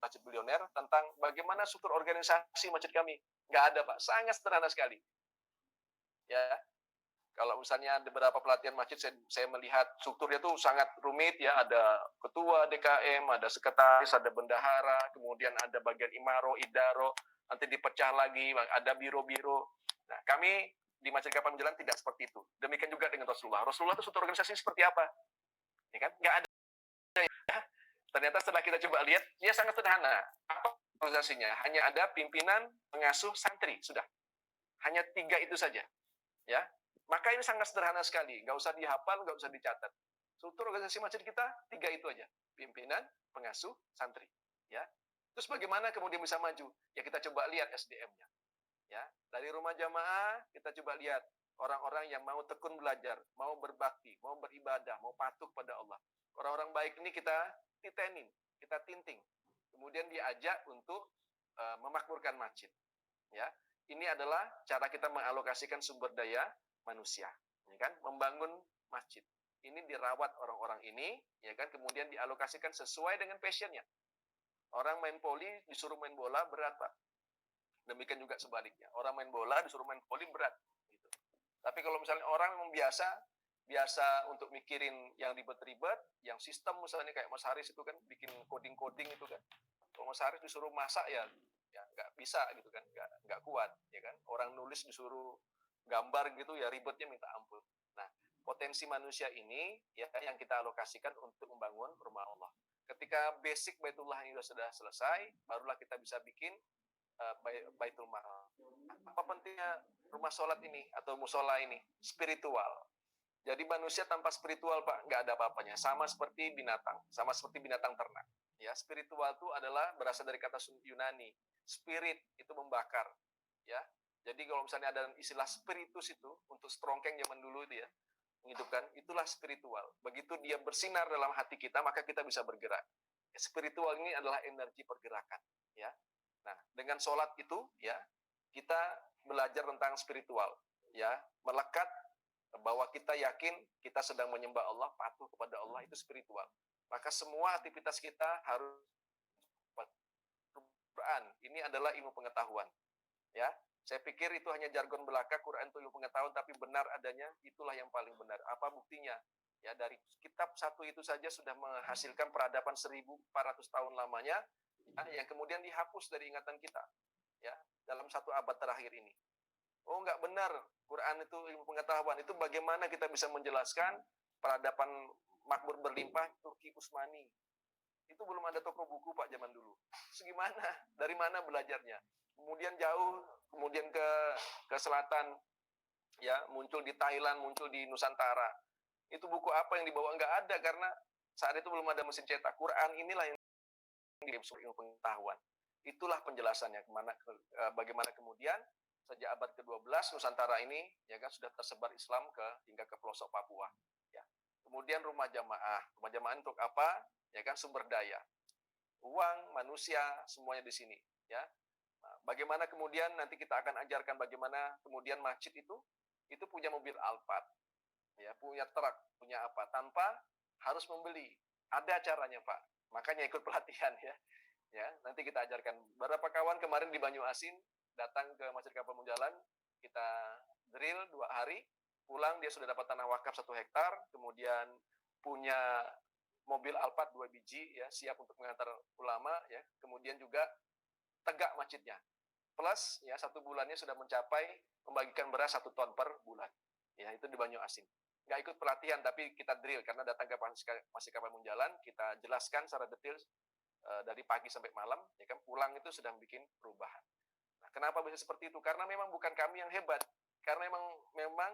Masjid Bilioner tentang bagaimana struktur organisasi masjid kami. Nggak ada, Pak. Sangat sederhana sekali. Ya, kalau misalnya ada beberapa pelatihan masjid, saya melihat strukturnya itu sangat rumit ya. Ada ketua DKM, ada sekretaris, ada bendahara, kemudian ada bagian imaro, idaro, nanti dipecah lagi, ada biro-biro. Nah, kami di Masjid Kapal Menjalan tidak seperti itu. Demikian juga dengan Rasulullah. Rasulullah itu struktur organisasi seperti apa? Ya kan? Nggak ada. Ya. Ternyata setelah kita coba lihat, dia sangat sederhana. Apa organisasinya? Hanya ada pimpinan, pengasuh, santri. Sudah. Hanya 3 itu saja. Ya, maka ini sangat sederhana sekali, nggak usah dihafal, nggak usah dicatat. Struktur organisasi masjid kita 3 itu aja, pimpinan, pengasuh, santri. Ya, terus bagaimana kemudian bisa maju? Ya kita coba lihat SDM-nya. Ya, dari rumah jamaah kita coba lihat orang-orang yang mau tekun belajar, mau berbakti, mau beribadah, mau patuh pada Allah. Orang-orang baik ini kita titenin, kita tinting, kemudian diajak untuk memakmurkan masjid. Ya, ini adalah cara kita mengalokasikan sumber daya manusia, ya kan? Membangun masjid. Ini dirawat orang-orang ini, ya kan? Kemudian dialokasikan sesuai dengan passionnya. Orang main poli disuruh main bola berat, Pak. Demikian juga sebaliknya. Orang main bola disuruh main poli berat, gitu. Tapi kalau misalnya orang memang biasa untuk mikirin yang ribet-ribet, yang sistem misalnya kayak Mas Haris itu kan bikin coding-coding itu kan. Kalau Mas Haris disuruh masak ya nggak bisa gitu kan, nggak kuat ya kan. Orang nulis disuruh gambar gitu ya ribetnya minta ampun. Nah, potensi manusia ini ya yang kita alokasikan untuk membangun rumah Allah. Ketika basic Baitullah ini sudah selesai, barulah kita bisa bikin Baitul Mal. Apa pentingnya rumah sholat ini atau musola ini? Spiritual. Jadi manusia tanpa spiritual, Pak, nggak ada apa-apanya. Sama seperti binatang ternak. Ya, spiritual itu adalah berasal dari kata Yunani. Spirit itu membakar. Ya, jadi kalau misalnya ada istilah spiritus itu untuk strongkeng zaman dulu itu ya, menghidupkan, itulah spiritual. Begitu dia bersinar dalam hati kita, maka kita bisa bergerak. Spiritual ini adalah energi pergerakan. Ya, nah dengan sholat itu ya kita belajar tentang spiritual. Ya, melekat bahwa kita yakin kita sedang menyembah Allah, patuh kepada Allah, itu spiritual. Maka semua aktivitas kita harus Quran. Ini adalah ilmu pengetahuan. Ya, saya pikir itu hanya jargon belaka. Quran itu ilmu pengetahuan, tapi benar adanya, itulah yang paling benar. Apa buktinya? Ya, dari kitab satu itu saja sudah menghasilkan peradaban 1400 tahun lamanya, ya, yang kemudian dihapus dari ingatan kita. Ya, dalam 1 abad terakhir ini. Oh, nggak benar. Quran itu ilmu pengetahuan. Itu bagaimana kita bisa menjelaskan peradaban makmur berlimpah Turki Utsmani. Itu belum ada toko buku, Pak, zaman dulu. Segimana? Dari mana belajarnya? Kemudian jauh, kemudian ke selatan, ya, muncul di Thailand, muncul di Nusantara. Itu buku apa yang dibawa? Nggak ada, karena saat itu belum ada mesin cetak. Quran inilah yang dikirim ilmu pengetahuan. Itulah penjelasannya bagaimana kemudian sejak abad ke-12 Nusantara ini ya kan sudah tersebar Islam hingga ke pelosok Papua. Ya. Kemudian rumah jamaah untuk apa? Ya kan, sumber daya, uang, manusia, semuanya di sini. Ya. Nah, bagaimana kemudian nanti kita akan ajarkan bagaimana kemudian masjid itu punya mobil Alphard, ya, punya truk, punya apa, tanpa harus membeli. Ada caranya, Pak. Makanya ikut pelatihan ya. Ya, nanti kita ajarkan. Beberapa kawan kemarin di Banyuasin datang ke Masjid Kapal Munjalan, kita drill 2 hari, pulang dia sudah dapat tanah wakaf 1 hektar, kemudian punya mobil Alphard 2 biji, ya, siap untuk mengantar ulama, ya, kemudian juga tegak masjidnya. Plus, ya, 1 bulannya sudah mencapai membagikan beras 1 ton per bulan. Ya, itu di Banyuasin. Nggak ikut pelatihan, tapi kita drill, karena datang ke Masjid Kapal Munjalan, kita jelaskan secara detail dari pagi sampai malam, ya kan, pulang itu sudah bikin perubahan. Nah, kenapa bisa seperti itu? Karena memang bukan kami yang hebat, karena memang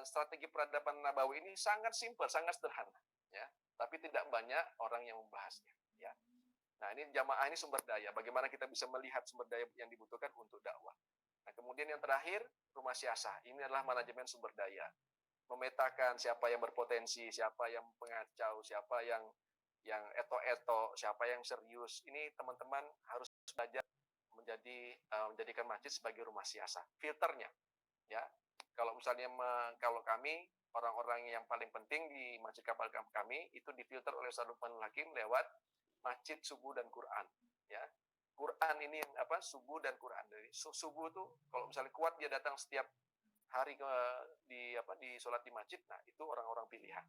strategi peradaban Nabawi ini sangat simpel, sangat sederhana, ya, tapi tidak banyak orang yang membahasnya, ya. Nah, ini jamaah ini sumber daya, bagaimana kita bisa melihat sumber daya yang dibutuhkan untuk dakwah. Nah, kemudian yang terakhir, rumah siasah, ini adalah manajemen sumber daya, memetakan siapa yang berpotensi, siapa yang pengacau, siapa yang eto-eto, siapa yang serius. Ini teman-teman harus belajar menjadikan masjid sebagai rumah siasah. Filternya, ya. Kalau misalnya kalau kami orang-orang yang paling penting di Masjid Kapal kami itu difilter oleh Ustaz Lukmanul Hakim lewat masjid, subuh dan Quran. Ya, Quran ini subuh dan Quran. Dari subuh tuh kalau misalnya kuat dia datang setiap hari di sholat di masjid, nah itu orang-orang pilihan.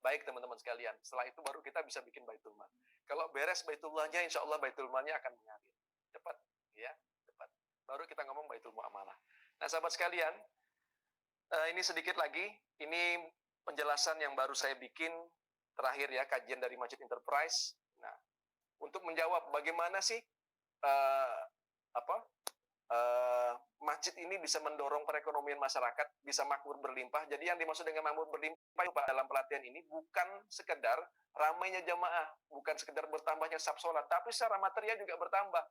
Baik teman-teman sekalian, setelah itu baru kita bisa bikin Baitul Mal. Kalau beres Baitullahnya, insya Allah Baitul Malnya akan mengalir. Cepat, ya, cepat. Baru kita ngomong Baitul Muamalah. Nah, sahabat sekalian, ini sedikit lagi. Ini penjelasan yang baru saya bikin terakhir ya, kajian dari Masjid Enterprise. Nah, untuk menjawab bagaimana sih masjid ini bisa mendorong perekonomian masyarakat, bisa makmur berlimpah. Jadi yang dimaksud dengan makmur berlimpah Pak, dalam pelatihan ini bukan sekedar ramainya jamaah, bukan sekedar bertambahnya saf sholat, tapi secara material juga bertambah.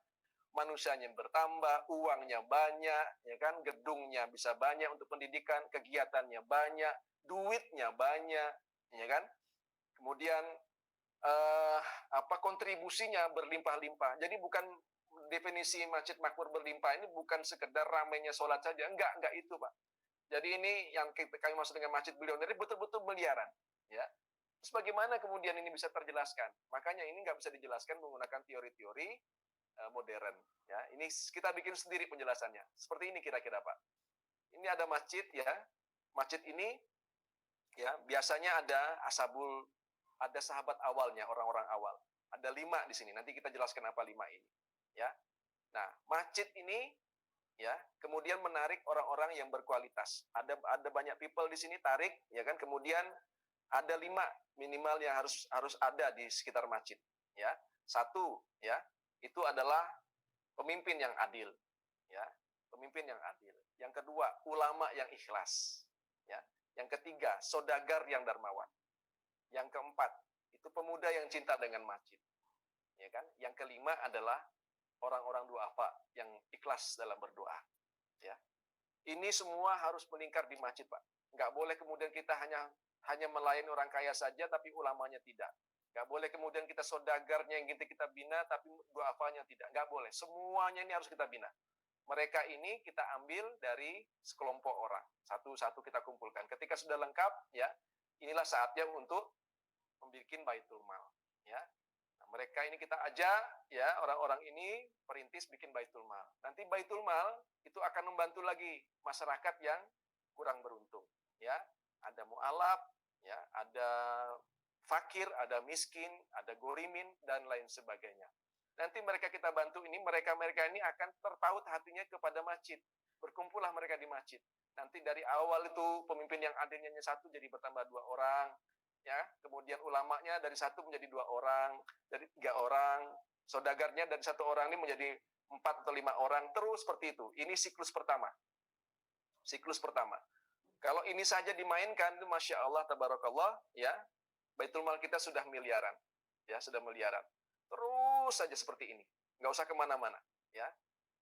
Manusianya bertambah, uangnya banyak, ya kan, gedungnya bisa banyak untuk pendidikan, kegiatannya banyak, duitnya banyak, ya kan. Kemudian kontribusinya berlimpah-limpah. Jadi bukan definisi masjid makmur berlimpah ini bukan sekedar ramainya sholat saja, enggak itu Pak. Jadi ini yang kami maksud dengan masjid bilioner ini betul-betul miliaran, ya. Terus bagaimana kemudian ini bisa terjelaskan? Makanya ini nggak bisa dijelaskan menggunakan teori-teori modern, ya. Ini kita bikin sendiri penjelasannya. Seperti ini kira-kira Pak. Ini ada masjid ya. Masjid ini ya biasanya ada ashabul, ada sahabat awalnya, orang-orang awal. Ada 5 di sini. Nanti kita jelaskan apa 5 ini. Ya. Nah, masjid ini ya, kemudian menarik orang-orang yang berkualitas. Ada banyak people di sini tarik, ya kan? Kemudian ada 5 minimal yang harus ada di sekitar masjid, ya. 1, ya, itu adalah pemimpin yang adil, ya. Pemimpin yang adil. Yang kedua, ulama yang ikhlas, ya. Yang ketiga, saudagar yang dermawan. Yang keempat, itu pemuda yang cinta dengan masjid, ya kan? Yang kelima adalah orang-orang duafa yang ikhlas dalam berdoa, ya. Ini semua harus meningkat di masjid, Pak. Nggak boleh kemudian kita hanya melayani orang kaya saja, tapi ulamanya tidak. Nggak boleh kemudian kita saudagarnya yang kita bina, tapi duafanya tidak. Nggak boleh. Semuanya ini harus kita bina. Mereka ini kita ambil dari sekelompok orang. Satu-satu kita kumpulkan. Ketika sudah lengkap, ya, inilah saatnya untuk membuat Baitul Mal, ya. Mereka ini kita ajak, ya, orang-orang ini perintis bikin Baitul Mal. Nanti Baitul Mal itu akan membantu lagi masyarakat yang kurang beruntung, ya. Ada mu'alaf, ya, ada fakir, ada miskin, ada gorimin dan lain sebagainya. Nanti mereka kita bantu ini, mereka ini akan terpaut hatinya kepada masjid. Berkumpullah mereka di masjid. Nanti dari awal itu pemimpin yang adilnya 1 jadi bertambah 2 orang. Ya, kemudian ulamanya dari 1 menjadi 2 orang, dari 3 orang, saudagarnya dari 1 orang ini menjadi 4 atau 5 orang, terus seperti itu. Ini siklus pertama. Siklus pertama. Kalau ini saja dimainkan, itu Masya Allah, Tabarakallah, ya, Baitul Mal kita sudah miliaran. Ya, sudah miliaran. Terus saja seperti ini. Nggak usah kemana-mana. Ya,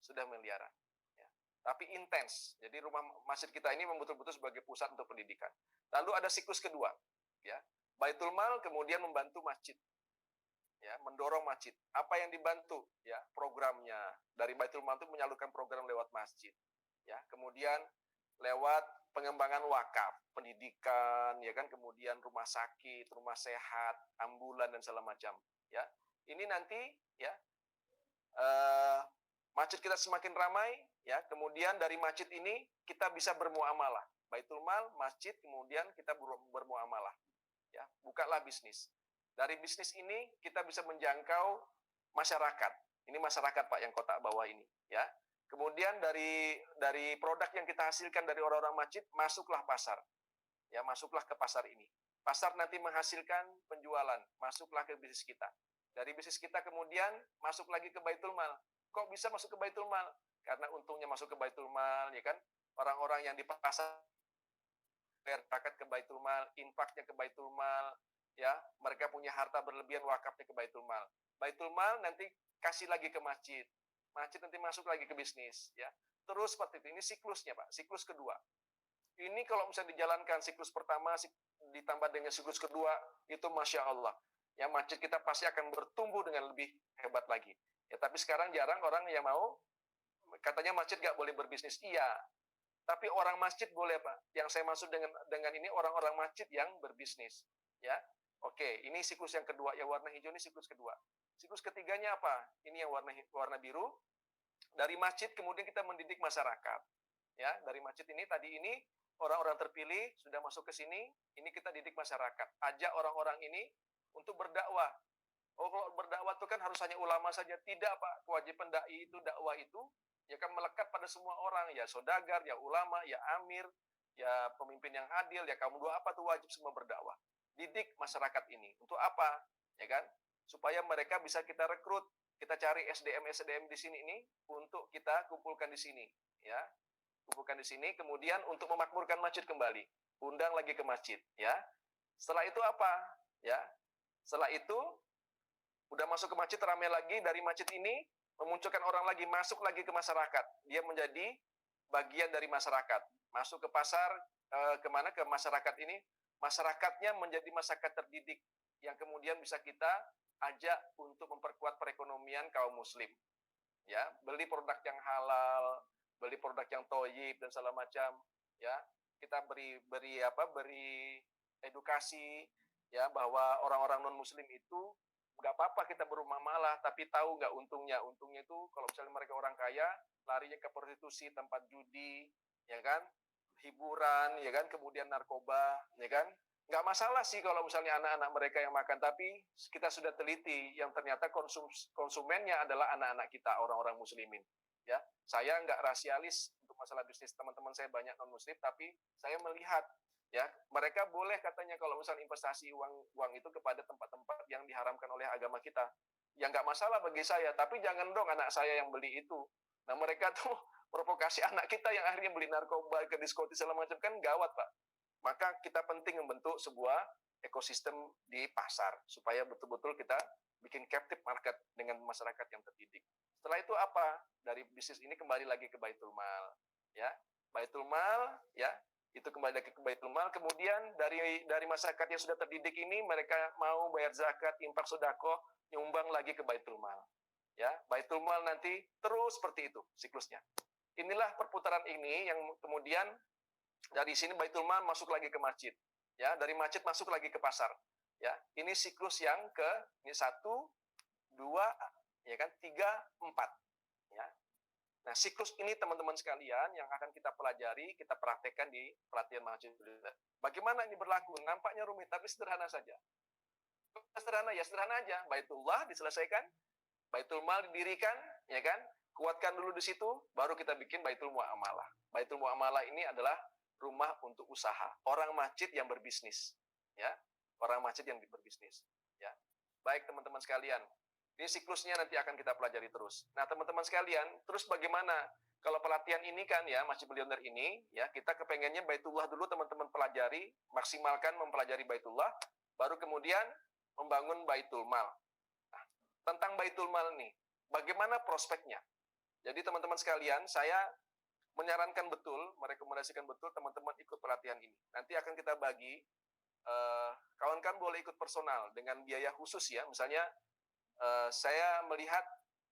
sudah miliaran. Ya. Tapi intens. Jadi rumah masjid kita ini betul-betul sebagai pusat untuk pendidikan. Lalu ada siklus kedua. Ya, Baitul Mal kemudian membantu masjid, ya, mendorong masjid. Apa yang dibantu? Ya, programnya dari Baitul Mal itu menyalurkan program lewat masjid, ya. Kemudian lewat pengembangan wakaf, pendidikan, ya kan, kemudian rumah sakit, rumah sehat, ambulan dan segala macam, ya. Ini nanti, ya, masjid kita semakin ramai, ya. Kemudian dari masjid ini kita bisa bermuamalah. Baitul Mal, masjid, kemudian kita bermuamalah. Ya, bukalah bisnis. Dari bisnis ini kita bisa menjangkau masyarakat. Ini masyarakat Pak yang kotak bawah ini, ya. Kemudian dari produk yang kita hasilkan dari orang-orang masjid, masuklah pasar. Ya, masuklah ke pasar ini. Pasar nanti menghasilkan penjualan, masuklah ke bisnis kita. Dari bisnis kita kemudian masuk lagi ke Baitul Mal. Kok bisa masuk ke Baitul Mal? Karena untungnya masuk ke Baitul Mal, ya kan? Orang-orang yang di pasar zakat ke Baitul Mal, infaknya ke Baitul Mal, ya, mereka punya harta berlebihan, wakafnya ke Baitul Mal. Baitul Mal nanti kasih lagi ke masjid. Masjid nanti masuk lagi ke bisnis, ya. Terus seperti itu. Ini siklusnya, Pak. Siklus kedua. Ini kalau misalnya dijalankan siklus pertama ditambah dengan siklus kedua, itu Masya Allah. Ya, masjid kita pasti akan bertumbuh dengan lebih hebat lagi. Ya, tapi sekarang jarang orang yang mau, katanya masjid nggak boleh berbisnis. Iya, tapi orang masjid boleh, Pak. Yang saya maksud dengan ini orang-orang masjid yang berbisnis, ya. Oke, ini siklus yang kedua. Yang warna hijau ini siklus kedua. Siklus ketiganya apa? Ini yang warna biru. Dari masjid kemudian kita mendidik masyarakat. Ya, dari masjid ini tadi ini orang-orang terpilih sudah masuk ke sini, ini kita didik masyarakat. Ajak orang-orang ini untuk berdakwah. Oh, kalau berdakwah itu kan harus hanya ulama saja. Tidak, Pak. Kewajiban dai itu, dakwah itu ya kan melekat pada semua orang, ya saudagar, ya ulama, ya amir, ya pemimpin yang adil, ya kaum dua apa tuh wajib semua berdakwah. Didik masyarakat ini. Untuk apa? Ya kan? Supaya mereka bisa kita rekrut, kita cari SDM di sini ini untuk kita kumpulkan di sini, ya. Kumpulkan di sini kemudian untuk memakmurkan masjid kembali. Undang lagi ke masjid, ya. Setelah itu apa? Ya. Setelah itu udah masuk ke masjid, ramai lagi, dari masjid ini memunculkan orang lagi, masuk lagi ke masyarakat. Dia menjadi bagian dari masyarakat. Masuk ke pasar, kemana? Ke masyarakat ini. Masyarakatnya menjadi masyarakat terdidik, yang kemudian bisa kita ajak untuk memperkuat perekonomian kaum muslim. Ya, beli produk yang halal, beli produk yang thayyib dan segala macam. Ya, kita beri edukasi, ya, bahwa orang-orang non muslim itu nggak apa-apa kita berumah malah, tapi tahu nggak untungnya? Untungnya itu kalau misalnya mereka orang kaya, larinya ke prostitusi, tempat judi, ya kan, hiburan, ya kan, kemudian narkoba, ya kan. Nggak masalah sih kalau misalnya anak-anak mereka yang makan, tapi kita sudah teliti yang ternyata konsumennya adalah anak-anak kita, orang-orang muslimin. Ya, saya nggak rasialis untuk masalah bisnis, teman-teman saya banyak non muslim, tapi saya melihat, ya, mereka boleh katanya kalau misalnya investasi uang itu kepada tempat-tempat yang diharamkan oleh agama kita. Ya nggak masalah bagi saya, tapi jangan dong anak saya yang beli itu. Nah, mereka tuh provokasi anak kita yang akhirnya beli narkoba, ke diskotik segala macam, kan gawat, Pak. Maka kita penting membentuk sebuah ekosistem di pasar supaya betul-betul kita bikin captive market dengan masyarakat yang terdidik. Setelah itu apa? Dari bisnis ini kembali lagi ke Baitul Mal, ya. Baitul Mal, ya, itu kembali lagi ke Baitul Mal. Kemudian dari masyarakat yang sudah terdidik ini, mereka mau bayar zakat, infak, sedekah, nyumbang lagi ke Baitul Mal. Ya, Baitul Mal nanti terus seperti itu siklusnya. Inilah perputaran ini yang kemudian dari sini Baitul Mal masuk lagi ke masjid. Ya, dari masjid masuk lagi ke pasar. Ya, ini siklus yang ini 1, 2, ya kan, 3, 4. Ya. Nah, siklus ini teman-teman sekalian yang akan kita pelajari, kita praktekkan di pelatihan masjid. Bagaimana ini berlaku? Nampaknya rumit, tapi sederhana saja. Sederhana ya, sederhana aja. Baitullah diselesaikan, Baitul Mal didirikan, ya kan? Kuatkan dulu di situ, baru kita bikin Baitul Muamalah. Baitul Muamalah ini adalah rumah untuk usaha, orang masjid yang berbisnis, ya. Orang masjid yang berbisnis, ya. Baik teman-teman sekalian. Ini siklusnya nanti akan kita pelajari terus. Nah, teman-teman sekalian, terus bagaimana kalau pelatihan ini kan ya, Masjid Billionaire ini, ya, kita kepengennya Baitullah dulu teman-teman pelajari, maksimalkan mempelajari Baitullah, baru kemudian membangun Baitul Mal. Nah, tentang Baitul Mal nih, bagaimana prospeknya? Jadi teman-teman sekalian, saya menyarankan betul, merekomendasikan betul teman-teman ikut pelatihan ini. Nanti akan kita bagi, kawan-kawan boleh ikut personal dengan biaya khusus ya, misalnya saya melihat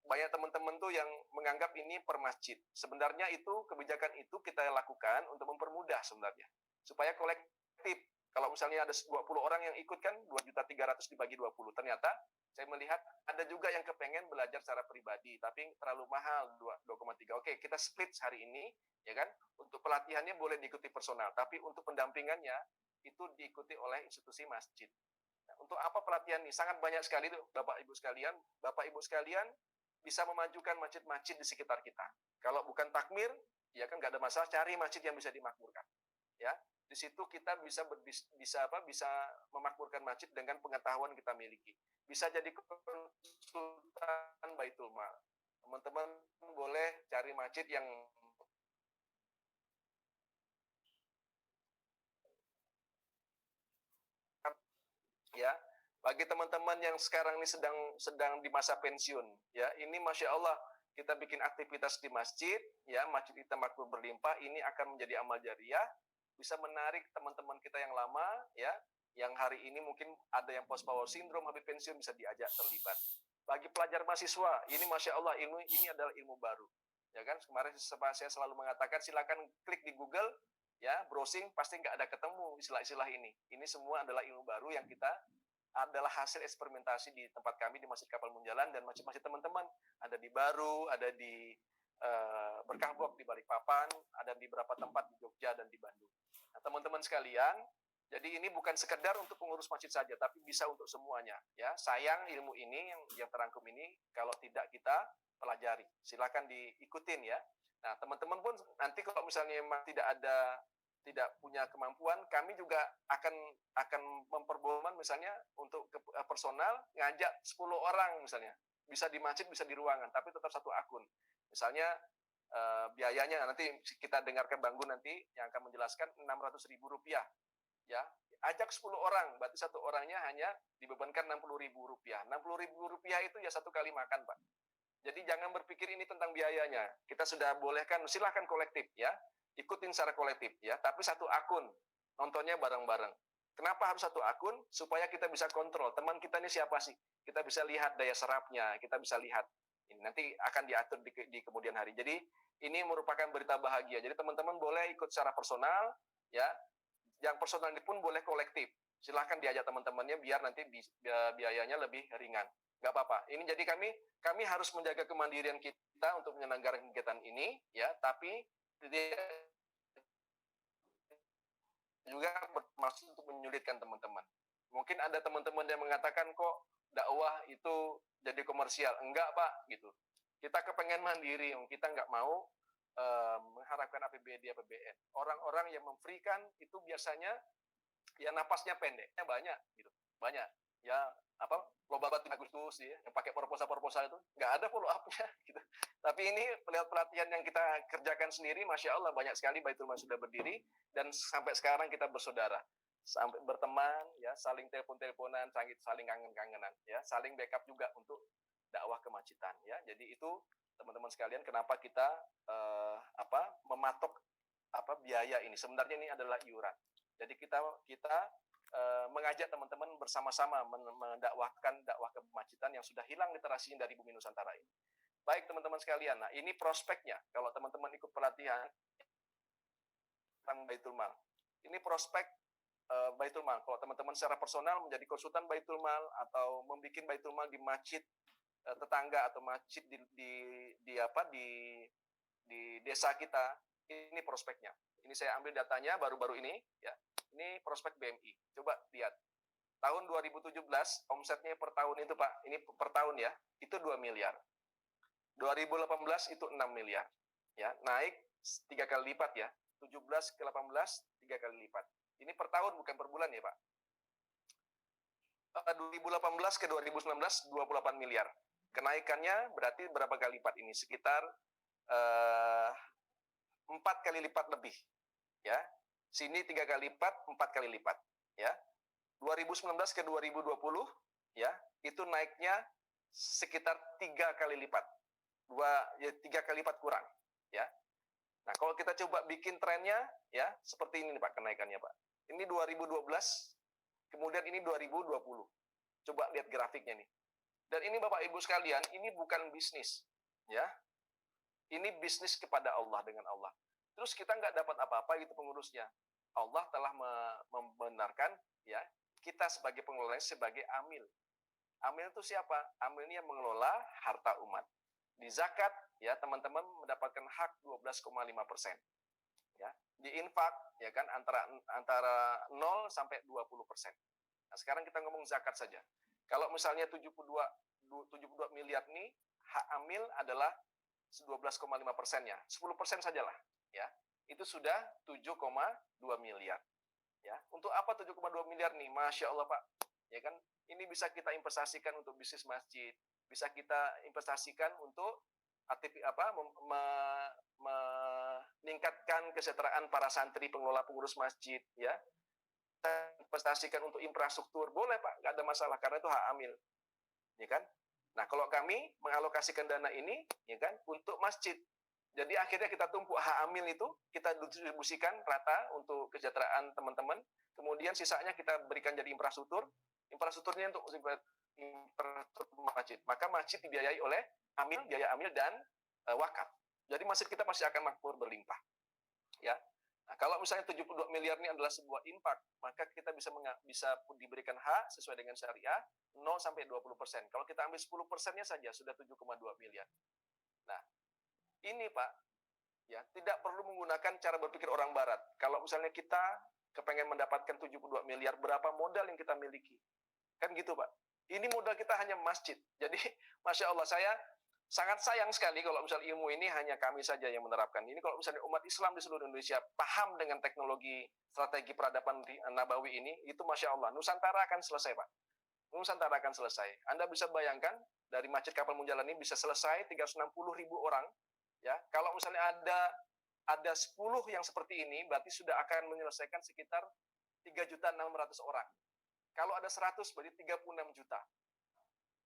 banyak teman-teman tuh yang menganggap ini per masjid. Sebenarnya itu kebijakan itu kita lakukan untuk mempermudah sebenarnya. Supaya kolektif. Kalau misalnya ada 20 orang yang ikut kan 2.300.000 dibagi 20. Ternyata saya melihat ada juga yang kepengen belajar secara pribadi, tapi terlalu mahal 2,3. Oke, kita split hari ini, ya kan? Untuk pelatihannya boleh diikuti personal, tapi untuk pendampingannya itu diikuti oleh institusi masjid. Untuk apa pelatihan ini? Sangat banyak sekali tuh, Bapak Ibu sekalian. Bapak Ibu sekalian bisa memajukan masjid-masjid di sekitar kita. Kalau bukan takmir, ya kan nggak ada masalah, cari masjid yang bisa dimakmurkan. Ya, di situ kita bisa memakmurkan masjid dengan pengetahuan kita miliki. Bisa jadi konsultan Baitul Mal. Teman-teman boleh cari masjid yang ya, bagi teman-teman yang sekarang ini sedang di masa pensiun, ya, ini Masya Allah, kita bikin aktivitas di masjid, ya, masjid kita makmur berlimpah, ini akan menjadi amal jariah, bisa menarik teman-teman kita yang lama, ya, yang hari ini mungkin ada yang post power syndrome, habis pensiun bisa diajak terlibat. Bagi pelajar mahasiswa, ini Masya Allah, ini adalah ilmu baru, ya kan? Kemarin saya selalu mengatakan, silakan klik di Google, ya, browsing, pasti nggak ada ketemu istilah-istilah ini. Ini semua adalah ilmu baru yang kita adalah hasil eksperimentasi di tempat kami di Masjid Kapal Munjalan dan masjid-masjid teman-teman. Ada di Baru, ada di Berkahbok di Balikpapan, ada di beberapa tempat di Jogja dan di Bandung. Nah, teman-teman sekalian, jadi ini bukan sekedar untuk pengurus masjid saja, tapi bisa untuk semuanya. Ya, sayang ilmu ini yang terangkum ini kalau tidak kita pelajari. Silakan diikutin ya. Nah, teman-teman pun nanti kalau misalnya memang tidak punya kemampuan, kami juga akan memperbolehkan misalnya untuk personal ngajak 10 orang misalnya. Bisa di masjid, bisa di ruangan, tapi tetap satu akun. Misalnya biayanya nanti kita dengarkan Bang Gun nanti yang akan menjelaskan Rp600.000 ya. Ajak 10 orang, berarti satu orangnya hanya dibebankan Rp60.000. Rp60.000 itu ya satu kali makan, Pak. Jadi jangan berpikir ini tentang biayanya. Kita sudah bolehkan, silahkan kolektif ya. Ikutin secara kolektif ya, tapi satu akun. Nontonnya bareng-bareng. Kenapa harus satu akun? Supaya kita bisa kontrol. Teman kita ini siapa sih? Kita bisa lihat daya serapnya, kita bisa lihat. Ini nanti akan diatur di kemudian hari. Jadi ini merupakan berita bahagia. Jadi teman-teman boleh ikut secara personal ya. Yang personal ini pun boleh kolektif. Silahkan diajak teman-temannya biar nanti biayanya lebih ringan. Nggak apa-apa. Ini jadi kami harus menjaga kemandirian kita untuk menyelenggarakan kegiatan ini, ya. Tapi juga bermaksud untuk menyulitkan teman-teman. Mungkin ada teman-teman yang mengatakan kok dakwah itu jadi komersial. Enggak, Pak, gitu. Kita kepengen mandiri, kita nggak mau mengharapkan APBD, APBN. Orang-orang yang memberikan itu biasanya ya napasnya pendeknya banyak gitu. Banyak. Ya loba batu Agustus ya, yang pakai proposal itu nggak ada follow up-nya gitu. Tapi ini pelatihan yang kita kerjakan sendiri, Masya Allah banyak sekali Baitul Mal sudah berdiri dan sampai sekarang kita bersaudara, sampai berteman ya, saling telepon-teleponan, saling kangen-kangenan ya, saling backup juga untuk dakwah kemacetan ya. Jadi itu teman-teman sekalian kenapa kita mematok biaya ini. Sebenarnya ini adalah iuran. Jadi kita mengajak teman-teman bersama-sama mendakwahkan dakwah kemacetan yang sudah hilang literasinya dari bumi Nusantara ini. Baik teman-teman sekalian, nah ini prospeknya. Kalau teman-teman ikut pelatihan tentang Baitul Mal, ini prospek Baitul Mal. Kalau teman-teman secara personal menjadi konsultan Baitul Mal atau membuat Baitul Mal di masjid tetangga atau masjid di desa kita, ini prospeknya. Ini saya ambil datanya baru-baru ini ya. Ini prospek BMI. Coba lihat. Tahun 2017 omsetnya per tahun itu, Pak, ini per tahun ya, itu 2 miliar. 2018 itu 6 miliar. Ya, naik 3 kali lipat ya. 17 ke 18 3 kali lipat. Ini per tahun bukan per bulan ya, Pak. 2018 ke 2019 28 miliar. Kenaikannya berarti berapa kali lipat ini? Sekitar 4 kali lipat lebih. Ya. Sini 3 kali lipat, 4 kali lipat, ya. 2019 ke 2020, ya, itu naiknya sekitar 3 kali lipat. 3 kali lipat kurang, ya. Nah, kalau kita coba bikin trennya, ya, seperti ini nih, Pak, kenaikannya, Pak. Ini 2012, kemudian ini 2020. Coba lihat grafiknya nih. Dan ini Bapak Ibu sekalian, ini bukan bisnis, ya. Ini bisnis kepada Allah dengan Allah. Terus kita nggak dapat apa-apa gitu pengurusnya. Allah telah membenarkan ya kita sebagai pengelola sebagai amil. Amil itu siapa? Amil ini yang mengelola harta umat. Di zakat ya teman-teman mendapatkan hak 12,5%. Ya, di infak ya kan antara 0 sampai 20%. Nah, sekarang kita ngomong zakat saja. Kalau misalnya 72 miliar nih hak amil adalah 12,5%-nya. 10% sajalah. Ya, itu sudah 7,2 miliar. Ya, untuk apa 7,2 miliar nih? Masya Allah, Pak. Ya kan, ini bisa kita investasikan untuk bisnis masjid, bisa kita investasikan untuk meningkatkan kesejahteraan para santri pengelola pengurus masjid, ya. Kita investasikan untuk infrastruktur, boleh Pak, nggak ada masalah karena itu hak amil, ya kan? Nah, kalau kami mengalokasikan dana ini, ya kan, untuk masjid. Jadi akhirnya kita tumpuk hak amil itu, kita distribusikan rata untuk kesejahteraan teman-teman, kemudian sisanya kita berikan jadi infrastruktur, infrastrukturnya untuk infrastruktur masjid. Maka masjid dibiayai oleh amil, biaya amil dan wakaf. Jadi masjid kita pasti akan makmur berlimpah. Ya. Nah, kalau misalnya 72 miliar ini adalah sebuah infak, maka kita bisa diberikan hak sesuai dengan syariah 0 sampai 20%. Kalau kita ambil 10%-nya saja sudah 7,2 miliar. Nah, ini Pak, ya, tidak perlu menggunakan cara berpikir orang barat. Kalau misalnya kita kepengen mendapatkan 72 miliar, berapa modal yang kita miliki? Kan gitu Pak. Ini modal kita hanya masjid. Jadi, Masya Allah, saya sangat sayang sekali kalau misalnya ilmu ini hanya kami saja yang menerapkan. Ini kalau misalnya umat Islam di seluruh Indonesia paham dengan teknologi strategi peradaban Nabawi ini, itu Masya Allah, Nusantara akan selesai Pak. Nusantara akan selesai. Anda bisa bayangkan, dari Masjid Kapal Munjalan ini bisa selesai 360.000 orang. Ya, kalau misalnya ada 10 yang seperti ini, berarti sudah akan menyelesaikan sekitar 3.600.000 orang. Kalau ada 100, berarti 36 juta.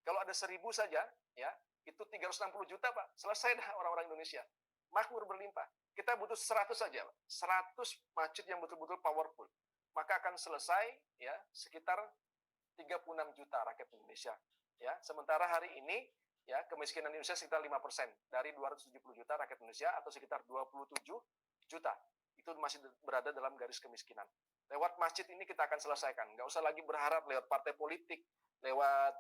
Kalau ada 1.000 saja, ya, itu 360 juta, Pak. Selesai dah orang-orang Indonesia. Makmur berlimpah. Kita butuh 100 saja, Pak. 100 masjid yang betul-betul powerful. Maka akan selesai, ya, sekitar 36 juta rakyat Indonesia. Ya, sementara hari ini, ya, kemiskinan Indonesia sekitar 5% dari 270 juta rakyat Indonesia atau sekitar 27 juta. Itu masih berada dalam garis kemiskinan. Lewat masjid ini kita akan selesaikan. Nggak usah lagi berharap lewat partai politik, lewat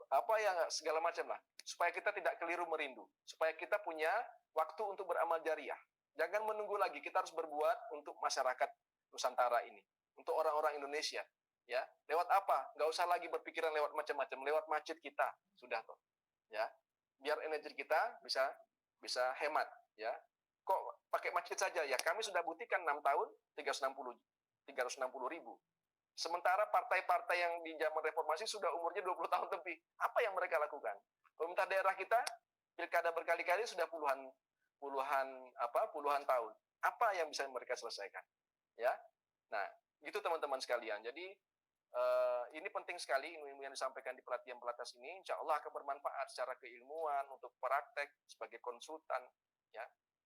apa ya, segala macam lah. Supaya kita tidak keliru merindu. Supaya kita punya waktu untuk beramal jariah. Jangan menunggu lagi, kita harus berbuat untuk masyarakat Nusantara ini. Untuk orang-orang Indonesia. Ya, lewat apa? Nggak usah lagi berpikiran lewat macam-macam. Lewat masjid kita. Sudah tuh. Ya, biar energi kita bisa hemat. Ya, kok pakai masjid saja? Ya, kami sudah buktikan 6 tahun, 360 ribu. Sementara partai-partai yang di zaman reformasi sudah umurnya 20 tahun lebih. Apa yang mereka lakukan? Pemerintah daerah kita pilkada berkali-kali sudah puluhan tahun. Apa yang bisa mereka selesaikan? Ya. Nah, gitu teman-teman sekalian. Jadi ini penting sekali ilmu yang disampaikan di pelatihan pelatas ini. Insya Allah akan bermanfaat secara keilmuan untuk praktek sebagai konsultan, ya,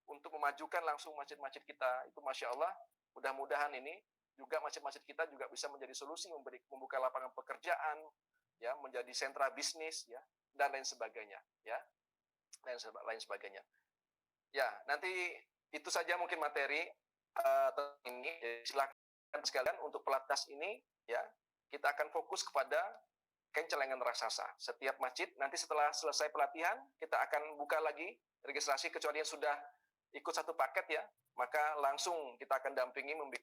untuk memajukan langsung masjid-masjid kita. Itu Masya Allah. Mudah-mudahan ini juga masjid-masjid kita juga bisa menjadi solusi membuka lapangan pekerjaan, ya, menjadi sentra bisnis, ya, dan lain sebagainya, ya, lain sebagainya. Ya, nanti itu saja mungkin materi ini. Silakan sekalian untuk pelatas ini, ya, kita akan fokus kepada kencelengan raksasa. Setiap masjid nanti setelah selesai pelatihan kita akan buka lagi registrasi, kecuali yang sudah ikut satu paket, ya, maka langsung kita akan dampingi membuat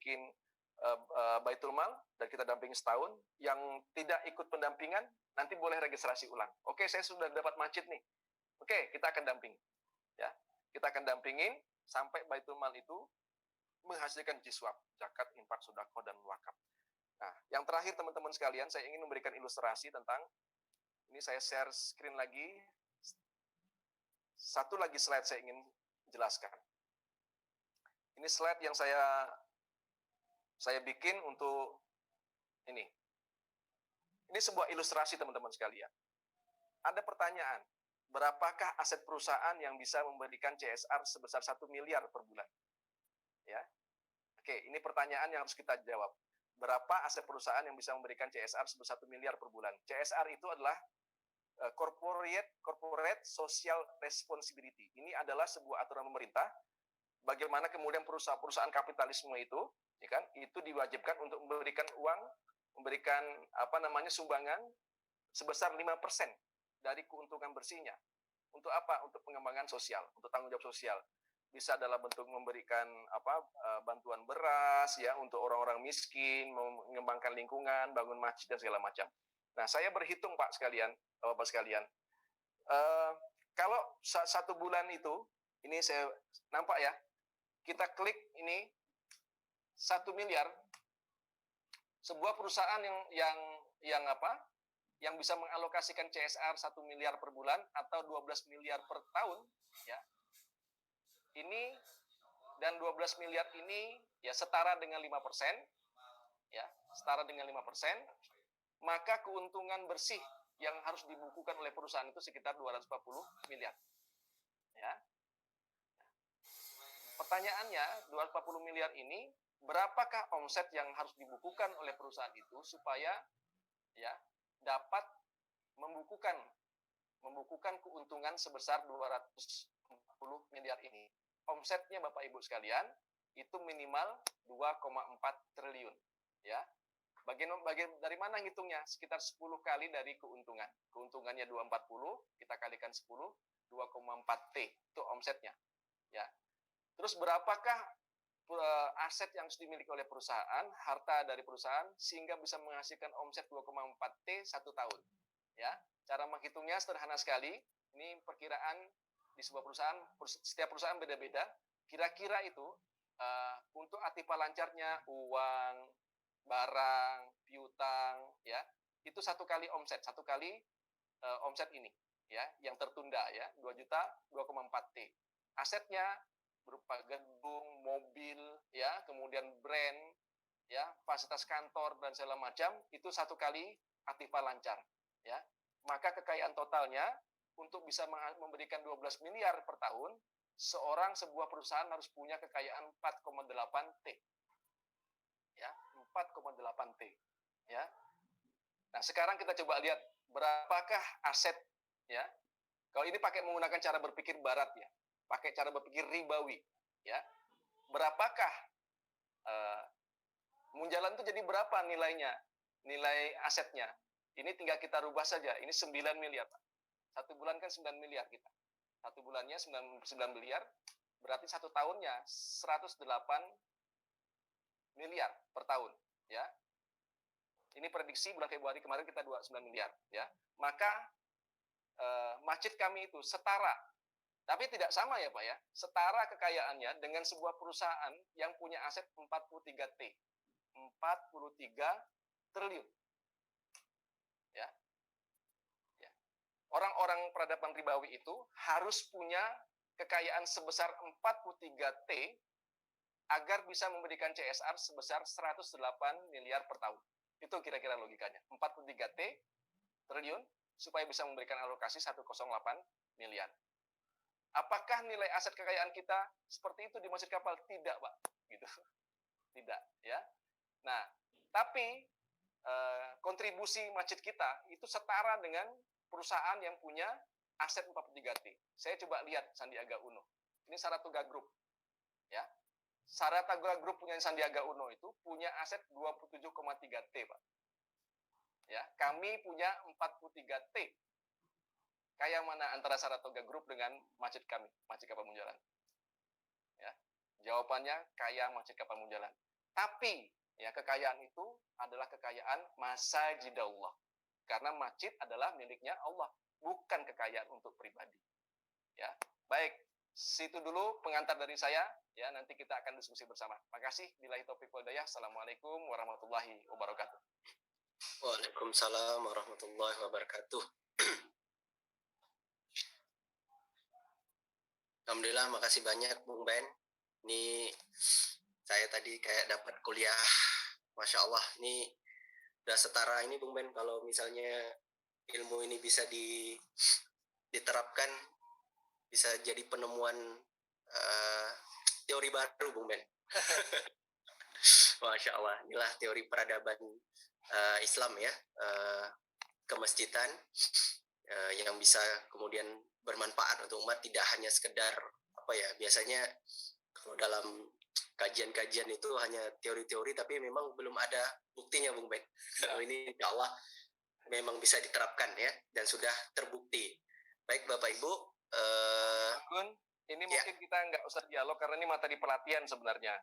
Baitul Mal dan kita dampingi setahun. Yang tidak ikut pendampingan nanti boleh registrasi ulang. Oke, saya sudah dapat masjid nih. Oke, kita akan dampingi. Ya, kita akan dampingin sampai Baitul Mal itu menghasilkan jiswab, zakat, infak, sedekah, dan wakaf. Nah, yang terakhir teman-teman sekalian, saya ingin memberikan ilustrasi tentang ini. Saya share screen lagi. Satu lagi slide saya ingin jelaskan. Ini slide yang saya bikin untuk ini. Ini sebuah ilustrasi teman-teman sekalian. Ada pertanyaan, berapakah aset perusahaan yang bisa memberikan CSR sebesar 1 miliar per bulan? Ya. Oke, ini pertanyaan yang harus kita jawab. Berapa aset perusahaan yang bisa memberikan CSR sebesar 1 miliar per bulan? CSR itu adalah corporate social responsibility. Ini adalah sebuah aturan pemerintah. Bagaimana kemudian perusahaan-perusahaan kapitalisme itu, ya kan, itu diwajibkan untuk memberikan uang, memberikan sumbangan sebesar 5% dari keuntungan bersihnya. Untuk apa? Untuk pengembangan sosial, untuk tanggung jawab sosial. Bisa dalam bentuk memberikan bantuan beras, ya, untuk orang-orang miskin, mengembangkan lingkungan, bangun masjid dan segala macam. Nah, saya berhitung Pak sekalian, Bapak sekalian. Kalau satu bulan itu, ini saya nampak ya, kita klik ini 1 miliar, sebuah perusahaan yang bisa mengalokasikan CSR 1 miliar per bulan atau 12 miliar per tahun, ya. Ini dan 12 miliar ini ya setara dengan 5%, ya, setara dengan 5%, maka keuntungan bersih yang harus dibukukan oleh perusahaan itu sekitar 240 miliar. Ya. Pertanyaannya, 240 miliar ini berapakah omset yang harus dibukukan oleh perusahaan itu supaya, ya, dapat membukukan keuntungan sebesar 240 miliar ini. Omsetnya Bapak Ibu sekalian itu minimal 2,4 triliun. Ya. Dari mana ngitungnya? Sekitar 10 kali dari keuntungan. Keuntungannya 240, kita kalikan 10, 2,4 T itu omsetnya. Ya. Terus berapakah aset yang harus dimiliki oleh perusahaan, harta dari perusahaan, sehingga bisa menghasilkan omset 2,4 T 1 tahun. Ya, cara menghitungnya sederhana sekali. Ini perkiraan di sebuah perusahaan, setiap perusahaan beda-beda. Kira-kira itu untuk aktiva lancarnya uang, barang, piutang, ya, itu 1 kali omset, 1 kali omset ini, ya, yang tertunda, ya, 2 juta, 2,4 T. Asetnya berupa gedung, mobil, ya, kemudian brand, ya, fasilitas kantor dan segala macam, itu 1 kali aktiva lancar, ya. Maka kekayaan totalnya untuk bisa memberikan 12 miliar per tahun, sebuah perusahaan harus punya kekayaan 4,8 T. Ya, 4,8 T, ya. Nah, sekarang kita coba lihat berapakah aset, ya. Kalau ini pakai menggunakan cara berpikir barat, ya. Pakai cara berpikir ribawi, ya. Berapakah Munjalan itu jadi berapa nilainya? Nilai asetnya. Ini tinggal kita rubah saja. Ini 9 miliar, Pak. 1 bulan kan 9 miliar kita. 1 bulannya 9 miliar, berarti 1 tahunnya 108 miliar per tahun, ya. Ini prediksi bulan Februari kemarin kita 29 miliar, ya. Maka masjid kami itu setara, tapi tidak sama ya Pak ya, setara kekayaannya dengan sebuah perusahaan yang punya aset 43 T. 43 triliun. Ya. Ya. Orang-orang peradaban ribawi itu harus punya kekayaan sebesar 43 T agar bisa memberikan CSR sebesar 108 miliar per tahun. Itu kira-kira logikanya. 43 T triliun supaya bisa memberikan alokasi 108 miliar. Apakah nilai aset kekayaan kita seperti itu di Masjid Kapal? Tidak, Pak. Gitu. Tidak, ya. Nah, tapi kontribusi masjid kita itu setara dengan perusahaan yang punya aset 43 T. Saya coba lihat Sandiaga Uno. Ini Saratoga Group. Ya. Saratoga Group punya Sandiaga Uno itu punya aset 27,3 T, Pak. Ya, kami punya 43 T. Kayak mana antara Saratoga Group dengan masjid kami, Masjid Kapal Munjalan? Ya. Jawabannya kaya Masjid Kapal Munjalan. Tapi ya kekayaan itu adalah kekayaan masajidallah. Karena masjid adalah miliknya Allah, bukan kekayaan untuk pribadi. Ya. Baik, situ dulu pengantar dari saya, ya, nanti kita akan diskusi bersama. Makasih, billahi taufiq wal hidayah. Assalamualaikum warahmatullahi wabarakatuh. Waalaikumsalam warahmatullahi wabarakatuh. Alhamdulillah, makasih banyak Bung Ben. Ini saya tadi kayak dapat kuliah, Masya Allah. Ini udah setara ini Bung Ben, kalau misalnya ilmu ini bisa diterapkan, bisa jadi penemuan teori baru Bung Ben. Masya Allah, inilah teori peradaban Islam ya, kemasjidan yang bisa kemudian bermanfaat untuk umat, tidak hanya sekedar apa ya, biasanya kalau dalam kajian-kajian itu hanya teori-teori tapi memang belum ada buktinya Bung Ben. Kalau ini insya Allah memang bisa diterapkan ya, dan sudah terbukti. Baik Bapak Ibu, Gun, ini mungkin kita nggak usah dialog karena ini materi pelatihan sebenarnya.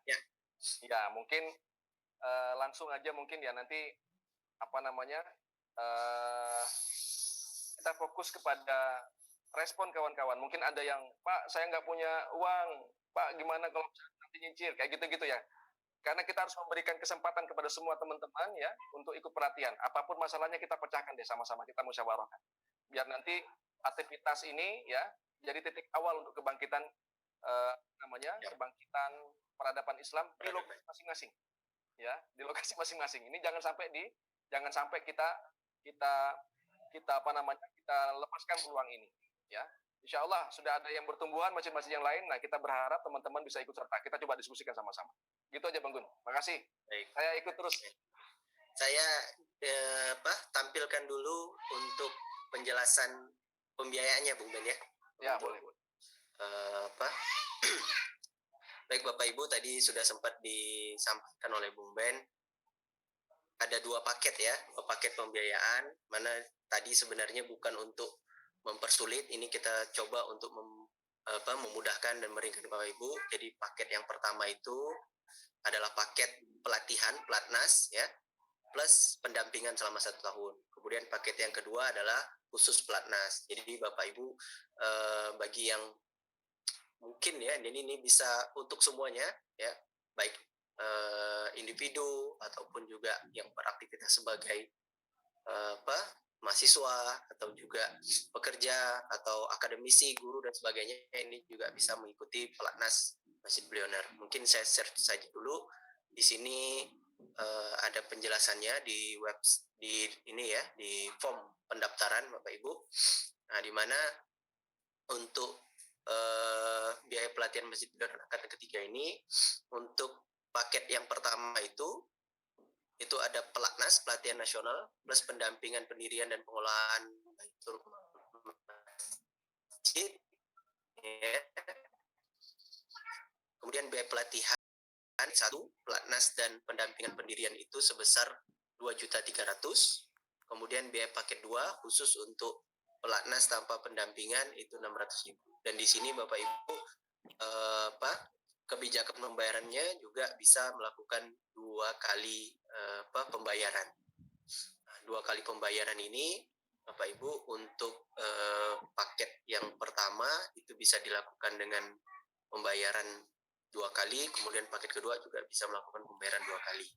Ya mungkin langsung aja mungkin ya, nanti apa namanya, kita fokus kepada respon kawan-kawan. Mungkin ada yang, Pak, saya nggak punya uang, Pak, gimana kalau nanti nyicil, kayak gitu-gitu ya. Karena kita harus memberikan kesempatan kepada semua teman-teman ya untuk ikut pelatihan. Apapun masalahnya kita pecahkan deh sama-sama, kita musyawarahkan. Biar nanti aktivitas ini ya jadi titik awal untuk kebangkitan kebangkitan peradaban Islam di lokasi masing-masing. Ya, di lokasi masing-masing. Ini jangan sampai kita lepaskan peluang ini. Ya, insya Allah sudah ada yang bertumbuhan masjid-masjid yang lain. Nah, kita berharap teman-teman bisa ikut serta. Kita coba diskusikan sama-sama. Gitu aja Bang Gun. Makasih. Baik. Saya ikut terus. Saya tampilkan dulu untuk penjelasan pembiayaannya Bung Ben ya. Ya, boleh. Baik Bapak Ibu, tadi sudah sempat disampaikan oleh Bung Ben, ada 2 paket ya, 2 paket pembiayaan, mana tadi sebenarnya bukan untuk mempersulit, ini kita coba untuk memudahkan dan meringankan Bapak Ibu. Jadi paket yang pertama itu adalah paket pelatihan, pelatnas ya, plus pendampingan selama 1 tahun. Kemudian paket yang kedua adalah khusus pelatnas. Jadi Bapak Ibu, bagi yang mungkin ya, ini bisa untuk semuanya ya, baik individu ataupun juga yang beraktivitas sebagai mahasiswa atau juga pekerja atau akademisi, guru dan sebagainya, ini juga bisa mengikuti pelatnas Masjid Billionaire. Mungkin saya search saja dulu di sini, ada penjelasannya di ini ya, di form pendaftaran Bapak Ibu. Nah, di mana untuk biaya pelatihan Masjid Billionaire angkatan ketiga ini, untuk paket yang pertama itu ada pelatnas, pelatihan nasional, plus pendampingan pendirian dan pengelolaan Baitul Masjid. Ya. Kemudian biaya pelatihan 1, pelatnas dan pendampingan pendirian itu sebesar 2.300.000. Kemudian biaya paket 2 khusus untuk pelatnas tanpa pendampingan itu 600.000. Dan di sini Bapak Ibu kebijakan pembayarannya juga bisa melakukan 2 kali pembayaran. Nah, 2 kali pembayaran ini Bapak Ibu untuk paket yang pertama itu bisa dilakukan dengan pembayaran 2 kali, kemudian paket kedua juga bisa melakukan pembayaran 2 kali.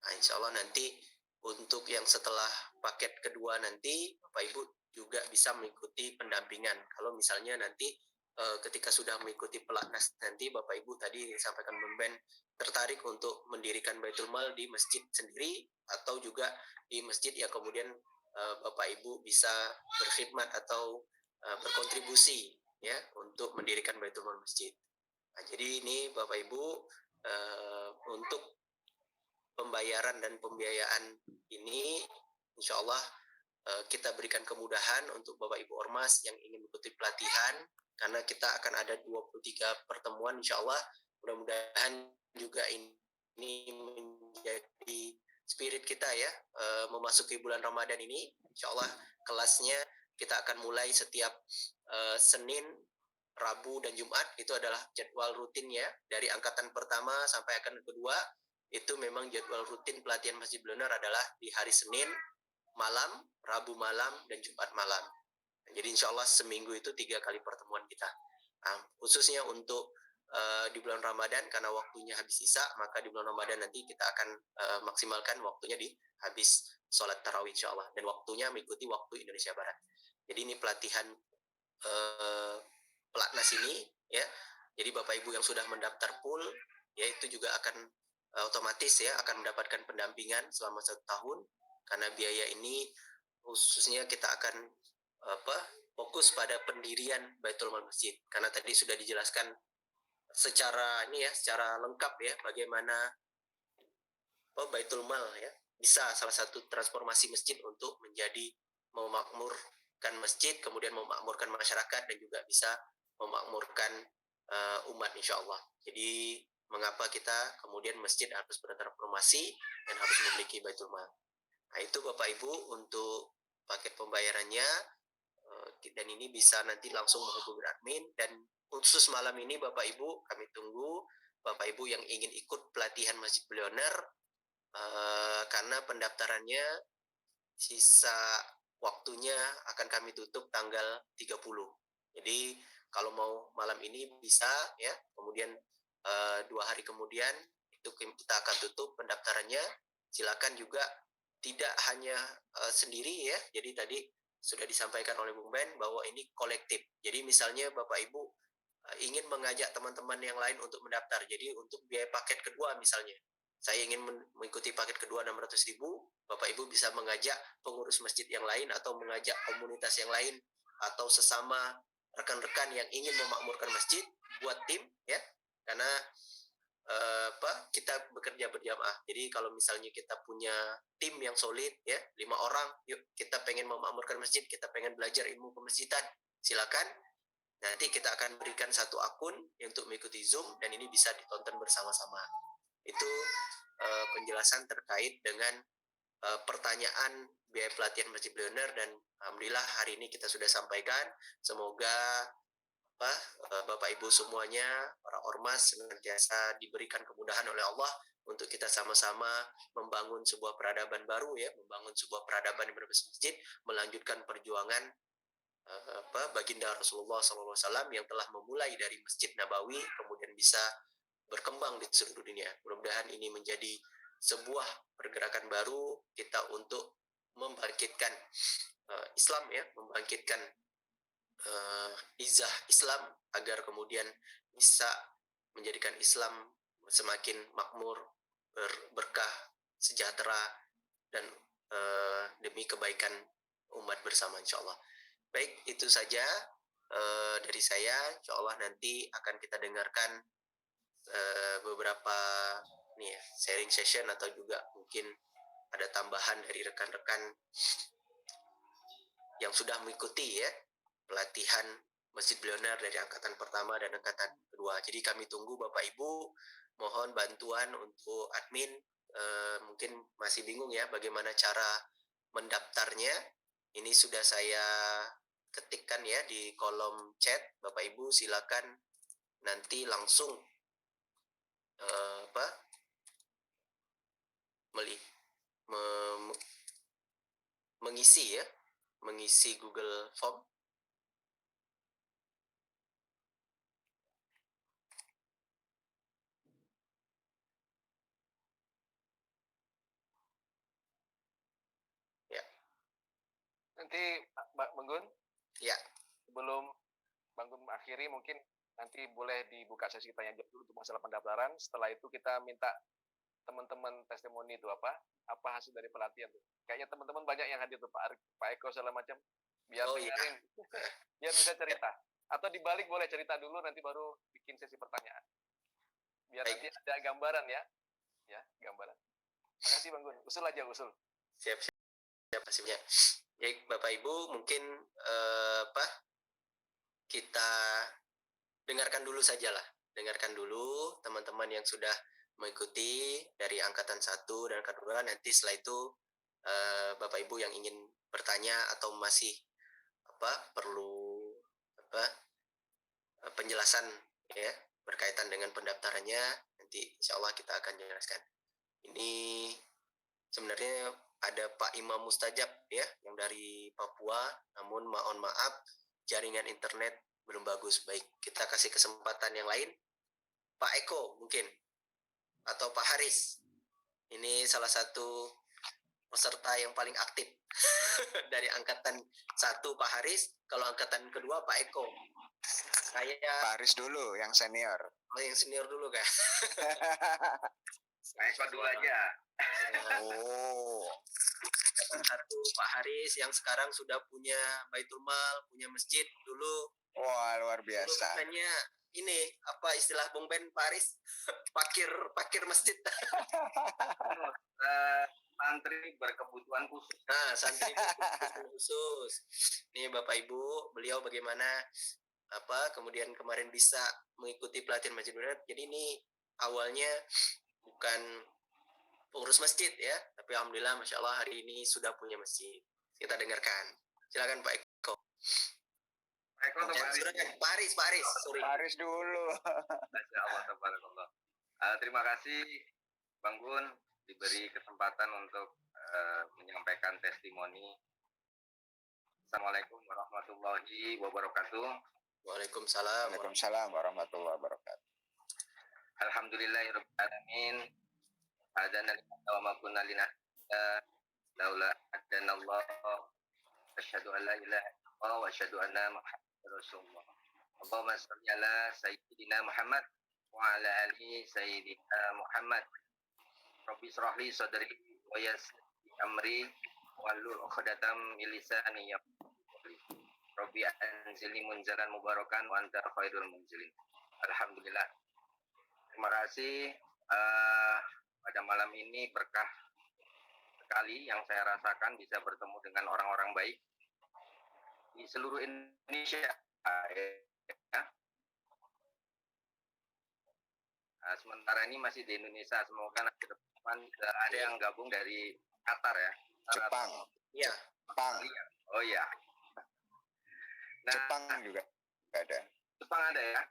Nah, insya Allah nanti untuk yang setelah paket kedua nanti Bapak Ibu juga bisa mengikuti pendampingan. Kalau misalnya nanti ketika sudah mengikuti pelatnas nanti Bapak Ibu tadi disampaikan Bung Ben tertarik untuk mendirikan Baitul Mal di masjid sendiri atau juga di masjid yang kemudian Bapak Ibu bisa berkhidmat atau berkontribusi ya untuk mendirikan Baitul Mal masjid. Nah, jadi ini Bapak Ibu untuk pembayaran dan pembiayaan ini insya Allah kita berikan kemudahan untuk Bapak Ibu Ormas yang ingin mengikuti pelatihan, karena kita akan ada 23 pertemuan insya Allah. Mudah-mudahan juga ini menjadi spirit kita ya, memasuki bulan Ramadan ini. Insya Allah kelasnya kita akan mulai setiap Senin, Rabu, dan Jumat. Itu adalah jadwal rutinnya dari angkatan pertama sampai angkatan kedua. Itu memang jadwal rutin pelatihan Masjid Billionaire adalah di hari Senin malam, Rabu malam, dan Jumat malam. Jadi insya Allah seminggu itu 3 kali pertemuan kita. Nah, khususnya untuk di bulan Ramadan karena waktunya habis Isya, maka di bulan Ramadan nanti kita akan maksimalkan waktunya di habis sholat tarawih insya Allah, dan waktunya mengikuti waktu Indonesia Barat. Jadi ini pelatihan pelatnas ini ya. Jadi Bapak Ibu yang sudah mendaftar full ya itu juga akan otomatis ya akan mendapatkan pendampingan selama 1 tahun, karena biaya ini khususnya kita akan fokus pada pendirian Baitul Mal Masjid, karena tadi sudah dijelaskan secara ini ya, secara lengkap ya bagaimana Baitul Mal ya bisa salah satu transformasi masjid untuk menjadi memakmurkan masjid, kemudian memakmurkan masyarakat, dan juga bisa memakmurkan umat insya Allah. Jadi mengapa kita kemudian masjid harus bertransformasi dan harus memiliki Baitul Mal. Nah, itu Bapak Ibu untuk paket pembayarannya, dan ini bisa nanti langsung menghubungi admin. Dan khusus malam ini Bapak Ibu, kami tunggu Bapak Ibu yang ingin ikut pelatihan Masjid Billionaire, karena pendaftarannya sisa waktunya akan kami tutup tanggal 30. Jadi kalau mau malam ini bisa ya, kemudian 2 hari kemudian itu kita akan tutup pendaftarannya. Silakan juga tidak hanya sendiri ya. Jadi tadi sudah disampaikan oleh Bung Ben bahwa ini kolektif. Jadi misalnya Bapak Ibu ingin mengajak teman-teman yang lain untuk mendaftar. Jadi untuk biaya paket kedua misalnya, saya ingin mengikuti paket kedua 600.000, Bapak Ibu bisa mengajak pengurus masjid yang lain atau mengajak komunitas yang lain atau sesama rekan-rekan yang ingin memakmurkan masjid, buat tim ya. Karena kita bekerja berjamaah. Jadi kalau misalnya kita punya tim yang solid ya, 5 orang, yuk kita pengen memakmurkan masjid, kita pengen belajar ilmu kemasjidan, silakan. Nanti kita akan berikan satu akun untuk mengikuti Zoom dan ini bisa ditonton bersama-sama. Itu penjelasan terkait dengan pertanyaan biaya pelatihan Masjid Billionaire, dan alhamdulillah hari ini kita sudah sampaikan. Semoga Bapak Ibu semuanya, para ormas senantiasa diberikan kemudahan oleh Allah untuk kita sama-sama membangun sebuah peradaban baru ya, membangun sebuah peradaban di masjid, melanjutkan perjuangan baginda Rasulullah SAW yang telah memulai dari Masjid Nabawi kemudian bisa berkembang di seluruh dunia. Mudah-mudahan ini menjadi sebuah pergerakan baru kita untuk membangkitkan Islam ya, membangkitkan izah Islam agar kemudian bisa menjadikan Islam semakin makmur, berkah, sejahtera, dan demi kebaikan umat bersama insya Allah. Baik, itu saja dari saya. Insya Allah nanti akan kita dengarkan beberapa nih ya, sharing session atau juga mungkin ada tambahan dari rekan-rekan yang sudah mengikuti ya pelatihan Masjid Billionaire dari angkatan pertama dan angkatan kedua. Jadi kami tunggu Bapak Ibu, mohon bantuan untuk admin, mungkin masih bingung ya bagaimana cara mendaftarnya. Ini sudah saya ketikkan ya di kolom chat. Bapak Ibu silakan nanti langsung mengisi ya, mengisi Google Form. Nanti Bang Gun, Ya. sebelum Bang Gun mengakhiri, mungkin nanti boleh dibuka sesi tanya jawab dulu untuk masalah pendaftaran. Setelah itu kita minta teman-teman testimoni itu apa hasil dari pelatihan tuh. Kayaknya teman-teman banyak yang hadir tuh, Pak Eko segala macam, biar dengerin, biar bisa cerita. Atau dibalik boleh cerita dulu, nanti baru bikin sesi pertanyaan. Biar nanti ada gambaran ya, gambaran. Makasih Bang Gun, usul aja usul. Siap hasilnya. Ya, Bapak Ibu mungkin kita dengarkan dulu sajalah. Dengarkan dulu teman-teman yang sudah mengikuti dari angkatan 1 dan angkatan 2. Nanti setelah itu Bapak Ibu yang ingin bertanya atau masih perlu penjelasan ya berkaitan dengan pendaftarannya, nanti insya Allah kita akan jelaskan. Ini sebenarnya ada Pak Imam Mustajab ya yang dari Papua, namun mohon maaf jaringan internet belum bagus. Baik, kita kasih kesempatan yang lain. Pak Eko mungkin atau Pak Haris. Ini salah satu peserta yang paling aktif dari angkatan 1 Pak Haris, kalau angkatan kedua Pak Eko. Saya Pak Haris dulu yang senior. Oh, yang senior dulu kan. Pak Eko dulu aja. Oh. Satu Pak Haris yang sekarang sudah punya Baitul Mal, punya masjid dulu. Wah, luar biasa. Hanya ini apa istilah Bung Ben Pak Haris? Pakir masjid. Santri berkebutuhan khusus. Nah, santri berkebutuhan khusus. Nih Bapak Ibu, beliau bagaimana kemudian kemarin bisa mengikuti pelatihan Masjid Billionaire. Jadi ini awalnya bukan pengurus masjid ya, tapi alhamdulillah Masya Allah hari ini sudah punya masjid. Kita dengarkan. Silakan Pak Eko. Pak Eko atau Pak Haris? Sorry. Pak Haris dulu. Masya Allah, tabarakallah. Terima kasih Bang Gun diberi kesempatan untuk menyampaikan testimoni. Assalamualaikum warahmatullahi wabarakatuh. Waalaikumsalam. Waalaikumsalam warahmatullahi wabarakatuh. Alhamdulillahirabbil alamin. Hadana wa ma kunna linahtadiya laula hadana Allah. Asyhadu an la ilaha illallah wa asyhadu anna Muhammadar Rasulullah. Allahumma shalli ala sayyidina Muhammad wa ala ali sayyidina Muhammad. Rabbi shrah li sadri wa yassir li amri wahlul 'uqdatam min lisani yafqahu qawli. Rabbi anzilni munzalan mubarakan wa anta khairul munzilin. Alhamdulillah. Terima kasih. Pada malam ini berkah sekali yang saya rasakan bisa bertemu dengan orang-orang baik di seluruh Indonesia. ya. Nah, sementara ini masih di Indonesia, semoga nanti ke depan ada yang gabung dari Qatar ya. Jepang. Iya. Jepang. Oh iya. Nah, Jepang juga ada. Jepang ada ya.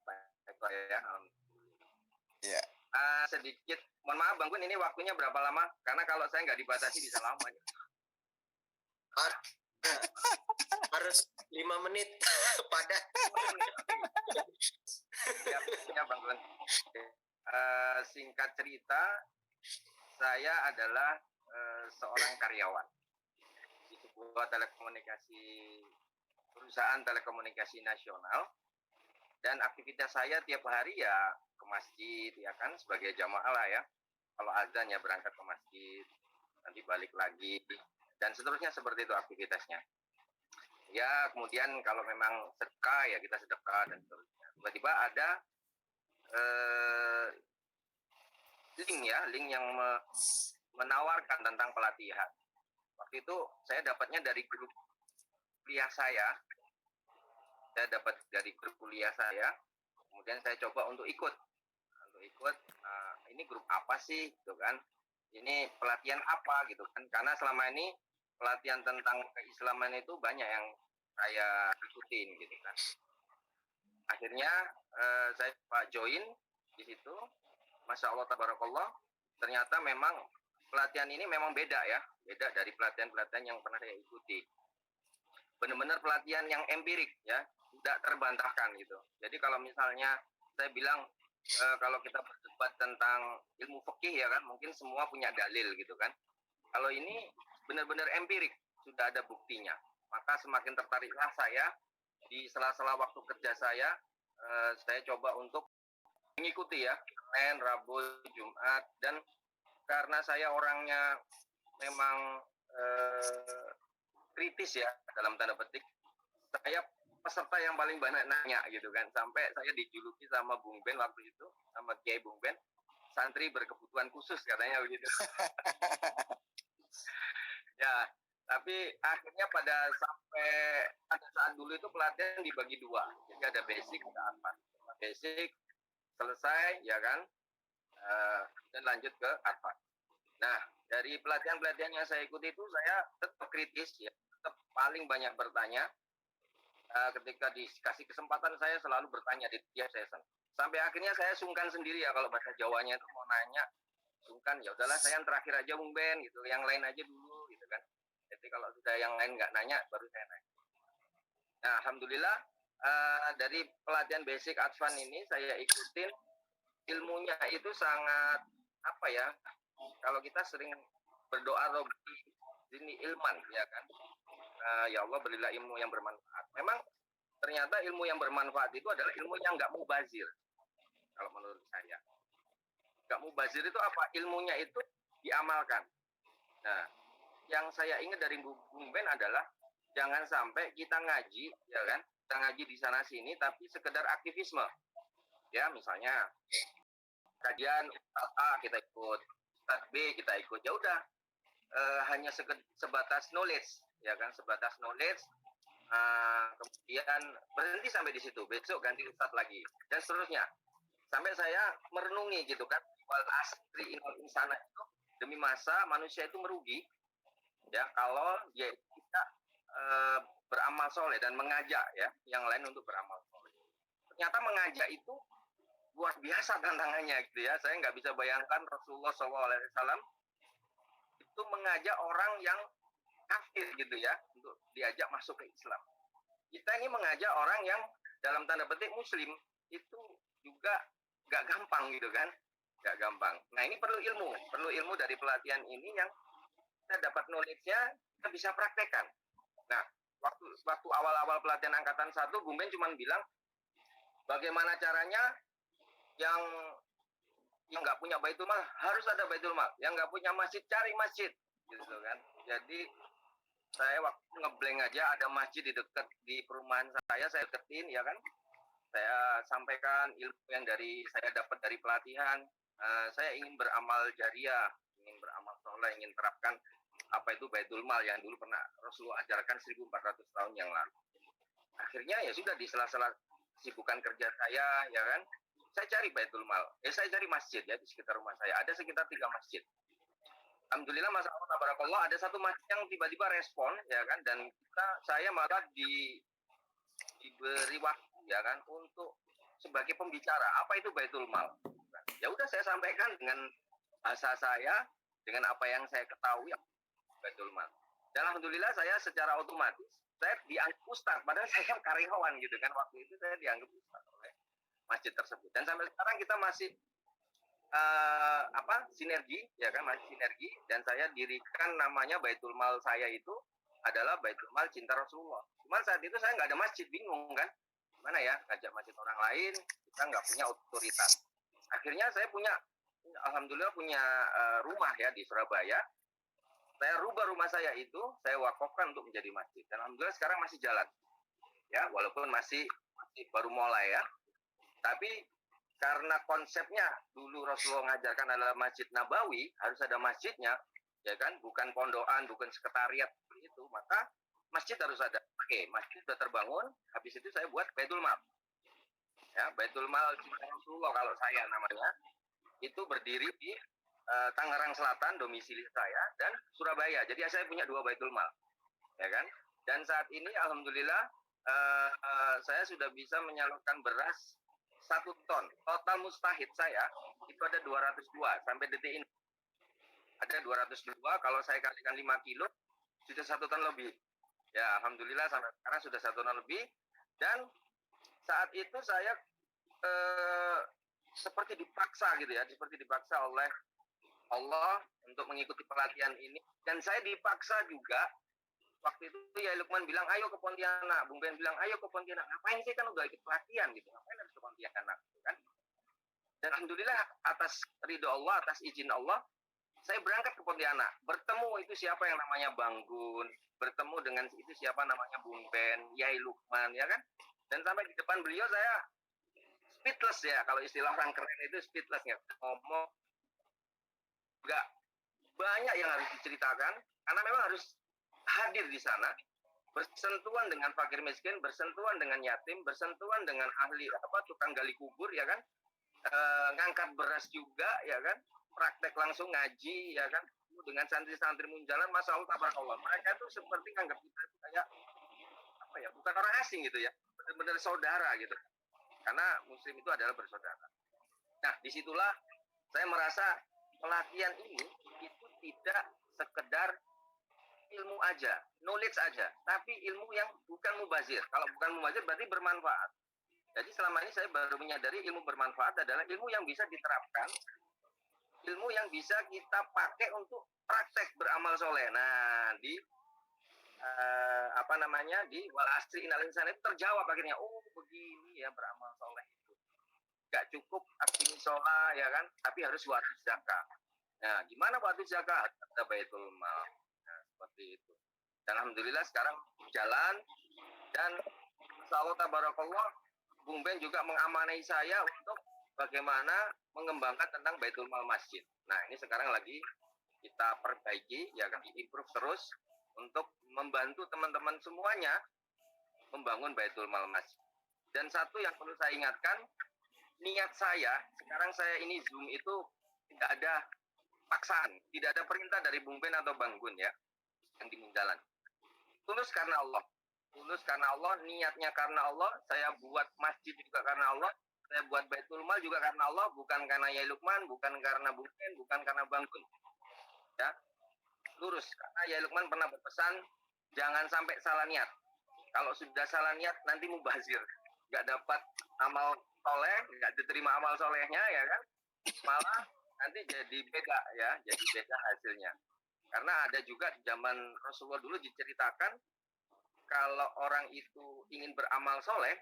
Baik, Pak, ya. Iya. Sedikit, mohon maaf Bang Gun, ini waktunya berapa lama? Karena kalau saya nggak dibatasi bisa lama. Harus 5 menit padat. Ya, Bang Gun. Singkat cerita, saya adalah seorang karyawan di sebuah perusahaan telekomunikasi nasional, dan aktivitas saya tiap hari ya ke masjid ya kan, sebagai jamaah lah ya. Kalau azan ya berangkat ke masjid, nanti balik lagi, dan seterusnya seperti itu aktivitasnya. Ya kemudian kalau memang sedekah ya kita sedekah dan seterusnya. Tiba-tiba ada link yang menawarkan tentang pelatihan. Waktu itu saya dapatnya dari grup kuliah saya. Kemudian saya coba untuk ikut. Ini grup apa sih, gitu kan? Ini pelatihan apa, gitu kan? Karena selama ini pelatihan tentang keislaman itu banyak yang saya ikutin, gitu kan. Akhirnya saya join di situ. Masya Allah, tabarakallah. Ternyata memang pelatihan ini memang beda ya, beda dari pelatihan-pelatihan yang pernah saya ikuti. Benar-benar pelatihan yang empirik ya, tidak terbantahkan gitu. Jadi kalau misalnya saya bilang kalau kita berdebat tentang ilmu fikih ya kan, mungkin semua punya dalil gitu kan. Kalau ini benar-benar empirik, sudah ada buktinya. Maka semakin tertariklah saya di sela-sela waktu kerja saya coba untuk mengikuti ya, Senin, Rabu, Jumat, dan karena saya orangnya memang kritis ya dalam tanda petik, saya peserta yang paling banyak nanya gitu kan, sampai saya dijuluki sama Bung Ben waktu itu, sama Kiai Bung Ben, santri berkebutuhan khusus katanya begitu. Ya, tapi akhirnya pada saat dulu itu pelatihan dibagi dua, jadi ada basic, ada advance. Basic selesai ya kan, dan lanjut ke advance. Nah, dari pelatihan-pelatihan yang saya ikuti itu saya tetap kritis ya, tetap paling banyak bertanya. Ketika dikasih kesempatan saya selalu bertanya di tiap session. Sampai akhirnya saya sungkan sendiri ya, kalau bahasa Jawanya itu mau nanya sungkan, ya udahlah saya yang terakhir aja Bung Ben gitu, yang lain aja dulu gitu kan. Jadi kalau sudah yang lain nggak nanya baru saya nanya. Nah, alhamdulillah dari pelatihan basic advance ini saya ikutin, ilmunya itu sangat apa ya? Kalau kita sering berdoa Robbi ini ilman ya kan, ya Allah berilah ilmu yang bermanfaat. Memang ternyata ilmu yang bermanfaat itu adalah ilmu yang nggak mubazir. Kalau menurut saya, nggak mubazir itu apa? Ilmunya itu diamalkan. Nah, yang saya ingat dari Bung Ben adalah jangan sampai kita ngaji ya kan, kita ngaji di sana sini tapi sekedar aktivisme. Ya misalnya kajian A kita ikut, Ustadz B kita ikut, ya udah hanya sebatas knowledge ya kan, sebatas knowledge, kemudian berhenti sampai di situ, besok ganti Ustadz lagi dan seterusnya, sampai saya merenungi gitu kan, wal asri innal insana itu, demi masa manusia itu merugi ya kalau dia tidak beramal soleh dan mengajak ya yang lain untuk beramal soleh. Ternyata mengajak itu luar biasa tantangannya gitu ya. Saya nggak bisa bayangkan Rasulullah SAW itu mengajak orang yang kafir gitu ya untuk diajak masuk ke Islam. Kita ini mengajak orang yang dalam tanda petik Muslim itu juga nggak gampang gitu kan, nggak gampang. Nah ini perlu ilmu dari pelatihan ini yang kita dapat knowledge-nya, kita bisa praktekkan. Nah waktu awal-awal pelatihan angkatan 1, Bung Ben cuma bilang bagaimana caranya yang nggak punya baitul mal harus ada baitul mal, yang nggak punya masjid cari masjid gitu kan. Jadi saya waktu ngeblank aja, ada masjid di dekat di perumahan saya deketin ya kan, saya sampaikan ilmu yang saya dapat dari pelatihan. Saya ingin beramal jariah, ingin beramal soleh, ingin terapkan apa itu baitul mal yang dulu pernah Rasulullah ajarkan 1400 tahun yang lalu. Akhirnya ya sudah di sela-sela kesibukan kerja saya, ya kan, saya cari Baitul Mal. Saya cari masjid ya di sekitar rumah saya. Ada sekitar 3 masjid. Alhamdulillah, Mas Allah, tabarakallah, ada satu masjid yang tiba-tiba respon, ya kan, dan saya malah diberi waktu, ya kan, untuk sebagai pembicara. Apa itu Baitul Mal? Ya udah, saya sampaikan dengan bahasa saya, dengan apa yang saya ketahui Baitul Mal. Dan alhamdulillah saya secara otomatis saya dianggap ustaz, padahal saya karyawan gitu kan, waktu itu saya dianggap ustaz oleh masjid tersebut. Dan sampai sekarang kita masih sinergi, ya kan, masih sinergi. Dan saya dirikan namanya Baitul Mal saya itu adalah Baitul Mal Cinta Rasulullah. Cuman saat itu saya nggak ada masjid, bingung kan, gimana ya ngajak masjid orang lain, kita nggak punya otoritas. Akhirnya saya alhamdulillah punya rumah ya di Surabaya. Saya rubah rumah saya itu, saya wakafkan untuk menjadi masjid. Dan alhamdulillah sekarang masih jalan, ya, walaupun masih baru mulai ya. Tapi karena konsepnya dulu Rasulullah mengajarkan adalah Masjid Nabawi, harus ada masjidnya, ya kan, bukan pondokan, bukan sekretariat seperti itu, maka masjid harus ada. Oke, masjid sudah terbangun, habis itu saya buat Baitul Mal. Ya, Baitul Mal Cinta Rasulullah kalau saya namanya, itu berdiri di Tangerang Selatan, domisili saya, dan Surabaya. Jadi saya punya 2 Baitul Mal, ya kan. Dan saat ini alhamdulillah saya sudah bisa menyalurkan beras 1 ton. Total mustahid saya itu ada 202 sampai detik ini. Ada 202, kalau saya kalikan 5 kilo sudah 1 ton lebih. Ya, alhamdulillah sampai sekarang sudah 1 ton lebih. Dan saat itu saya seperti dipaksa gitu ya, seperti dipaksa oleh Allah untuk mengikuti pelatihan ini. Dan saya dipaksa juga. Waktu itu ya Lukman bilang, ayo ke Pontianak. Bung Ben bilang, ayo ke Pontianak. Ngapain sih, kan udah ikut pelatihan gitu. Ngapain harus ke Pontianak gitu kan. Dan alhamdulillah atas ridho Allah, atas izin Allah, saya berangkat ke Pontianak. Bertemu itu siapa yang namanya Bang Gun. Bertemu dengan itu siapa namanya Bung Ben, Yai Lukman, ya kan. Dan sampai di depan beliau saya speechless ya. Kalau istilah orang keren itu speechless ya. Ngomong. Enggak banyak yang harus diceritakan. Karena memang harus hadir di sana, bersentuhan dengan fakir miskin, bersentuhan dengan yatim, bersentuhan dengan ahli tukang gali kubur, ya kan, ngangkat beras juga, ya kan, praktek langsung ngaji, ya kan, dengan santri-santri munjalan, masya Allah, tabarakallah. Mereka itu seperti anggap kita itu kayak bukan orang asing gitu ya, benar-benar saudara gitu, karena Muslim itu adalah bersaudara. Nah, disitulah saya merasa pelatihan ini itu tidak sekedar ilmu aja, knowledge aja, tapi ilmu yang bukan mubazir. Kalau bukan mubazir berarti bermanfaat. Jadi selama ini saya baru menyadari ilmu bermanfaat adalah ilmu yang bisa diterapkan, ilmu yang bisa kita pakai untuk praktek beramal soleh. Nah, di di wal asri innal insana itu terjawab akhirnya. Oh, begini ya beramal soleh itu. Gak cukup aktivis sholat, ya kan, tapi harus waktu zakat. Nah, gimana waktu zakat? Ada Baitul Mal. Seperti itu. Dan alhamdulillah sekarang jalan, dan insyaallah tabarakallah Bung Ben juga mengamanai saya untuk bagaimana mengembangkan tentang Baitul Mal Masjid. Nah, ini sekarang lagi kita perbaiki, ya kan, improve terus untuk membantu teman-teman semuanya membangun Baitul Mal Masjid. Dan satu yang perlu saya ingatkan, niat saya, sekarang saya ini Zoom itu tidak ada paksaan, tidak ada perintah dari Bung Ben atau Bang Gun ya, yang di jalan. Tulus karena Allah. Tulus karena Allah, niatnya karena Allah, saya buat masjid juga karena Allah, saya buat Baitul Mal juga karena Allah, bukan karena Yai Lukman, bukan karena Bung Ben, bukan karena Bang Gun. Ya, lurus. Karena Yai Lukman pernah berpesan, jangan sampai salah niat. Kalau sudah salah niat, nanti mubazir. Nggak dapat amal soleh, nggak diterima amal solehnya, ya kan. Malah nanti jadi beda ya, jadi beda hasilnya. Karena ada juga zaman Rasulullah dulu diceritakan, kalau orang itu ingin beramal soleh,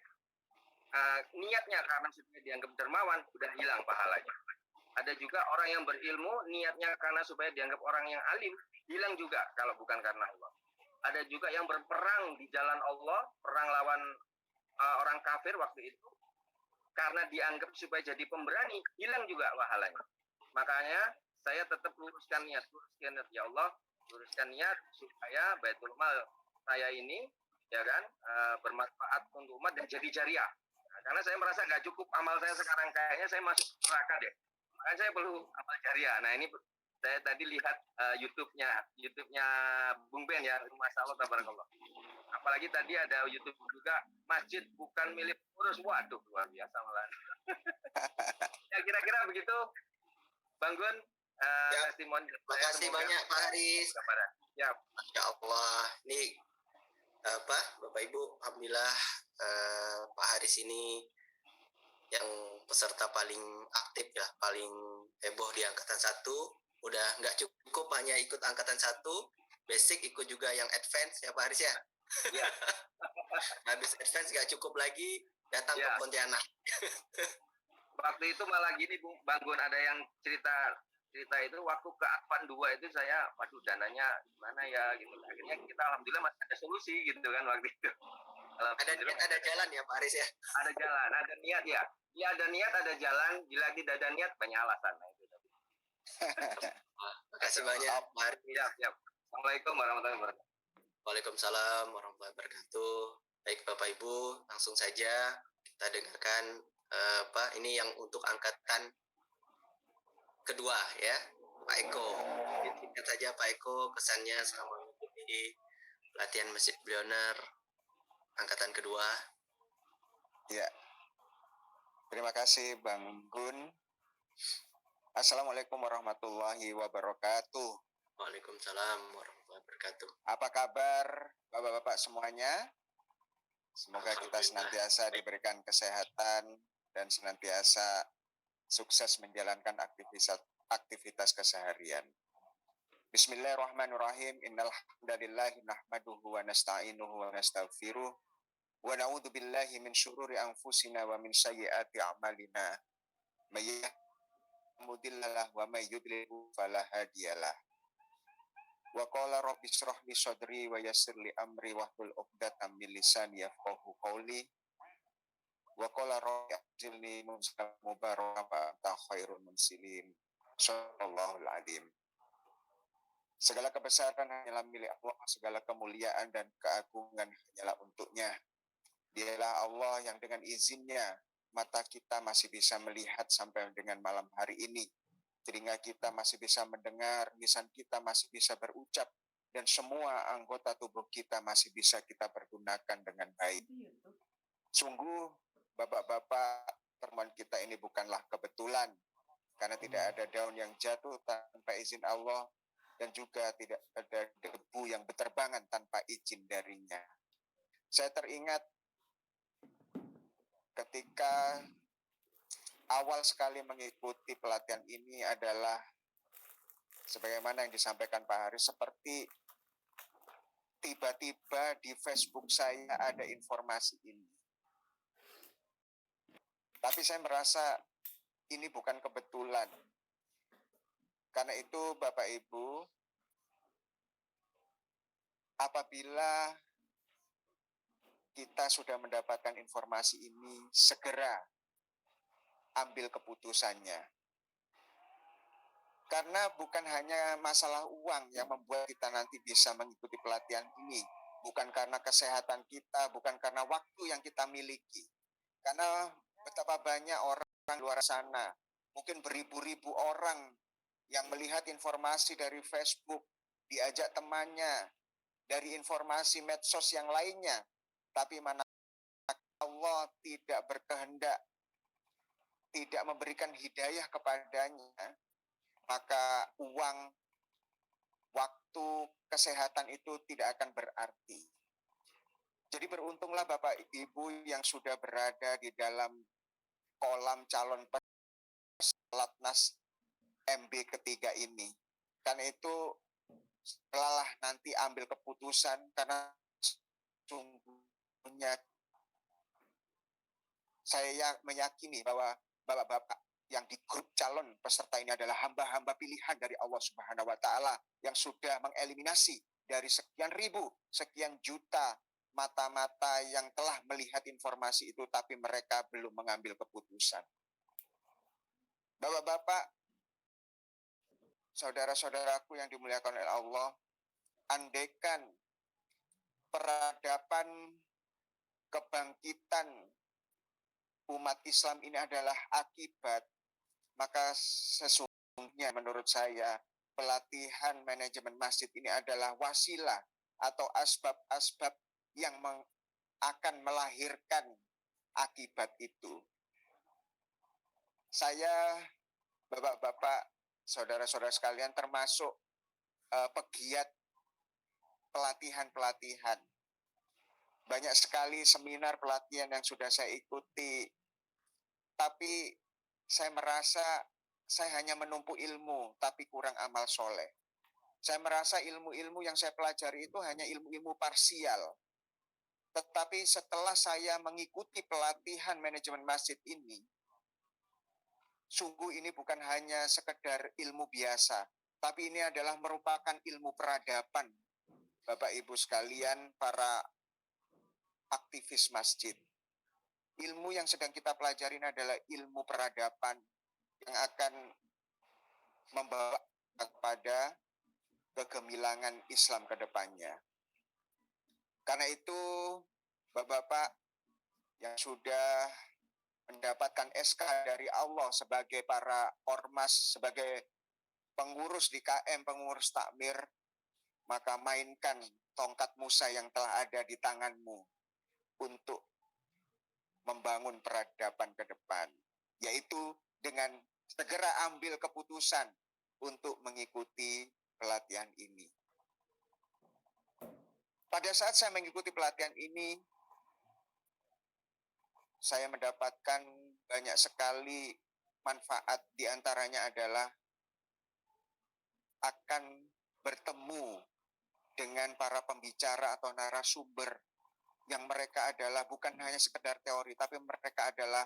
niatnya karena supaya dianggap dermawan, sudah hilang pahalanya. Ada juga orang yang berilmu, niatnya karena supaya dianggap orang yang alim, hilang juga kalau bukan karena Allah. Ada juga yang berperang di jalan Allah, perang lawan orang kafir waktu itu, karena dianggap supaya jadi pemberani, hilang juga pahalanya. Makanya saya tetap luruskan niat, ya Allah, luruskan niat supaya Baitul Mal saya ini, ya kan, bermanfaat untuk umat dan jadi jariah. Nah, Karena saya merasa nggak cukup amal saya sekarang, kayaknya saya masuk neraka deh. Makanya saya perlu amal jariah. Nah ini saya tadi lihat YouTube-nya Bung Ben ya, Masya Allah, tabarakallah. Apalagi tadi ada YouTube juga, masjid bukan milik pengurus. Waduh, luar biasa malah. Ya kira-kira begitu, Bang Gun. Ya, Testimoni. Terima kasih banyak Pak Haris. Ya, Masya Allah. Ini Bapak Ibu, alhamdulillah Pak Haris ini yang peserta paling aktif ya, paling heboh di angkatan 1. Udah nggak cukup hanya ikut angkatan 1, basic, ikut juga yang advance ya Pak Haris ya. Ya. Habis advance nggak cukup lagi, datang Ya. ke Pontianak. Waktu itu malah gini Bang Gun, ada yang cerita itu waktu ke Advan 2 itu saya, waduh dananya gimana ya gitu. Akhirnya kita alhamdulillah masih ada solusi gitu kan waktu itu. Ada niat, ada jalan ya Pak Haris ya. Ada jalan, ada niat ya. Ya ada niat, ada jalan. Bila tidak ada niat, banyak alasan. Nah, itu tadi. Makasih banyak Pak Haris. Siap. Assalamualaikum warahmatullahi wabarakatuh. Waalaikumsalam warahmatullahi wabarakatuh. Baik Bapak Ibu, langsung saja kita dengarkan ini yang untuk angkatan kedua ya, Pak Eko. Singkat saja Pak Eko, kesannya selama mengikuti pelatihan Masjid Billionaire angkatan kedua. Ya. Terima kasih Bang Gun. Assalamualaikum warahmatullahi wabarakatuh. Waalaikumsalam warahmatullahi wabarakatuh. Apa kabar Bapak-bapak semuanya? Semoga kita senantiasa diberikan kesehatan dan senantiasa sukses menjalankan aktivitas keseharian. Bismillahirrahmanirrahim. Innal hamdalillahi nahmaduhu wa nasta'inuhu wa nastaghfiruh wa na'udzu billahi min syururi anfusina wa min sayyiati a'malina. May yahdihillahu wa may yudlil fala hadiyalah. Wa qala rabbi shrah li sadri wa yassir li amri wahlul 'uqdatam min lisani yafqahu qawli. Wa qala rabbi ajilni munzal mubaraka ta khairul munsilin. Shallallahul azim. Segala kebesaran hanyalah milik Allah, segala kemuliaan dan keagungan hanyalah untuknya. Dialah Allah yang dengan izinnya mata kita masih bisa melihat sampai dengan malam hari ini. Telinga kita masih bisa mendengar, lisan kita masih bisa berucap, dan semua anggota tubuh kita masih bisa kita pergunakan dengan baik. Sungguh, bapak-bapak, pertemuan kita ini bukanlah kebetulan, karena tidak ada daun yang jatuh tanpa izin Allah, dan juga tidak ada debu yang berterbangan tanpa izin darinya. Saya teringat ketika awal sekali mengikuti pelatihan ini adalah sebagaimana yang disampaikan Pak Haris, seperti tiba-tiba di Facebook saya ada informasi ini. Tapi saya merasa ini bukan kebetulan. Karena itu Bapak Ibu, apabila kita sudah mendapatkan informasi ini, segera ambil keputusannya. Karena bukan hanya masalah uang yang membuat kita nanti bisa mengikuti pelatihan ini. Bukan karena kesehatan kita, bukan karena waktu yang kita miliki. Karena betapa banyak orang luar sana, mungkin beribu-ribu orang yang melihat informasi dari Facebook, diajak temannya, dari informasi medsos yang lainnya. Tapi mana Allah tidak berkehendak, tidak memberikan hidayah kepadanya, maka uang, waktu, kesehatan itu tidak akan berarti. Jadi beruntunglah Bapak Ibu yang sudah berada di dalam kolam calon pelatnas MB ketiga ini. Karena itu setelah nanti ambil keputusan, karena sungguhnya saya meyakini bahwa bapak-bapak yang di grup calon peserta ini adalah hamba-hamba pilihan dari Allah Subhanahu wa Ta'ala yang sudah mengeliminasi dari sekian ribu, sekian juta mata-mata yang telah melihat informasi itu, tapi mereka belum mengambil keputusan. Bapak-bapak, saudara-saudaraku yang dimuliakan oleh Allah, andaikan peradaban, kebangkitan umat Islam ini adalah akibat, maka sesungguhnya menurut saya pelatihan manajemen masjid ini adalah wasilah atau asbab-asbab yang akan melahirkan akibat itu. Saya, bapak-bapak, saudara-saudara sekalian, termasuk pegiat pelatihan-pelatihan. Banyak sekali seminar pelatihan yang sudah saya ikuti, tapi saya merasa saya hanya menumpuk ilmu, tapi kurang amal soleh. Saya merasa ilmu-ilmu yang saya pelajari itu hanya ilmu-ilmu parsial. Tetapi setelah saya mengikuti pelatihan manajemen masjid ini, sungguh ini bukan hanya sekedar ilmu biasa, tapi ini adalah merupakan ilmu peradaban. Bapak Ibu sekalian, para aktivis masjid. Ilmu yang sedang kita pelajarin adalah ilmu peradaban yang akan membawa kepada kegemilangan Islam ke depannya. Karena itu, Bapak-bapak yang sudah mendapatkan SK dari Allah sebagai para ormas, sebagai pengurus di KM, pengurus takmir, maka mainkan tongkat Musa yang telah ada di tanganmu untuk membangun peradaban ke depan, yaitu dengan segera ambil keputusan untuk mengikuti pelatihan ini. Pada saat saya mengikuti pelatihan ini, saya mendapatkan banyak sekali manfaat, diantaranya adalah akan bertemu dengan para pembicara atau narasumber yang mereka adalah bukan hanya sekedar teori, tapi mereka adalah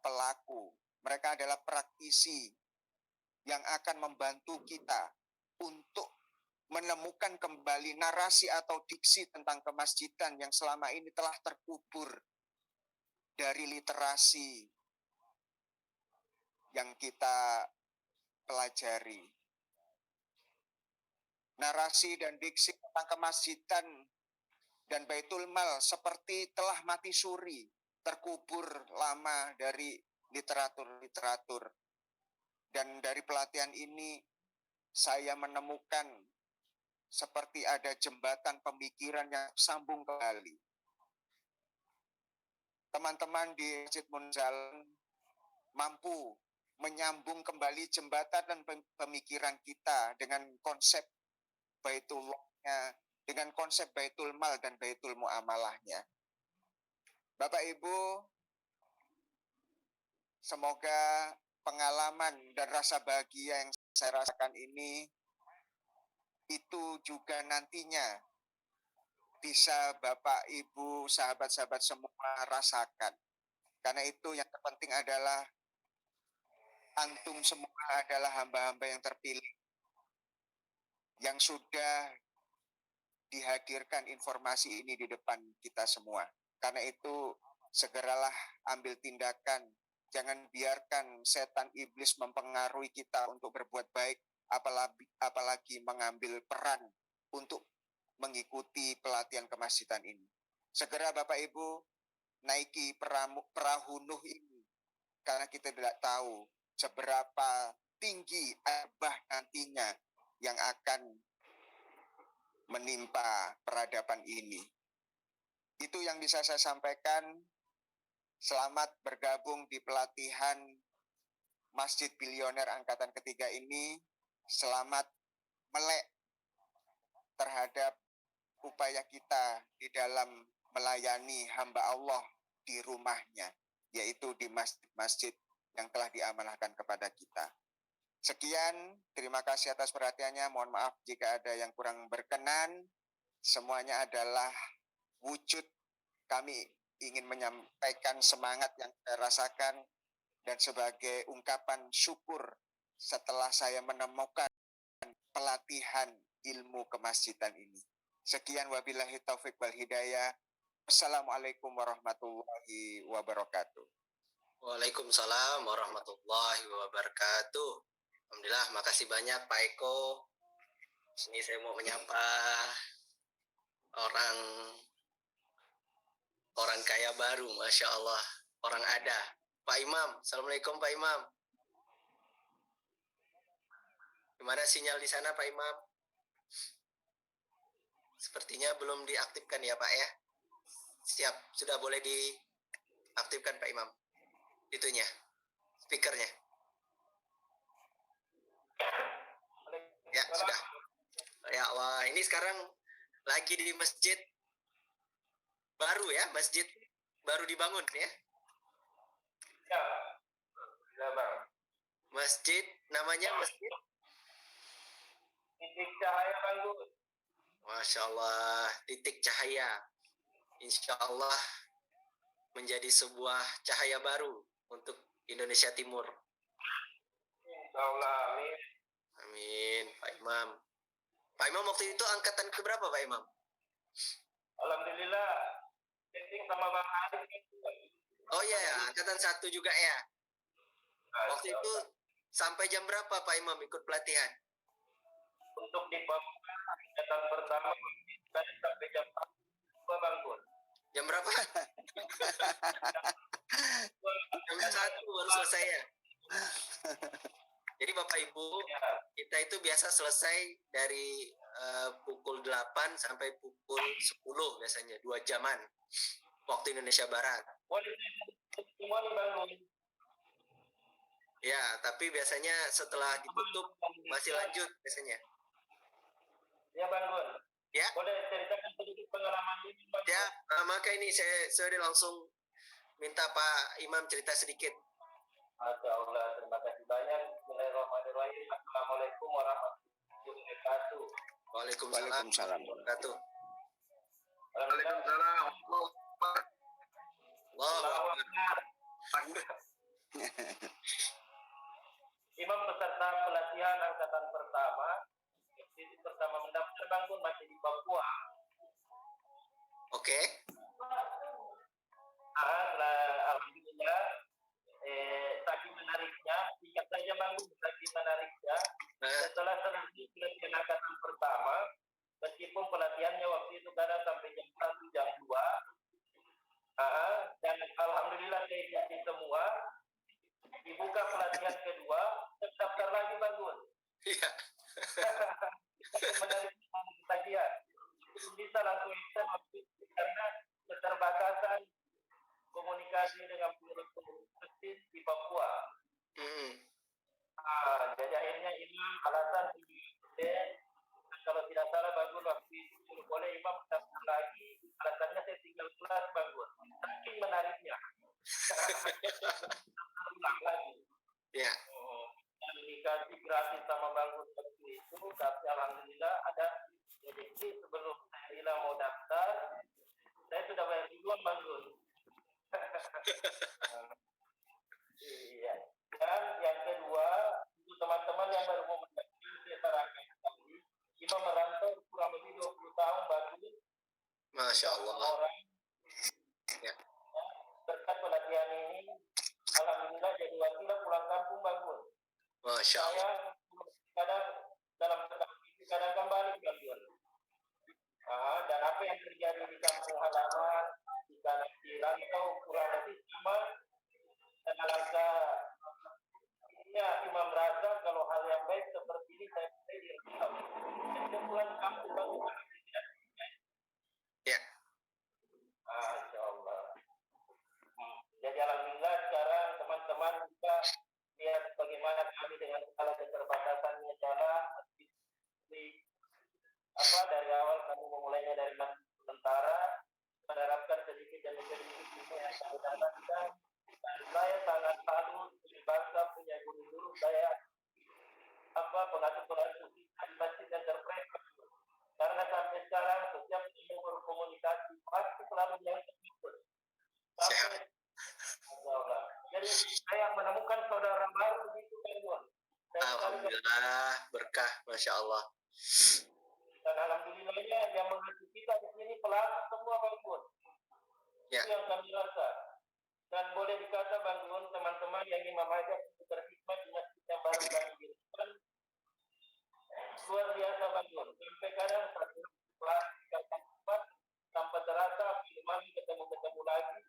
pelaku, mereka adalah praktisi yang akan membantu kita untuk menemukan kembali narasi atau diksi tentang kemasjidan yang selama ini telah terkubur dari literasi yang kita pelajari. Narasi dan diksi tentang kemasjidan dan Baitul Mal seperti telah mati suri, terkubur lama dari literatur-literatur. Dan dari pelatihan ini saya menemukan seperti ada jembatan pemikiran yang sambung kembali. Teman-teman di Masjid Munzalan mampu menyambung kembali jembatan dan pemikiran kita dengan konsep Baitullah-nya, dengan konsep Baitul Mal dan Baitul Muamalahnya. Bapak Ibu, semoga pengalaman dan rasa bahagia yang saya rasakan ini itu juga nantinya bisa Bapak Ibu, sahabat-sahabat semua rasakan. Karena itu yang terpenting adalah antum semua adalah hamba-hamba yang terpilih yang sudah dihadirkan informasi ini di depan kita semua. Karena itu segeralah ambil tindakan. Jangan biarkan setan iblis mempengaruhi kita untuk berbuat baik, apalagi mengambil peran untuk mengikuti pelatihan kemasjidan ini. Segera Bapak Ibu naiki perahu Nuh ini, karena kita tidak tahu seberapa tinggi abah nantinya yang akan menimpa peradaban ini. Itu yang bisa saya sampaikan. Selamat bergabung di pelatihan Masjid Bilioner Angkatan Ketiga ini. Selamat melek terhadap upaya kita di dalam melayani hamba Allah di rumahnya, yaitu di masjid-masjid yang telah diamanahkan kepada kita. Sekian, terima kasih atas perhatiannya. Mohon maaf jika ada yang kurang berkenan. Semuanya adalah wujud kami ingin menyampaikan semangat yang saya rasakan dan sebagai ungkapan syukur setelah saya menemukan pelatihan ilmu kemasjidan ini. Sekian, wabillahi taufik wal hidayah. Assalamualaikum warahmatullahi wabarakatuh. Waalaikumsalam warahmatullahi wabarakatuh. Alhamdulillah, makasih banyak Pak Eko. Sini saya mau menyapa orang kaya baru, Masya Allah. orang ada. Pak Imam, Assalamualaikum Pak Imam. Gimana sinyal di sana Pak Imam? Sepertinya belum diaktifkan ya Pak ya. Siap, sudah boleh diaktifkan Pak Imam. Itunya, speakernya. Ya, sudah. Ya, wah, ini sekarang lagi di masjid baru ya, masjid baru dibangun ya. Ya, ya Bang. Masjid namanya Masjid Titik cahaya Banggun. Masya Allah, titik cahaya. Insya Allah menjadi sebuah cahaya baru untuk Indonesia Timur. Insya Allah, amin. Amin, Pak Imam. Pak Imam waktu itu angkatan keberapa Pak Imam? Alhamdulillah, setting sama Bang Arif. Oh iya ya, angkatan 1 juga ya. Waktu itu sampai jam berapa Pak Imam ikut pelatihan? Untuk di Papua, angkatan pertama, saya sampai jam 2 Banggun. Jam berapa? Jam 1 baru selesai ya. Jadi Bapak Ibu, kita itu biasa selesai dari pukul 8 sampai pukul 10 biasanya, 2 jaman waktu Indonesia Barat. Boleh semua nih Banggun. Ya, tapi biasanya setelah ditutup masih lanjut biasanya. Ya Banggun. Ya. Boleh ceritakan sedikit pengalaman ini Bang? Ya, maka ini saya langsung minta Pak Imam cerita sedikit. Masya Allah, terima kasih banyak. Bismillahirrahmanirrahim. Assalamualaikum warahmatullahi wabarakatuh. Waalaikumsalam. Waalaikumsalam. Wabarakatuh. Waalaikumsalam. Allahu Akbar. Imam peserta pelatihan angkatan pertama, itu pertama mendaftar Banggun masih di Papua. Oke. Alhamdulillah, saking menariknya, singkat saja Banggun, saking menariknya, setelah selesai pelatihan angkatan pertama, meskipun pelatihannya waktu itu kadang sampai jam 1, jam 2, dan alhamdulillah saya ikuti semua, dibuka pelatihan kedua, daftar lagi Banggun. Iya. Menarik pelatihan. Belum bisa langsung instan waktu itu karena keterbatasan komunikasi dengan pengurus masjid di Papua. Jadi akhirnya Imam alasan kalau tidak salah Banggun waktu itu boleh Imam daftar lagi, alasannya saya tinggal kelas Banggun. Saking menariknya. Ulang lagi. Ya. Dan dikasih gratis sama Banggun waktu itu, tapi alhamdulillah ada jadi sebelum saya bilang mau daftar, saya sudah bayar duluan Banggun. Iya. Dan yang kedua, untuk teman-teman yang baru mau mendaftar, saya sarankan tadi, Imam merantau kurang lebih 20 tahun Banggun. Masya Allah. Orang Ya. berkat pelatihan ini, alhamdulillah jadi wasilah pulang kampung Banggun. Masya Allah. Saya kadang dalam kadang kembali Banggun. Dan apa yang terjadi di kampung halaman, di kanan rantau kurang lebih sama. Dan alangkah ya Imam merasa kalau hal yang baik seperti ini saya dirasa. Jadi pulang kampung Banggun. Ya. Masya Allah. Jadi alhamdulillah sekarang teman-teman bisa lihat bagaimana kami dengan segala keterbatasannya jalan dari awal kami memulainya dari masjid sementara menerapkan sedikit demi sedikit ilmu yang kami dapatkan dan saya sangat salut bangga punya guru-guru saya pengasuh-pengasuh di masjid yang terbaik karena sampai sekarang setiap ilmu berkomunikasi pasti selalu yang tersebut sampai jadi saya menemukan saudara baru begitu Banggun. Alhamdulillah berkah, Masya Allah. Dan alhamdulillahnya yang mengasuh kita di sini pelaku semua Banggun. Ya. Itu yang kami rasa. Dan boleh dikata Banggun, teman-teman yang ingin mengajak berkhidmat di masjid yang baru kami dirikan, luar biasa Banggun. Sampai kadang satu kelas 4 tanpa terasa kami ketemu lagi.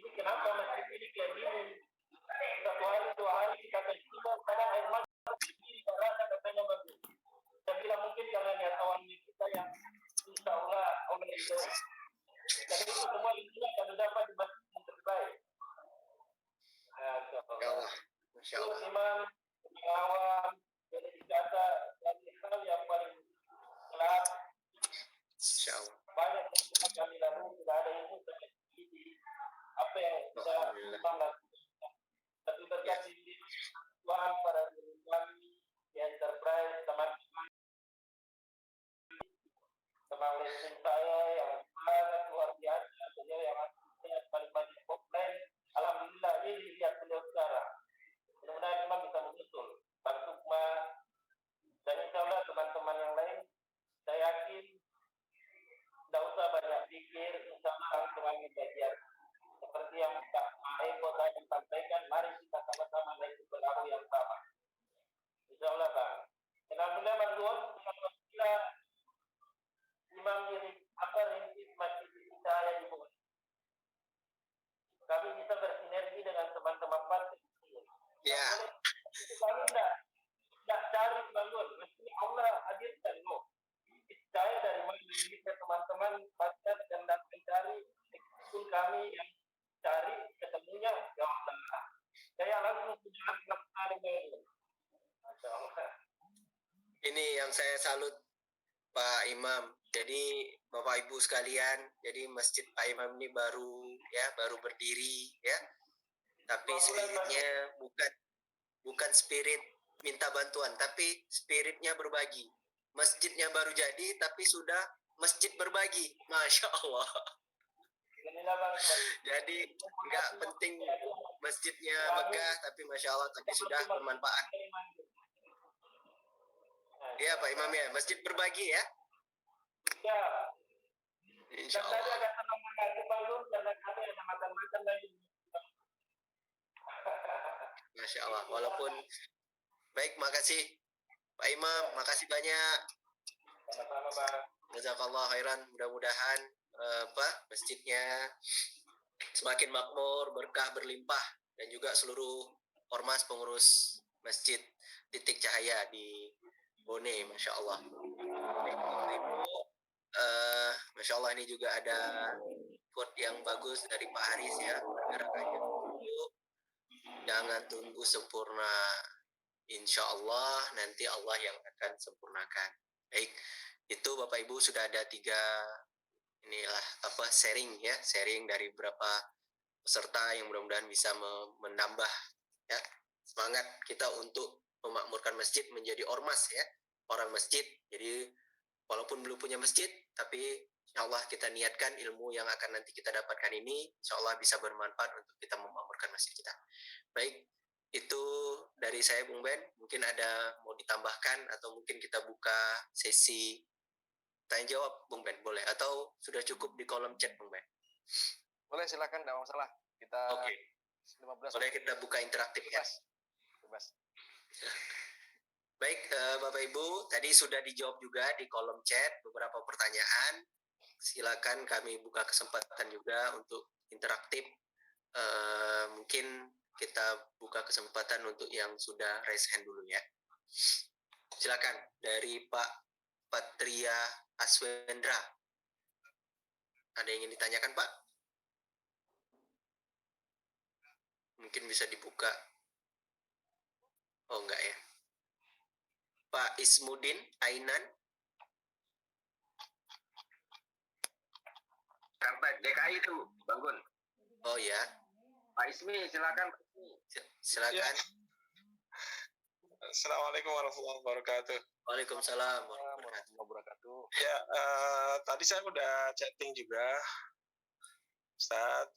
ini kenapa masjid ini kayak gini? Satu hari, 2 hari kita keluar, kadang air mata sendiri rasa katanya bagus. Saya bilang mungkin karena niat awalnya kita yang insya Allah itu. Dan itu semua inilah kami dapat di masjid yang terbaik. Masya Allah. Imam, pengawal, jadi kata dari hal yang paling kelas. Masya Allah. Banyak yang kami lalu tidak ada ilmu seperti apa yang kita lakukan. Tapi berkat di Tuhan para guru kami di enterprise teman-teman lesson saya yang sangat luar biasa, beliau yang paling banyak offline. Alhamdulillah ini lihat beliau sekarang. Mudah-mudahan memang bisa menyusul Bang Sukma dan insya Allah teman-teman yang lain. Saya yakin tidak usah banyak pikir, insya Allah langsung ambil bagian. Seperti yang Pak Eko tadi sampaikan, mari kita sama-sama naik ke perahu yang sama. Insya Allah Bang. Alhamdulillah Bang Duan, kita imam diri rintis masjid kita yang di bawah. Kami bisa bersinergi dengan teman-teman partai. Ya. Kami tidak cari bangun, mesti Allah hadirkan loh. Saya dari mana bisa teman-teman pasca dan mencari pun kami yang cari ketemunya ya Allah. Saya langsung sudah kali ini. Masya Allah. Ini yang saya salut Pak Imam. Jadi Bapak Ibu sekalian, jadi Masjid Pak Imam ini baru berdiri ya. Tapi spiritnya bukan spirit minta bantuan, tapi spiritnya berbagi. Masjidnya baru jadi, tapi sudah masjid berbagi. Masya Allah. Jadi nggak penting masjidnya megah, tapi Masya Allah, tapi sudah bermanfaat. Iya Pak Imam ya, masjid berbagi ya. Ya. Insya Allah. Dan tadi ada teman lagi balun, karena kami ada makan-makan lagi. Masya Allah, walaupun baik, makasih Pak Imam, makasih banyak. Sama-sama Bang. Jazakallah khairan, mudah-mudahan masjidnya semakin makmur, berkah, berlimpah, dan juga seluruh ormas pengurus masjid Titik Cahaya di Bone, Masya Allah. Masya Allah, ini juga ada quote yang bagus dari Pak Haris ya, pergerakannya dulu, jangan tunggu sempurna, insya Allah nanti Allah yang akan sempurnakan. Baik, itu Bapak Ibu sudah ada 3 sharing dari beberapa peserta yang mudah-mudahan bisa menambah ya semangat kita untuk memakmurkan masjid menjadi ormas ya, orang masjid. Jadi walaupun belum punya masjid, tapi insya Allah kita niatkan ilmu yang akan nanti kita dapatkan ini insya Allah bisa bermanfaat untuk kita memakmurkan masjid kita. Baik, itu dari saya Bung Ben. Mungkin ada mau ditambahkan atau mungkin kita buka sesi tanya jawab Bung Ben, boleh? Atau sudah cukup di kolom chat Bung Ben? Boleh, silakan, tidak masalah. Kita 15. Boleh kita buka interaktif ya. Bebas. Baik, Bapak Ibu, tadi sudah dijawab juga di kolom chat beberapa pertanyaan. Silakan kami buka kesempatan juga untuk interaktif. Mungkin kita buka kesempatan untuk yang sudah raise hand dulu ya. Silakan dari Pak Patria Aswendra. Ada yang ingin ditanyakan Pak? Mungkin bisa dibuka. Oh enggak ya. Pak Ismudin Ainan. Jakarta DKI itu Bangun. Oh ya. Pak Ismi silakan. Silakan. Ya. Assalamualaikum warahmatullahi wabarakatuh. Waalaikumsalam warahmatullahi wabarakatuh. Ya, tadi saya udah chatting juga, Ustaz.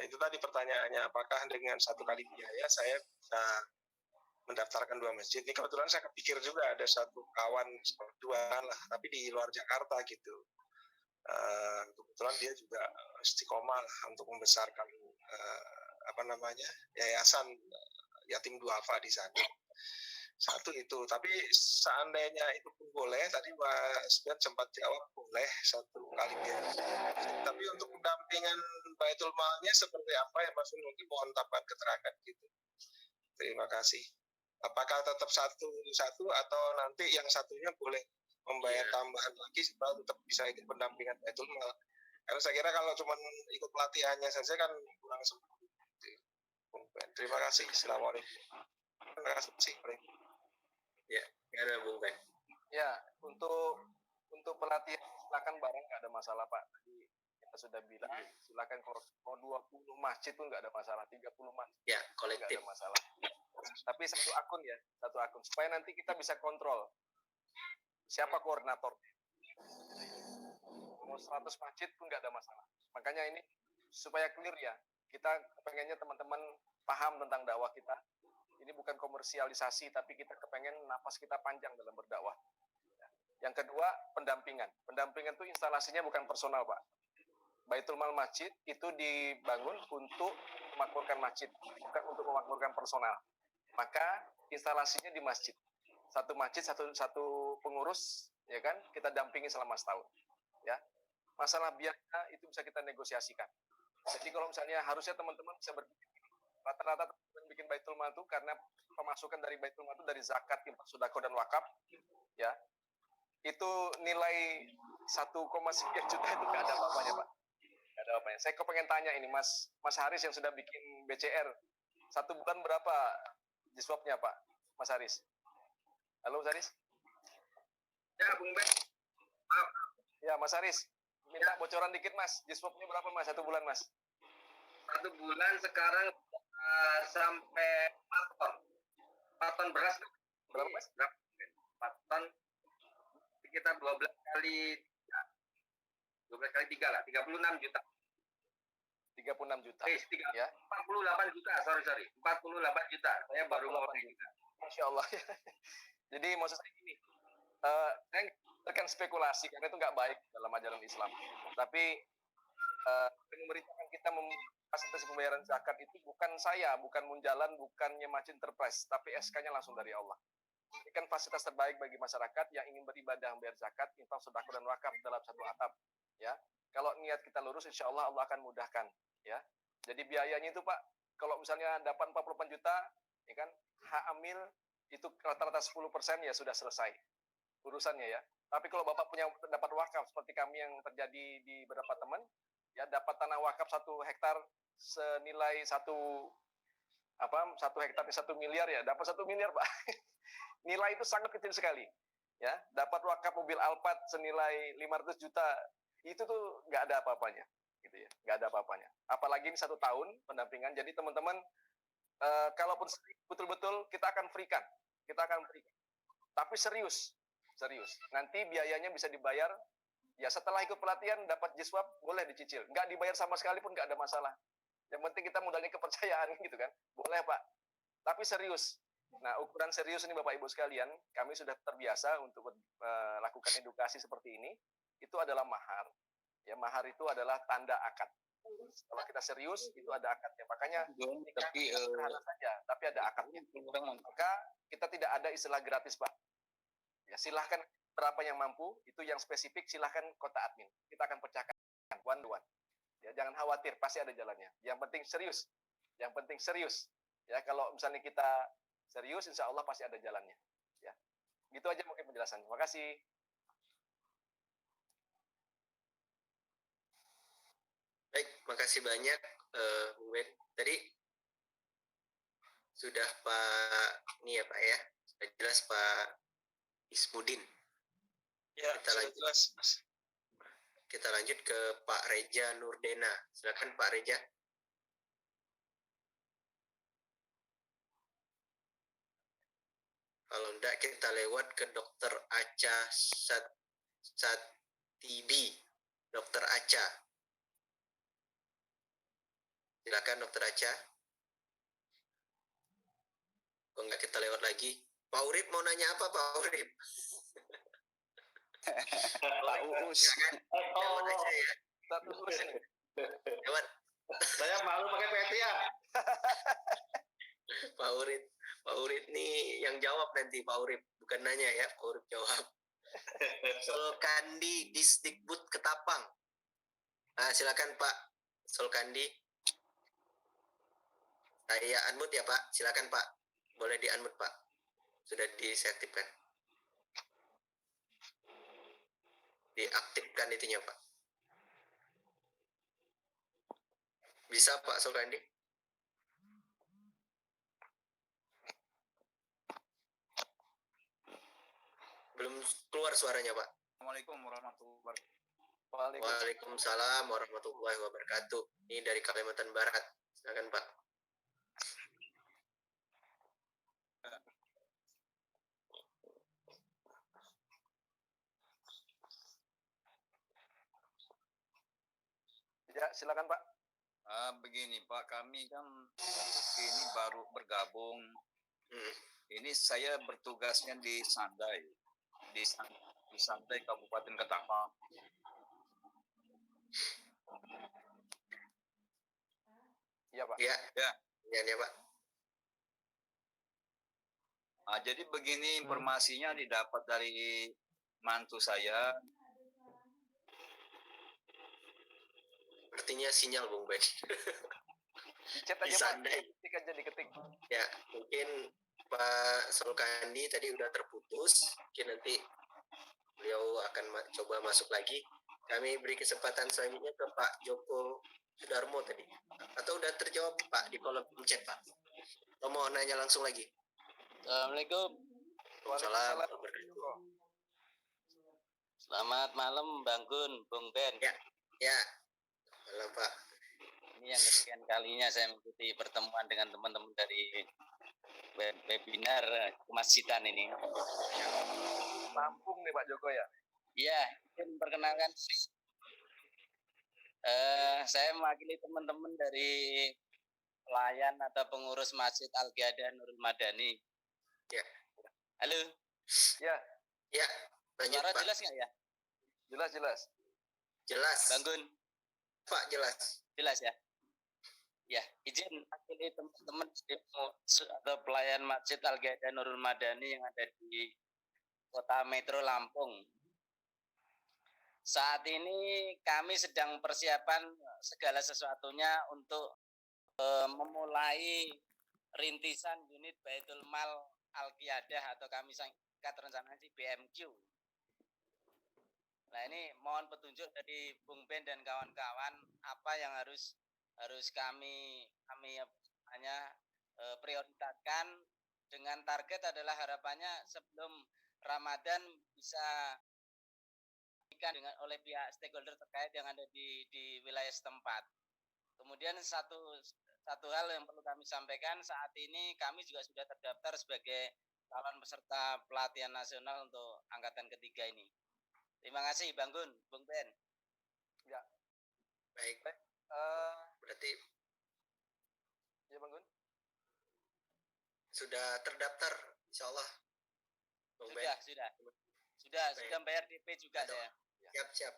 Itu tadi pertanyaannya, apakah dengan 1 kali biaya saya bisa mendaftarkan 2 masjid? Ini kebetulan saya kepikir juga ada 1 kawan, 2 lah, tapi di luar Jakarta gitu. Kebetulan dia juga istiqomah untuk membesarkan yayasan yatim duafa di sana. 1 itu, tapi seandainya itu pun boleh, tadi Mas Ben sempat jawab boleh 1 kali biaya. Tapi untuk pendampingan Baitul Malnya seperti apa ya Mas? Mungkin mohon tambahan keterangan gitu. Terima kasih. Apakah tetap satu atau nanti yang satunya boleh membayar tambahan lagi supaya tetap bisa ikut pendampingan Baitul Mal? Karena saya kira kalau cuma ikut pelatihannya saja kan kurang sempurna. Terima kasih. Assalamualaikum. Terima kasih. Ya, ada Bung Ben. Ya, untuk pelatihan silakan bareng, nggak ada masalah Pak. Tadi kita sudah bilang silakan kalau mau 20 masjid pun nggak ada masalah, 30 masjid Ya, nggak kolektif. ada masalah. Tapi satu akun supaya nanti kita bisa kontrol siapa koordinator. Mau 100 masjid pun nggak ada masalah. Makanya ini supaya clear ya, kita pengennya teman-teman paham tentang dakwah kita. Ini bukan komersialisasi, tapi kita kepengen napas kita panjang dalam berdakwah. Yang kedua, pendampingan. Pendampingan itu instalasinya bukan personal, Pak. Baitul Mal Masjid itu dibangun untuk memakmurkan masjid, bukan untuk memakmurkan personal. Maka instalasinya di masjid. Satu masjid, satu pengurus, ya kan? Kita dampingi selama setahun. Ya. Masalah biaya itu bisa kita negosiasikan. Jadi kalau misalnya harusnya teman-teman bisa berpikir, rata-rata teman-teman bikin Baitul Mal itu karena pemasukan dari Baitul Mal itu dari zakat, infak, sedekah dan wakaf, ya. Itu nilai 1,9 juta itu nggak ada apa-apanya, Pak. Nggak ada apa-apanya. Saya kepengen tanya ini, Mas Haris yang sudah bikin BCR, 1 bulan berapa jiswabnya, Pak? Mas Haris. Halo, Mas Haris. Ya, Bung Ben. Ya, Mas Haris. Minta bocoran dikit, Mas. Jiswabnya berapa, Mas? 1 bulan, Mas? 1 bulan sekarang sampai 4 ton. 4 ton beras. Berapa, Mas? 4 ton. Sekitar 12 kali 3 lah, 36 juta. 36 juta. Ya. 48 juta, sorry. 48 juta. Saya baru mau juta. Masya Allah. Jadi maksud saya gini, saya akan spekulasi karena itu nggak baik dalam ajaran Islam. Tapi memerintahkan kita memfasilitasi pembayaran zakat itu bukan saya, bukan Munjalan, bukannya Masjid Enterprise, tapi SK-nya langsung dari Allah. Ini kan fasilitas terbaik bagi masyarakat yang ingin beribadah membayar zakat, infak, sedekah dan wakaf dalam satu atap. Ya, kalau niat kita lurus, insya Allah Allah akan mudahkan. Ya, jadi biayanya itu Pak, kalau misalnya dapat 48 juta, ya kan, hak amil itu rata-rata 10% ya sudah selesai urusannya ya. Tapi kalau Bapak punya dapat wakaf seperti kami yang terjadi di beberapa teman, ya dapat tanah wakaf 1 hektar senilai 1 hektarnya 1 miliar ya, dapat 1 miliar Pak. Nilai itu sangat kecil sekali. Ya, dapat wakaf mobil Alphard senilai 500 juta, itu tuh nggak ada apa-apanya, gitu ya, nggak ada apa-apanya. Apalagi ini 1 tahun pendampingan, jadi teman-teman, kalaupun betul-betul kita akan berikan, tapi serius. Nanti biayanya bisa dibayar, ya setelah ikut pelatihan dapat jiswab boleh dicicil, nggak dibayar sama sekali pun nggak ada masalah. Yang penting kita modalnya kepercayaan, gitu kan, boleh Pak. Tapi serius. Nah, ukuran serius ini Bapak Ibu sekalian, kami sudah terbiasa untuk melakukan edukasi seperti ini. Itu adalah mahar. Ya, mahar itu adalah tanda akad. Kalau kita serius, itu ada akadnya. Makanya tapi sederhana saja, tapi ada akadnya. Maka kita tidak ada istilah gratis, Pak. Ya, silahkan berapa yang mampu, itu yang spesifik silahkan kota admin. Kita akan pecahkan one to one. Ya, jangan khawatir, pasti ada jalannya. Yang penting serius. Ya, kalau misalnya kita serius, insya Allah pasti ada jalannya. Ya, gitu aja mungkin penjelasannya. Terima kasih. Baik, makasih banyak Bung Ben. Tadi sudah Pak ya, sudah jelas Pak Ismudin. Ya, sudah jelas, Mas. Kita lanjut ke Pak Reja Nurdena. Silakan Pak Reja. Kalau enggak kita lewat ke Dr. Aca Satibi. Dr. Aca. Silakan Dr. Aca. Kok enggak kita lewat lagi? Pak Urip mau nanya apa Pak Urip? Pak Uus. Lewat aja ya. Lewat. Saya malu pakai PT ya. Pak Urip nih yang jawab nanti Pak Urip, bukan nanya ya, Pak Urip jawab. Solkandi Disdikbud Ketapang. Nah, silakan Pak Sulkandi. Saya unmute ya Pak, silakan Pak. Boleh di unmute Pak. Sudah diaktifkan. Diaktifkan itunya Pak. Bisa Pak Sulkandi? Belum keluar suaranya Pak. Assalamualaikum warahmatullahi wabarakatuh. Waalaikumsalam warahmatullahi wabarakatuh. Ini dari Kalimantan Barat. Silakan Pak. Ya, silakan Pak. Begini Pak, kami kan ini baru bergabung. Ini saya bertugasnya di Sandai, di Sandai Kabupaten Ketapang. Iya Pak. Ya, Ya. ya Pak. Jadi begini informasinya didapat dari mantu saya. Artinya sinyal Bung Ben. Chat Di aja Pak. Sandai. Ketik aja diketik. Ya, mungkin Pak Sulkandi tadi udah terputus. Mungkin nanti beliau akan coba masuk lagi. Kami beri kesempatan selanjutnya ke Pak Joko Sudarmo tadi. Atau udah terjawab Pak di kolom chat Pak? Atau mau nanya langsung lagi? Assalamualaikum. Waalaikumsalam. Selamat malam Bang Gun, Bung Ben. Ya, halo Pak. Ini yang kesekian kalinya saya mengikuti pertemuan dengan teman-teman dari webinar kemasjidan ini. Lampung nih Pak Joko ya. Iya, izin perkenalkan diri. Saya mewakili teman-teman dari pelayan atau pengurus Masjid Al-Qiyadah Nurul Madani. Ya. Halo. Ya, Lanjut Suara Pak. jelas nggak ya? jelas. Jelas. Bang Gun, Pak, jelas. jelas ya? Ya, izin mewakili teman-teman atau pelayan Masjid Al-Qiyadah Nurul Madani yang ada di Kota Metro Lampung. Saat ini kami sedang persiapan segala sesuatunya untuk memulai rintisan unit Baitul Mal Al-Qiyadah atau kami singkat rencananya si BMQ. Nah ini mohon petunjuk dari Bung Ben dan kawan-kawan apa yang harus kami hanya prioritaskan dengan target adalah harapannya sebelum Ramadan bisa dengan oleh pihak stakeholder terkait yang ada di wilayah setempat. Kemudian satu hal yang perlu kami sampaikan, saat ini kami juga sudah terdaftar sebagai calon peserta pelatihan nasional untuk angkatan ketiga ini. Terima kasih Bang Gun, Bung Ben. Ya. Baik. Berarti Ya Bang Gun. sudah terdaftar, insya Allah. Bung Ben. Sudah bayar DP juga saya. Siap.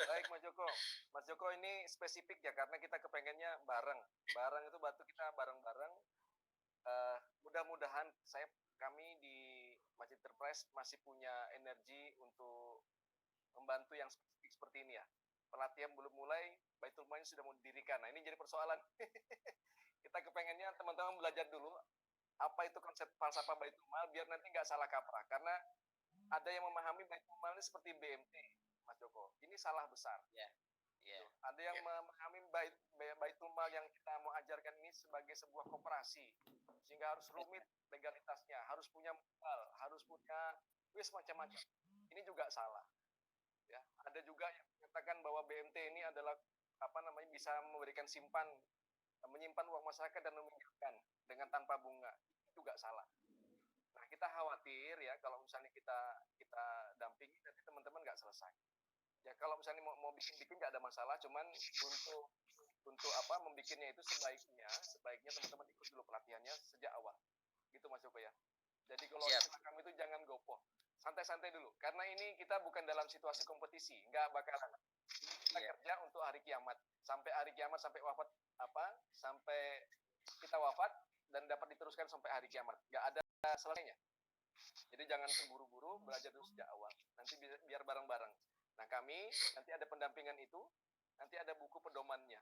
Baik Mas Joko. Mas Joko ini spesifik ya karena kita kepengennya bareng. Bareng itu batu kita bareng-bareng. Mudah-mudahan kami di Masjid Enterprise masih punya energi untuk membantu yang spesifik seperti ini ya. Pelatihan belum mulai, Baitul Mal sudah mau didirikan. Nah ini jadi persoalan. Kita kepengennya teman-teman belajar dulu apa itu konsep falsafah Baitul Mal biar nanti nggak salah kaprah. Karena ada yang memahami Baitul Mal ini seperti BMT, Mas Joko. Ini salah besar. Ya. Ada yang memahami Baitul Mal yang kita mau ajarkan ini sebagai sebuah koperasi, sehingga harus rumit legalitasnya, harus punya modal, harus punya macam-macam. Ini juga salah. Ya, ada juga yang mengatakan bahwa BMT ini adalah bisa memberikan menyimpan uang masyarakat dan meminjamkan dengan tanpa bunga. Itu juga salah. Nah, kita khawatir ya kalau misalnya kita dampingi nanti teman-teman nggak selesai. Ya kalau misalnya mau bikin nggak ada masalah, cuman untuk membikinnya itu sebaiknya teman-teman ikut dulu pelatihannya sejak awal. Gitu Mas Joko ya. Jadi kalau kami itu jangan gopoh, santai-santai dulu. Karena ini kita bukan dalam situasi kompetisi, nggak bakalan. Kita kerja untuk hari kiamat, sampai hari kiamat, sampai kita wafat dan dapat diteruskan sampai hari kiamat. Nggak ada selesainya. Jadi jangan terburu-buru, belajar dulu sejak awal. Nanti biar bareng-bareng. Nah kami nanti ada pendampingan itu, nanti ada buku pedomannya.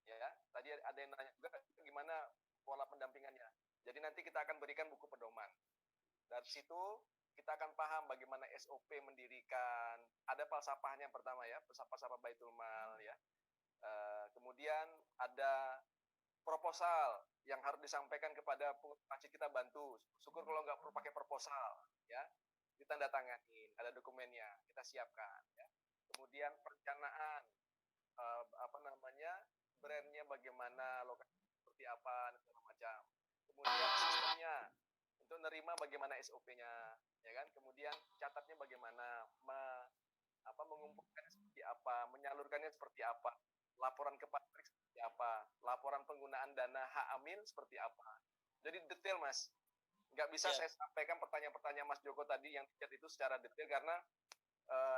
Ya, tadi ada yang nanya juga gimana pola pendampingannya. Jadi nanti kita akan berikan buku pedoman. Dari situ kita akan paham bagaimana SOP mendirikan, ada falsafahnya yang pertama ya, falsafah Baitul Mal ya. Kemudian ada proposal yang harus disampaikan kepada masjid kita bantu. Syukur kalau nggak perlu pakai proposal ya, ditandatanganin, ada dokumennya, kita siapkan ya. Kemudian perencanaan brandnya bagaimana, lokasi seperti apa, dan segala macam. Kemudian sistemnya untuk nerima bagaimana SOP-nya, ya kan? Kemudian catatnya bagaimana, mengumpulkan seperti apa, menyalurkannya seperti apa, laporan ke pabrik seperti apa, laporan penggunaan dana hak amil seperti apa. Jadi detail, Mas. Nggak bisa saya sampaikan pertanyaan-pertanyaan Mas Joko tadi yang chat itu secara detail karena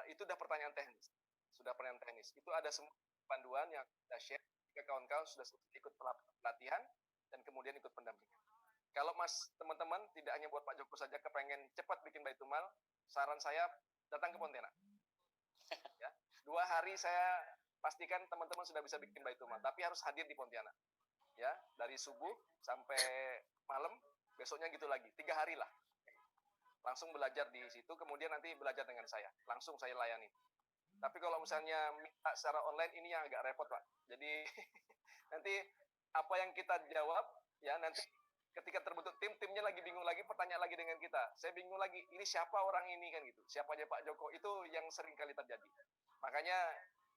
itu sudah pertanyaan teknis. Sudah pertanyaan teknis. Itu ada semua panduan yang kita share jika kawan-kawan sudah ikut pelatihan dan kemudian ikut pendampingan. Kalau Mas teman-teman tidak hanya buat Pak Joko saja kepengen cepat bikin Baitul Mal, saran saya datang ke Pontianak. Ya, 2 hari saya pastikan teman-teman sudah bisa bikin Baitul Mal, tapi harus hadir di Pontianak. Ya, dari subuh sampai malam, besoknya gitu lagi, 3 hari lah. Langsung belajar di situ, kemudian nanti belajar dengan saya. Langsung saya layani. Tapi kalau misalnya minta secara online, ini yang agak repot, Pak. Jadi nanti apa yang kita jawab, ya nanti ketika terbentuk timnya lagi bingung lagi, pertanyaan lagi dengan kita. Saya bingung lagi, ini siapa orang ini kan gitu. Siapa aja Pak Joko, itu yang sering kali terjadi. Makanya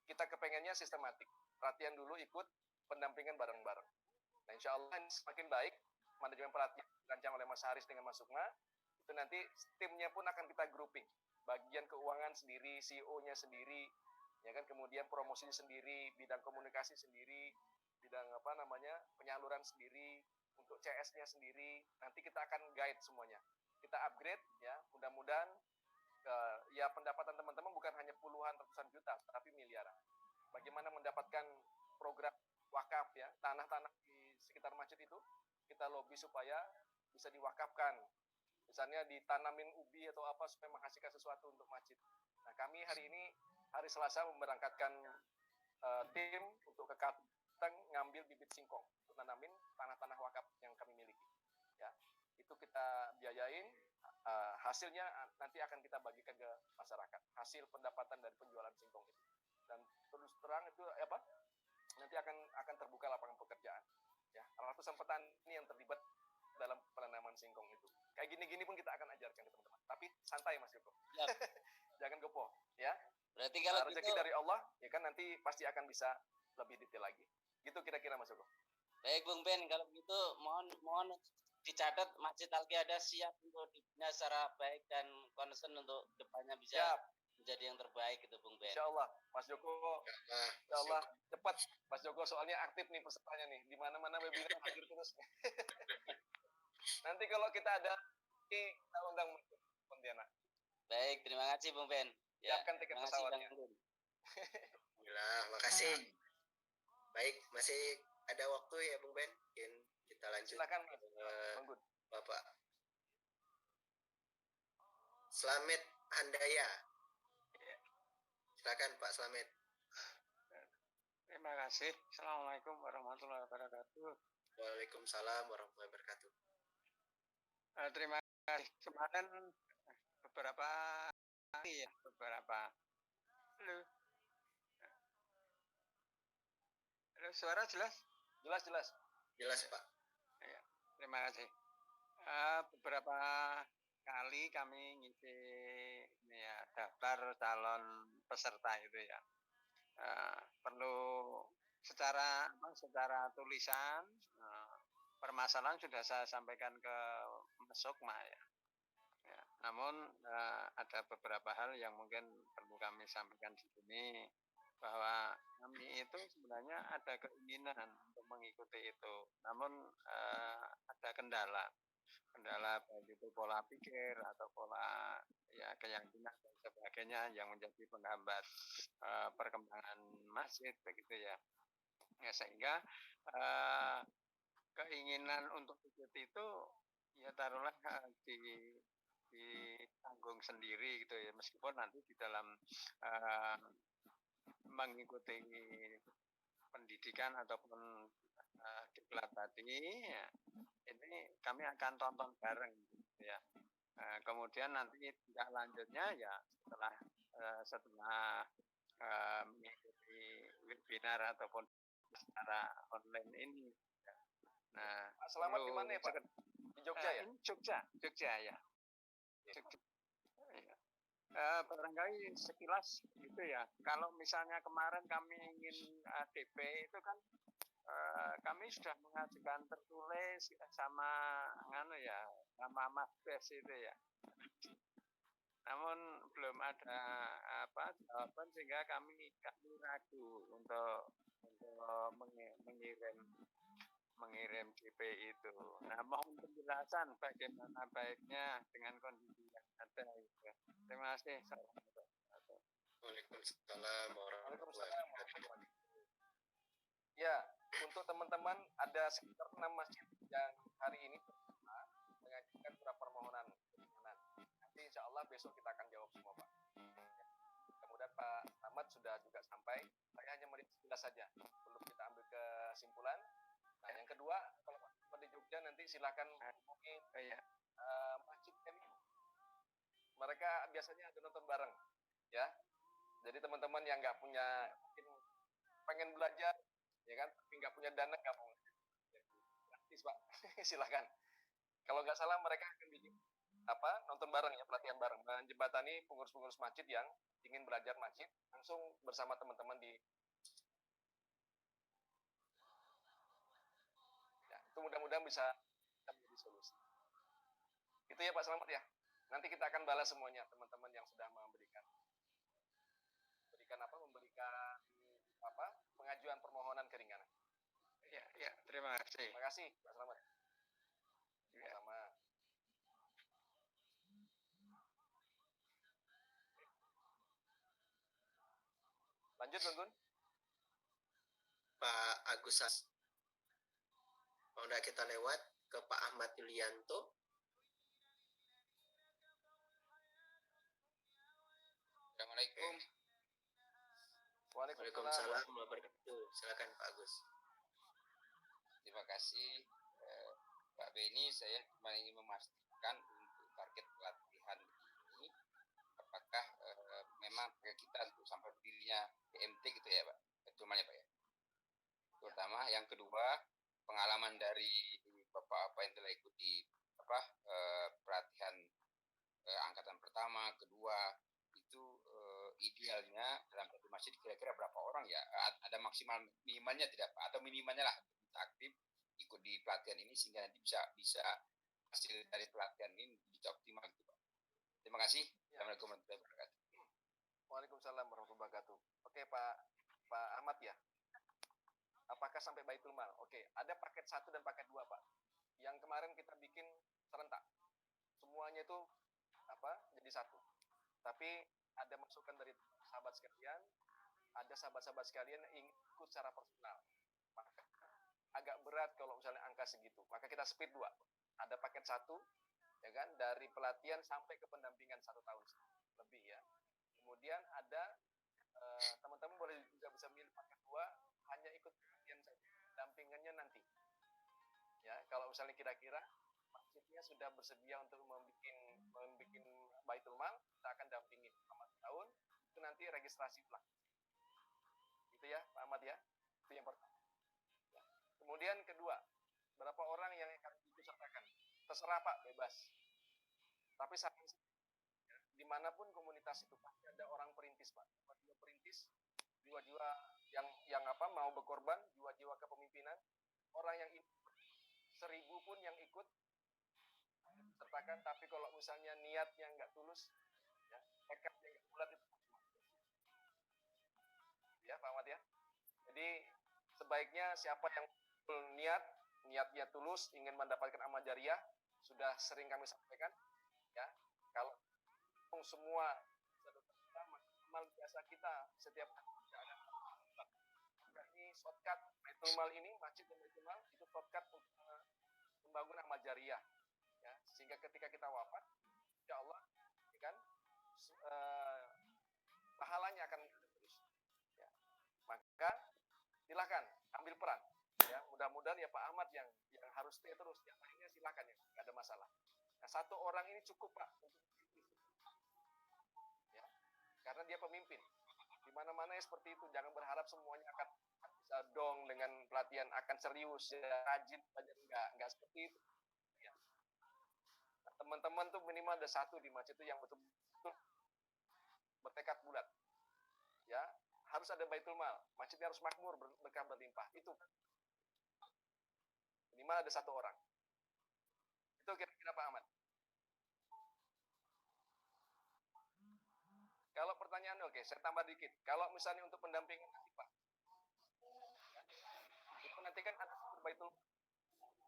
kita kepengennya sistematik. Latihan dulu, ikut pendampingan bareng-bareng. Nah, insya Allah semakin baik, manajemen pelatihan dirancang oleh Mas Haris dengan Mas Sukma, itu nanti timnya pun akan kita grouping. Bagian keuangan sendiri, CEO-nya sendiri, ya kan, kemudian promosinya sendiri, bidang komunikasi sendiri, bidang penyaluran sendiri, untuk CS-nya sendiri. Nanti kita akan guide semuanya. Kita upgrade ya, mudah-mudahan ya pendapatan teman-teman bukan hanya puluhan ratusan juta, tapi miliaran. Bagaimana mendapatkan program wakaf ya, tanah-tanah di sekitar masjid itu kita lobby supaya bisa diwakafkan. Misalnya ditanamin ubi atau apa supaya menghasilkan sesuatu untuk masjid. Nah, kami hari ini hari Selasa memberangkatkan tim untuk ke Kalteng ngambil bibit singkong untuk nanamin tanah-tanah wakaf yang kami miliki. Ya, itu kita biayain. Hasilnya nanti akan kita bagikan ke masyarakat. Hasil pendapatan dari penjualan singkong itu. Dan terus terang itu nanti akan terbuka lapangan pekerjaan. Ya, ratusan petani yang terlibat dalam penanaman singkong itu. Kayak gini-gini pun kita akan ajarkan ke teman-teman. Tapi santai Mas Joko. Yep. Jangan gepoh, ya. Berarti kalau rezeki dari Allah, ya kan nanti pasti akan bisa lebih detail lagi. Gitu kira-kira Mas Joko. Baik Bung Ben, kalau begitu mohon dicatat Masjid Al-Qiyadah siap untuk dibina secara baik dan concern untuk depannya bisa menjadi yang terbaik itu Bung Ben. Insya Allah, Mas Joko. Insya Allah cepat, Mas Joko soalnya aktif nih pesertanya nih. Di mana-mana webinar hadir terus. Nanti kalau kita ada, kita undang Pontianak. Baik, terima kasih Bung Ben. Siapkan tiket pesawatnya. Alhamdulillah, makasih. Baik, masih ada waktu ya Bung Ben? Mungkin kita lanjut. Silakan Bapak Slamet Handaya. Silakan Pak Slamet. Terima kasih. Assalamualaikum warahmatullahi wabarakatuh. Waalaikumsalam warahmatullahi wabarakatuh. Terima kasih. Kemarin beberapa Halo, suara jelas? Jelas Pak. Ya, terima kasih. Beberapa kali kami ngisi daftar calon peserta itu ya. Perlu secara tulisan permasalahan sudah saya sampaikan ke Mas Sukma ya. Namun ada beberapa hal yang mungkin perlu kami sampaikan di sini, bahwa kami itu sebenarnya ada keinginan untuk mengikuti itu, namun ada kendala baik itu pola pikir atau pola keyakinan dan sebagainya yang menjadi penghambat perkembangan masjid begitu ya. Sehingga keinginan untuk ikut itu ya taruhlah ditanggung sendiri gitu ya, meskipun nanti di dalam mengikuti pendidikan pendidikan ataupun diklat tadi, ya, ini kami akan tonton bareng, ya. Kemudian nanti tindak lanjutnya ya setelah mengikuti webinar ataupun secara online ini. Nah, Pak Selamat di mana ya Pak? Di Jogja ya? Ini Jogja ya. Jogja. Barangkali sekilas gitu ya. Kalau misalnya kemarin kami ingin DP itu kan kami sudah mengajukan tertulis sama sama Mas Bes itu ya. Namun belum ada jawaban sehingga kami ragu untuk mengirim DP itu. Nah, mohon penjelasan bagaimana baiknya dengan kondisi yang ada. Ya. Terima kasih. Waalaikumsalam warahmatullahi wabarakatuh. Ya, untuk teman-teman ada sekitar 6 masjid yang hari ini mengajukan surat permohonan keringanan. Nanti insya Allah besok kita akan jawab semua Pak. Kemudian Pak Ahmad sudah juga sampai. Saya hanya melihat saja, belum kita ambil kesimpulan. Nah, yang kedua, kalau Pak di Jogja nanti silakan hubungi masjid kami. Mereka biasanya ada nonton bareng, ya. Jadi teman-teman yang nggak punya, mungkin pengen belajar, ya kan, tapi nggak punya dana, nggak mau gratis Pak. Silakan. Kalau nggak salah mereka akan bikin nonton bareng ya, pelatihan bareng, menjembatani pengurus-pengurus masjid yang ingin belajar masjid langsung bersama teman-teman di. Ya, itu mudah-mudahan bisa menjadi solusi. Itu ya Pak Selamat ya. Nanti kita akan balas semuanya teman-teman yang sudah memberikan pengajuan permohonan keringanan. Ya, terima kasih. Terima kasih Pak Selamat. Sama. Lanjut Bang Gun. Pak Agus mau nggak kita lewat ke Pak Ahmad Yulianto? Assalamualaikum. Waalaikumsalam warahmatullahi wabarakatuh. Silakan Pak Agus. Terima kasih Pak Beni. Saya cuma ingin memastikan untuk target pelatihan ini, apakah memang kita untuk sampai berdirinya PMT gitu ya Pak? Betul ya Pak ya? Terutama yang kedua, pengalaman dari Bapak yang telah ikuti pelatihan angkatan pertama, kedua, itu idealnya dalam satu masjid kira-kira berapa orang ya? Ada maksimal minimalnya tidak Pak? Atau minimalnya lah untuk bisa aktif ikut di pelatihan ini sehingga nanti bisa hasil dari pelatihan ini bisa optimal gitu Pak. Terima kasih. Assalamualaikum warahmatullahi wabarakatuh. Waalaikumsalam warahmatullahi wabarakatuh. Oke Pak Ahmad ya. Apakah sampai Baitul Mal? Oke, ada paket 1 dan paket 2 Pak. Yang kemarin kita bikin serentak. Semuanya itu jadi satu. Tapi ada masukan dari sahabat sekalian, ada sahabat-sahabat sekalian yang ingin ikut secara personal. Maka agak berat kalau misalnya angka segitu. Maka kita split 2. Ada paket 1, ya kan, dari pelatihan sampai ke pendampingan 1 tahun lebih ya. Kemudian ada teman-teman boleh juga bisa milih paket 2, hanya ikut pelatihan saja. Dampingannya nanti. Ya, kalau misalnya kira-kira masjidnya sudah bersedia untuk membuat Baitul Mal, kita akan dampingi selama tahun. Itu nanti registrasi ulang. Itu ya, Pak Ahmad ya. Itu yang pertama. Ya. Kemudian kedua, berapa orang yang akan diikutsertakan? Terserah Pak, bebas. Tapi dimanapun komunitas itu pasti ada orang perintis Pak. Jiwa perintis, jiwa-jiwa yang mau berkorban, jiwa-jiwa kepemimpinan. Orang yang 1000 pun yang ikut sertakan, tapi kalau misalnya niatnya nggak tulus, ya, tekadnya nggak bulat itu ya Pak Ahmad ya. Jadi sebaiknya siapa yang niatnya tulus, ingin mendapatkan amal jariah, sudah sering kami sampaikan, ya. Kalau semua amal biasa kita setiap hari tidak ada. Ini shortcut Baitul Mal ini, masjid dan Baitul Mal itu shortcut untuk membangun amal jariah. Ya, sehingga ketika kita wafat, insya Allah, ya kan, pahalanya akan terus. Ya. Maka silakan ambil peran. Ya, mudah-mudahan ya Pak Ahmad yang harus stay terus, yang lainnya silakan ya, nggak ada masalah. Nah, satu orang ini cukup Pak untuk ya, karena dia pemimpin. Di mana-mana ya seperti itu, jangan berharap semuanya akan bisa dong dengan pelatihan akan serius ya, rajin belajar, enggak seperti itu. Ya. Nah, teman-teman tuh minimal ada satu di masjid itu yang betul-betul bertekad bulat. Ya, harus ada baitul mal, masjidnya harus makmur, berkah berlimpah. Itu minimal ada satu orang. Itu kira-kira Pak Ahmad. Kalau pertanyaan oke, saya tambah dikit. Kalau misalnya untuk pendampingan nanti Pak, itu nanti kan ada baitul.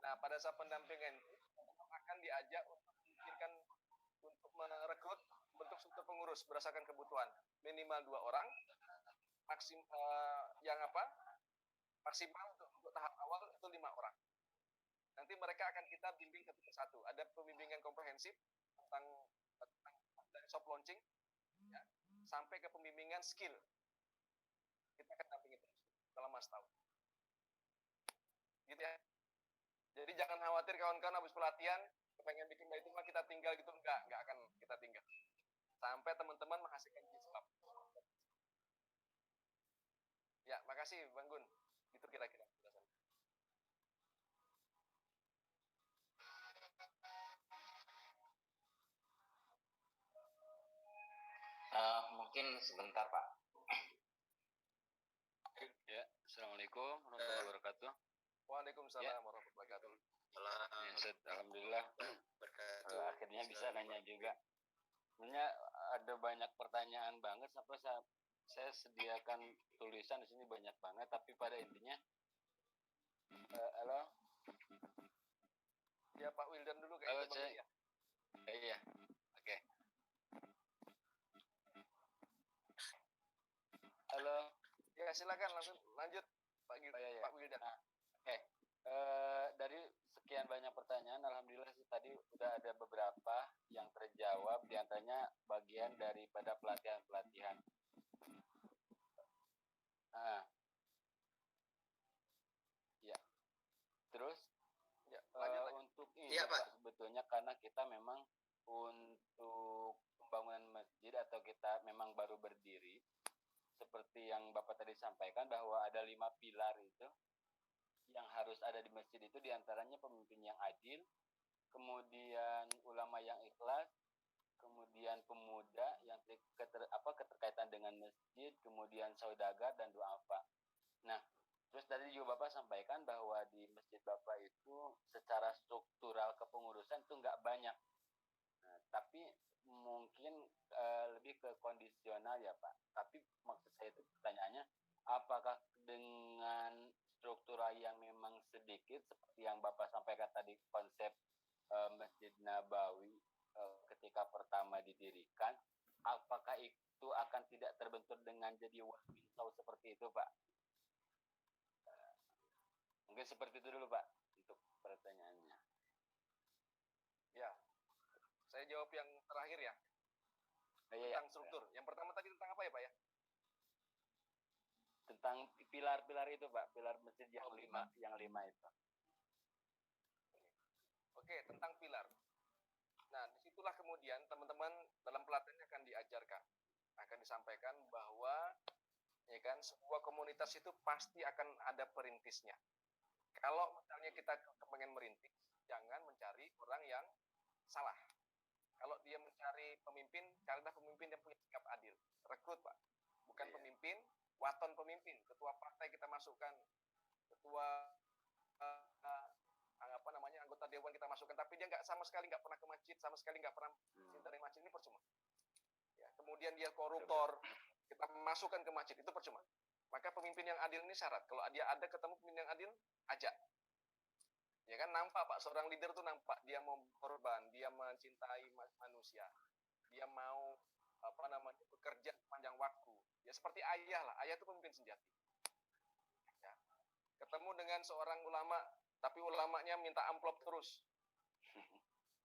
Nah, pada saat pendampingan itu akan diajak untuk memikirkan untuk merekrut bentuk struktur pengurus berdasarkan kebutuhan. Minimal 2 orang, maksimal untuk tahap awal itu 5 orang. Nanti mereka akan kita bimbing satu persatu. Ada pembimbingan komprehensif tentang soft launching, ya, sampai ke pembimbingan skill. Kita akan dampingi terus selama setahun. Gitu ya. Jadi jangan khawatir kawan-kawan habis pelatihan pengen bikin baitul mal kita tinggal gitu, enggak akan kita tinggal. Sampai teman-teman menghasilkan jilbab. Ya, makasih Bang Gun. Itu kira-kira. Mungkin sebentar Pak. Ya, Assalamualaikum warahmatullahi wabarakatuh. Waalaikumsalam warahmatullahi wabarakatuh. Alhamdulillah. Akhirnya bisa nanya juga. Sebenarnya ada banyak pertanyaan banget, sampai saya sediakan tulisan di sini banyak banget, tapi pada intinya, halo. Ya Pak Wildan dulu Halo, kayaknya. Iya. Oke. Halo. Ya silakan langsung lanjut Pak Pak Wildan. Nah, oke. Dari sekian banyak pertanyaan, alhamdulillah sih tadi udah ada beberapa yang terjawab, diantaranya bagian daripada pelatihan-pelatihan. Nah, ya. Terus ya, untuk ini ya, Pak, sebetulnya karena kita memang untuk pembangunan masjid atau kita memang baru berdiri, seperti yang Bapak tadi sampaikan bahwa ada 5 pilar itu yang harus ada di masjid itu, diantaranya pemimpin yang adil, kemudian ulama yang ikhlas, kemudian pemuda yang keterkaitan dengan masjid, kemudian saudagar dan duafa. Nah, terus tadi juga Bapak sampaikan bahwa di masjid Bapak itu secara struktural kepengurusan itu nggak banyak. Nah, tapi mungkin lebih ke kondisional ya Pak. Tapi maksud saya itu pertanyaannya, apakah dengan struktural yang memang sedikit seperti yang Bapak sampaikan tadi, konsep Masjid Nabawi ketika pertama didirikan, apakah itu akan tidak terbentur dengan jadi wadah seperti itu Pak? Mungkin seperti itu dulu Pak untuk pertanyaannya. Ya, saya jawab yang terakhir ya. Tentang struktur. Yang pertama tadi tentang apa ya Pak ya? Tentang pilar-pilar itu Pak, pilar masjid yang 5 itu. Oke, tentang pilar. Nah, disitulah kemudian teman-teman dalam pelatihannya akan diajarkan, akan disampaikan bahwa ya kan sebuah komunitas itu pasti akan ada perintisnya. Kalau misalnya kita pengen merintis, jangan mencari orang yang salah. Kalau dia mencari pemimpin, carilah pemimpin yang punya sikap adil. Rekrut Pak, bukan pemimpin, waton pemimpin, ketua partai kita masukkan, ketua anggota dewan kita masukkan, tapi dia sama sekali nggak pernah ke masjid, sama sekali nggak pernah cintai masjid, ini percuma. Ya, kemudian dia koruptor, kita masukkan ke masjid, itu percuma. Maka pemimpin yang adil ini syarat. Kalau dia ada ketemu pemimpin yang adil, ajak. Ya kan, nampak Pak, seorang leader tuh nampak dia mau korban, dia mencintai manusia, dia mau bekerja panjang waktu. Ya seperti ayah lah, ayah itu pemimpin sejati. Ya. Ketemu dengan seorang ulama, tapi ulamanya minta amplop terus.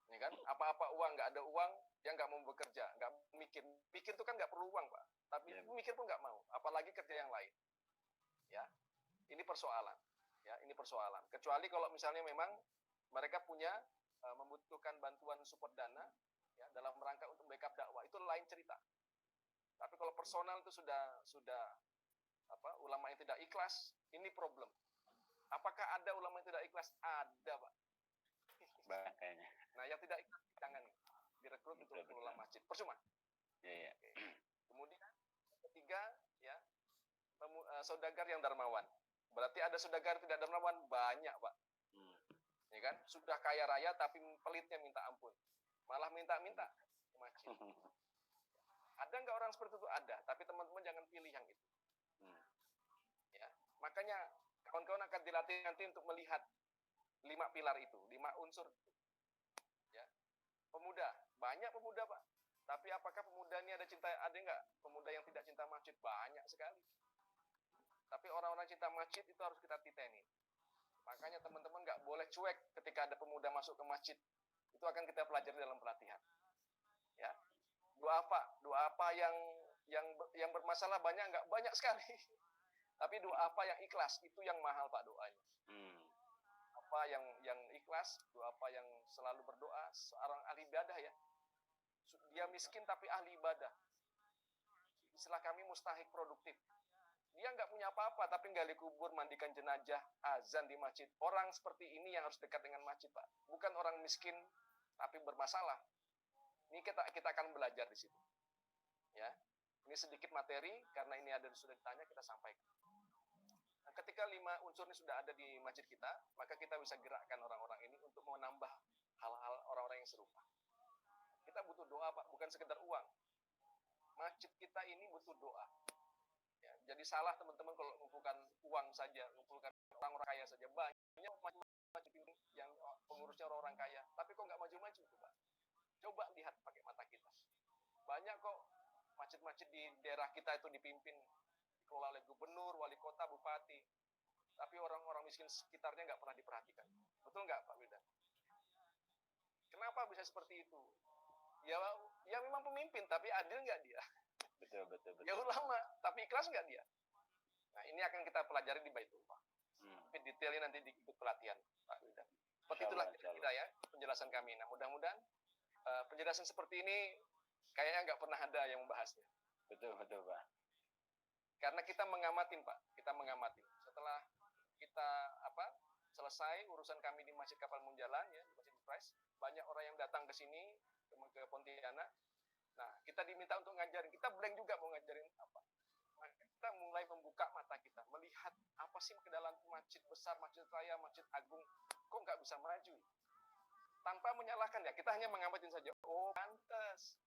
Ya kan, apa-apa uang, nggak ada uang, dia nggak mau bekerja, nggak mikir. Pikir itu kan nggak perlu uang Pak, tapi mikir pun nggak mau, apalagi kerja yang lain. Ya, Ini persoalan. Ya, ini persoalan. Kecuali kalau misalnya memang mereka punya membutuhkan bantuan support dana ya dalam rangka untuk backup dakwah, itu lain cerita. Tapi kalau personal itu sudah ulama yang tidak ikhlas, ini problem. Apakah ada ulama yang tidak ikhlas? Ada, Pak. Makanya. Nah, yang tidak ikhlas jangan direkrut untuk mengelola masjid. Percuma. Iya. Oke. Kemudian ketiga ya, saudagar yang dermawan. Berarti ada saudagar tidak dermawan banyak, Pak. Ya kan? Sudah kaya raya tapi pelitnya minta ampun. Malah minta-minta ke masjid. Ada nggak orang seperti itu? Ada. Tapi teman-teman jangan pilih yang itu. Ya. Makanya kawan-kawan akan dilatih nanti untuk melihat 5 pilar itu, 5 unsur itu. Ya. Pemuda, banyak pemuda, Pak. Tapi apakah pemuda ini ada nggak pemuda yang tidak cinta masjid? Banyak sekali. Tapi orang-orang cinta masjid itu harus kita titeni. Makanya teman-teman nggak boleh cuek ketika ada pemuda masuk ke masjid. Itu akan kita pelajari dalam pelatihan. Ya. Doa apa yang bermasalah banyak nggak? Banyak sekali. Tapi doa apa yang ikhlas, itu yang mahal, Pak, doanya. Apa yang ikhlas, doa apa yang selalu berdoa, seorang ahli ibadah ya. Dia miskin tapi ahli ibadah. Istilah kami mustahik produktif. Dia nggak punya apa-apa, tapi gali kubur, mandikan jenazah, azan di masjid. Orang seperti ini yang harus dekat dengan masjid, Pak. Bukan orang miskin tapi bermasalah. Ini kita akan belajar di situ. Ya. Ini sedikit materi, karena ini sudah ditanya, kita sampaikan. Nah, ketika 5 unsur ini sudah ada di masjid kita, maka kita bisa gerakkan orang-orang ini untuk menambah hal-hal orang-orang yang serupa. Kita butuh doa, Pak, bukan sekedar uang. Masjid kita ini butuh doa. Ya, jadi salah teman-teman kalau mengumpulkan uang saja, mengumpulkan orang-orang kaya saja. Banyak masjid ini yang pengurusnya orang-orang kaya, tapi kok nggak maju-maju, Pak? Coba lihat pakai mata kita. Banyak kok masjid-masjid di daerah kita itu dipimpin, dikelola oleh gubernur, wali kota, bupati. Tapi orang-orang miskin sekitarnya nggak pernah diperhatikan. Betul nggak, Pak Wildan? Kenapa bisa seperti itu? Ya memang pemimpin, tapi adil nggak dia? Betul. Ya ulama, tapi ikhlas nggak dia? Nah, ini akan kita pelajari di Baitullah. Tapi detailnya nanti di ikut pelatihan, Pak Wildan. Seperti itulah kira-kira ya penjelasan kami. Nah, mudah-mudahan penjelasan seperti ini kayaknya nggak pernah ada yang membahasnya. Betul, Pak. Karena kita mengamatin, Pak. Kita mengamatin. Setelah kita selesai urusan kami di Masjid Kapal Munjalan ya, di Masjid Price, banyak orang yang datang ke sini ke Pontianak. Nah, kita diminta untuk ngajarin. Kita blank juga mau ngajarin apa. Maka kita mulai membuka mata kita, melihat apa sih ke dalam masjid besar, masjid raya, masjid agung, kok nggak bisa maju? Tanpa menyalahkan ya, kita hanya mengamatin saja. Oh, pantas.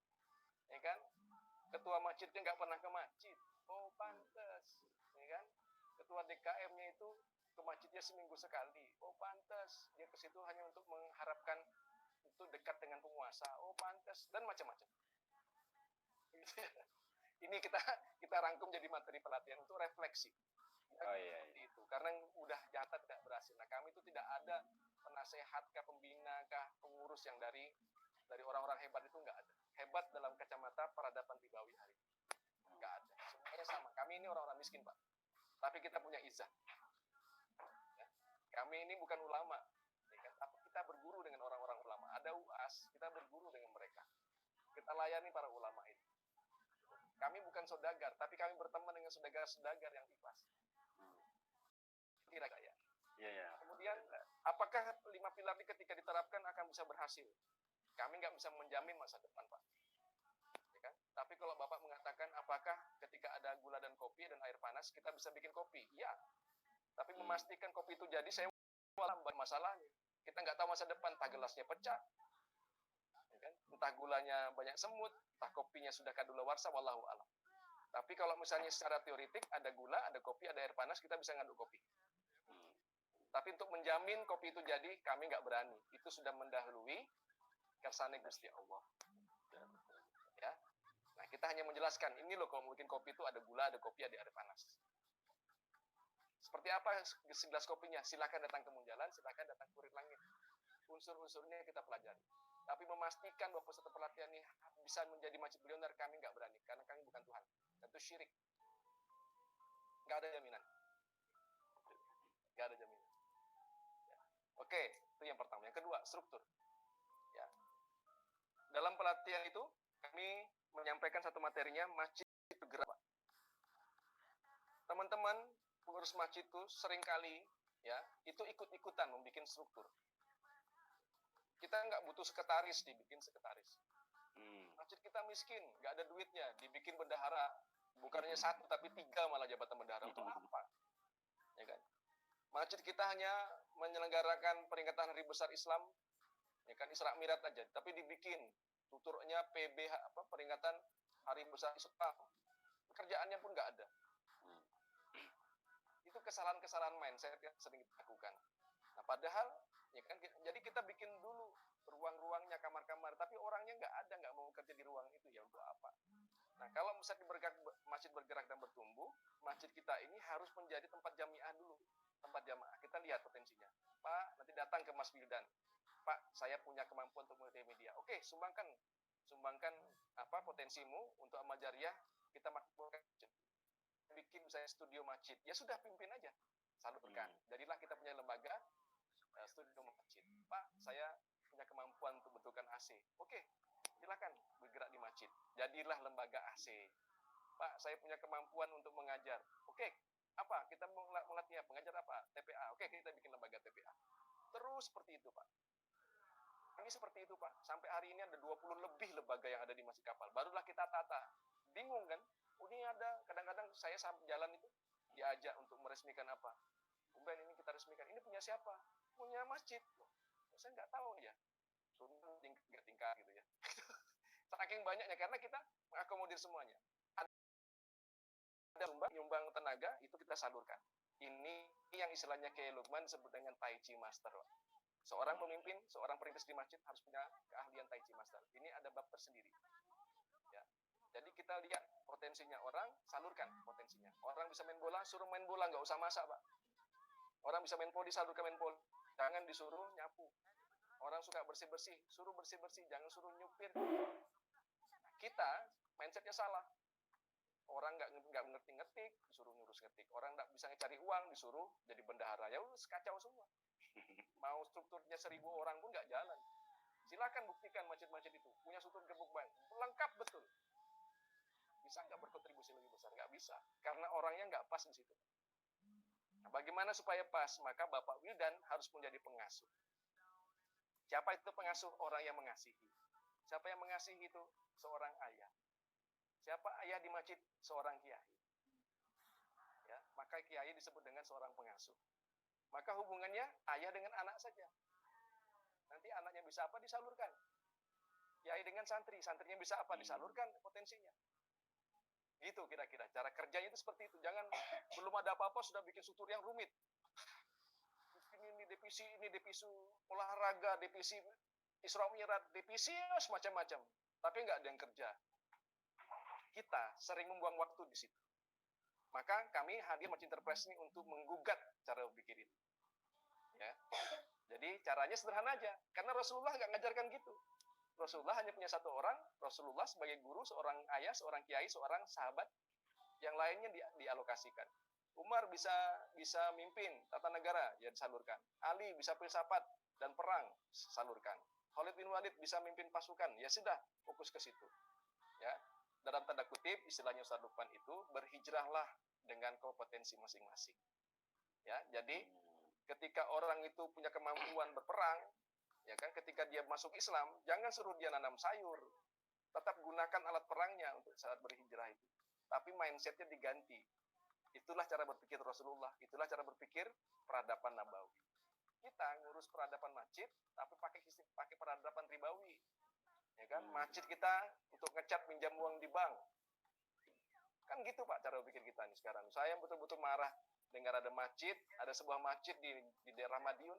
Ya kan? Ketua masjidnya nggak pernah ke masjid. Oh, pantas. Ya kan? Ketua DKM-nya itu ke masjidnya seminggu sekali. Oh, pantas. Dia ke situ hanya untuk mengharapkan untuk dekat dengan penguasa. Oh, pantas. Dan macam-macam. Gitu ya. Ini kita rangkum jadi materi pelatihan untuk refleksi. Ya, itu. Karena udah nyata tidak berhasil. Nah, kami itu tidak ada penasehat kah, pembina kah, pengurus yang dari orang-orang hebat itu nggak ada. Hebat dalam kacamata peradaban ribawi hari ini. Nggak ada. Semuanya sama. Kami ini orang-orang miskin, Pak. Tapi kita punya izah. Ya. Kami ini bukan ulama. Ya kan? Tapi kita berguru dengan orang-orang ulama. Ada UAS, kita berguru dengan mereka. Kita layani para ulama ini. Kami bukan saudagar, tapi kami berteman dengan saudagar-saudagar yang ikhlas. Kira-kira ya. Iya. Kemudian, apakah 5 pilar ini ketika diterapkan akan bisa berhasil? Kami nggak bisa menjamin masa depan, Pak. Ya kan? Tapi kalau Bapak mengatakan, apakah ketika ada gula dan kopi dan air panas, kita bisa bikin kopi? Ya. Tapi memastikan kopi itu jadi, saya banyak masalahnya. Kita nggak tahu masa depan, entah gelasnya pecah, ya kan? Entah gulanya banyak semut, entah kopinya sudah kadaluarsa, wallahu a'lam. Tapi kalau misalnya secara teoritik, ada gula, ada kopi, ada air panas, kita bisa ngaduk kopi. Tapi untuk menjamin kopi itu jadi, kami nggak berani. Itu sudah mendahului kersane Gusti Allah. Ya. Nah, kita hanya menjelaskan, ini loh kalau mungkin kopi itu ada gula, ada kopi, ada air panas. Seperti apa segelas kopinya? Silakan datang ke Munjalan, silakan datang ke Kurit Langit. Unsur-unsurnya kita pelajari. Tapi memastikan bahwa peserta pelatihan ini bisa menjadi masjid milioner, kami nggak berani. Karena kami bukan Tuhan. Itu syirik. Nggak ada jaminan. nggak ada jaminan. Ya. Oke, itu yang pertama. Yang kedua, struktur. Ya. Dalam pelatihan itu kami menyampaikan satu materinya, masjid bergerak, Pak. Teman-teman pengurus masjid itu seringkali ya itu ikut-ikutan membuat struktur. Kita nggak butuh sekretaris, dibikin sekretaris. Masjid kita miskin, nggak ada duitnya, dibikin bendahara. Bukannya satu tapi 3 malah jabatan bendahara. Untuk apa? Ya kan? Masjid kita hanya menyelenggarakan peringatan Hari Besar Islam, ya kan, Isra Mi'raj aja, tapi dibikin tuturnya PBH peringatan Hari Besar Islam. Pekerjaannya pun nggak ada. Itu kesalahan-kesalahan mindset yang sering kita lakukan. Nah, padahal ya kan, jadi kita bikin dulu ruang-ruangnya, kamar-kamar, tapi orangnya nggak ada, nggak mau kerja di ruang itu, ya untuk apa? Nah, kalau misalnya masjid bergerak dan bertumbuh, masjid kita ini harus menjadi tempat jamiah dulu, tempat jamaah. Kita lihat potensinya. Pak, nanti datang ke Mas Wildan. Pak, saya punya kemampuan untuk multimedia. Oke, sumbangkan potensimu untuk Ahmad Jariah, kita makmurkan. Bikin misalnya studio masjid, ya sudah pimpin aja, salurkan. Jadilah kita punya lembaga studio masjid. Pak, saya punya kemampuan untuk bentukan AC. Oke, silakan bergerak di masjid. Jadilah lembaga AC. Pak, saya punya kemampuan untuk mengajar. Oke, apa? Kita melatih mengajar apa? TPA. Oke, kita bikin lembaga TPA. Terus seperti itu, Pak. Ini seperti itu, Pak. Sampai hari ini ada 20 lebih lembaga yang ada di Masjid Kapal. Barulah kita tata. Bingung kan? Ini ada, kadang-kadang saya sampai jalan itu diajak untuk meresmikan apa. Umben ini kita resmikan. Ini punya siapa? Punya masjid. Loh, saya nggak tahu ya. Suruh tingkat gitu ya. Saking banyaknya, karena kita mengakomodir semuanya. Ada nyumbang tenaga, itu kita salurkan. Ini yang istilahnya kayak Lukman sebut dengan Tai Chi Master. Seorang pemimpin, seorang perintis di masjid harus punya keahlian Tai Chi Master. Ini ada bab tersendiri. Ya. Jadi kita lihat potensinya orang, salurkan potensinya. Orang bisa main bola, suruh main bola, nggak usah masak, Pak. Orang bisa main poli, salurkan main poli. Jangan disuruh nyapu. Orang suka bersih-bersih, suruh bersih-bersih, jangan suruh nyupir. Kita mindsetnya salah. Orang nggak ngerti ngetik, disuruh ngurus ngetik. Orang nggak bisa cari uang, disuruh jadi bendahara. Ya udah, kacau semua. Mau strukturnya 1000 orang pun nggak jalan. Silakan buktikan masjid-masjid itu punya struktur gebuk bank, lengkap betul. Bisa nggak berkontribusi lebih besar? Nggak bisa, karena orangnya nggak pas di situ. Nah, bagaimana supaya pas? Maka Bapak Wildan harus menjadi pengasuh. Siapa itu pengasuh? Orang yang mengasihi. Siapa yang mengasihi itu? Seorang ayah. Siapa ayah di masjid? Seorang kiai. Ya, maka kiai disebut dengan seorang pengasuh. Maka hubungannya ayah dengan anak saja. Nanti anaknya bisa apa? Disalurkan. Kiai dengan santri, santrinya bisa apa? Disalurkan potensinya. Gitu kira-kira. Cara kerjanya itu seperti itu. Jangan belum ada apa-apa sudah bikin struktur yang rumit. Ini divisi olahraga, divisi Isra Mi'raj, divisi semacam-macam. Tapi nggak ada yang kerja. Kita sering membuang waktu di situ. Maka kami hadir Masjid Enterprise ini untuk menggugat cara berpikir itu. Ya. Jadi caranya sederhana aja. Karena Rasulullah nggak ngajarkan gitu. Rasulullah hanya punya satu orang, Rasulullah sebagai guru, seorang ayah, seorang kiai, seorang sahabat, yang lainnya dialokasikan. Umar bisa mimpin tata negara, ya disalurkan. Ali bisa filsafat dan perang, salurkan. Khalid bin Walid bisa mimpin pasukan, ya sudah, fokus ke situ. Ya, dalam tanda kutip, istilahnya Ustaz Lukman itu, berhijrahlah dengan kompetensi masing-masing. Ya, jadi ketika orang itu punya kemampuan berperang, ya kan, ketika dia masuk Islam, jangan suruh dia nanam sayur. Tetap gunakan alat perangnya untuk saat berhijrah itu. Tapi mindsetnya diganti. Itulah cara berpikir Rasulullah. Itulah cara berpikir peradaban Nabawi. Kita ngurus peradaban masjid, tapi pakai peradaban ribawi. Ya kan, masjid kita untuk ngecat pinjam uang di bank. Kan gitu Pak cara berpikir kita nih sekarang. Saya betul-betul marah dengar ada masjid, ada sebuah masjid di daerah Madiun.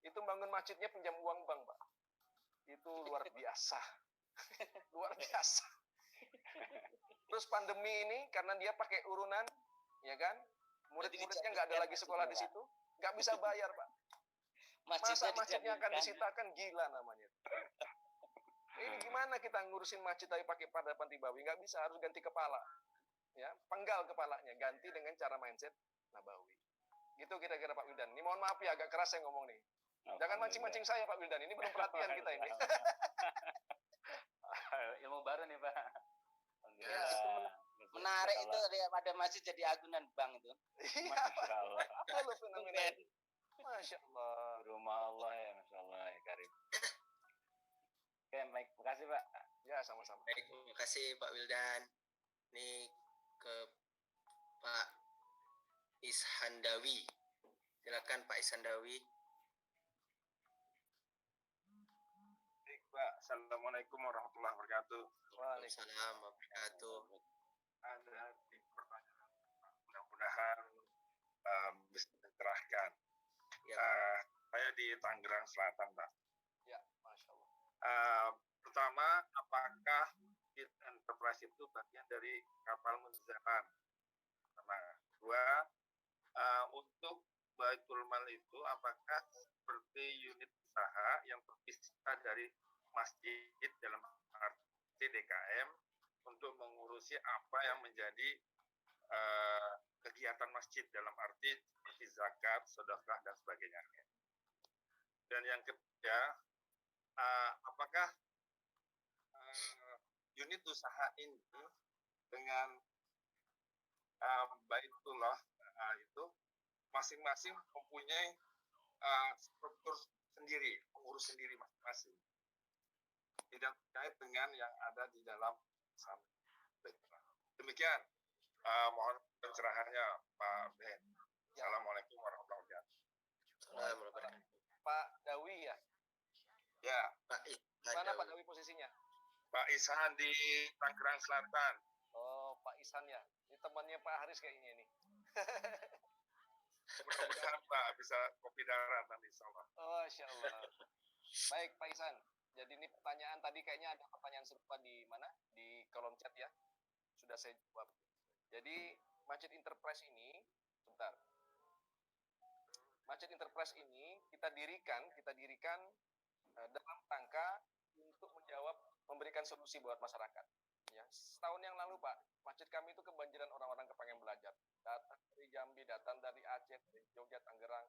Itu bangun masjidnya pinjam uang bank, Pak. Itu luar biasa. Luar biasa. Terus pandemi ini karena dia pakai urunan, ya kan? Murid-muridnya nggak ada lagi sekolah di situ, nggak bisa bayar, Pak. Masa masjidnya akan disitakan, gila namanya. Ini gimana kita ngurusin masjid tapi pakai peradaban ribawi? Nggak bisa, harus ganti kepala. Ya, penggal kepalanya, ganti dengan cara mindset Nabawi. Gitu kira-kira Pak Wildan. Ini mohon maaf ya, agak keras saya ngomong nih. Jangan mancing-mancing saya Pak Wildan, ini belum pelatihan kita ini. Ilmu baru nih Pak. Ya, Menarik itu daripada masjid jadi agunan bank itu. Iya, Masya Allah. apa lo fenomena ini? Masya Allah. Di rumah Allah ya, Masya Allah ya Karim. Oke, baik, makasih Pak. Ya, sama-sama. Baik, terima kasih Pak Wildan. Ini ke Pak Ishandawi. Silakan Pak Ishandawi. Baik, Pak. Assalamualaikum warahmatullahi wabarakatuh. Waalaikumsalam warahmatullahi wabarakatuh. Ada di pertanyaan, Pak. Mudah-mudahan bisa diterahkan. Ya. Saya di Tangerang Selatan, Pak. Ya, Masya Allah. Pertama, apakah Fit Enterprise itu bagian dari kapal Munzaman? Pertama. Dua, untuk Baitul Mal itu apakah seperti unit usaha yang terpisah dari masjid dalam arti DKM untuk mengurusi apa yang menjadi kegiatan masjid dalam arti seperti zakat, sedekah dan sebagainya. Dan yang ketiga, apakah unit usaha ini dengan Baitullah itu masing-masing mempunyai struktur sendiri, pengurus sendiri masing-masing. Tidak terkait dengan yang ada di dalam Baitullah. Demikian, mohon pencerahannya Pak Ben. Assalamualaikum warahmatullahi wabarakatuh. Assalamualaikum warahmatullahi wabarakatuh. Pak Dawi ya? Ya, Pak Mana Pak Ishandawi. Dawi posisinya? Pak Ishan di Tangerang Selatan. Oh, Pak Ihsan ya. Ini temannya Pak Haris kayaknya ini. Mudah-mudahan Pak bisa kopi darat nanti insya Allah. Oh, Masya Allah. Baik, Pak Ihsan. Jadi ini pertanyaan tadi kayaknya ada pertanyaan serupa di mana? Di kolom chat ya. Sudah saya jawab. Jadi Masjid Enterprise ini, sebentar. Masjid Enterprise ini kita dirikan dalam rangka untuk memberikan solusi buat masyarakat. Ya, setahun yang lalu Pak, masjid kami itu kebanjiran orang-orang kepengen belajar. Datang dari Jambi, datang dari Aceh, dari Jogja, Tangerang.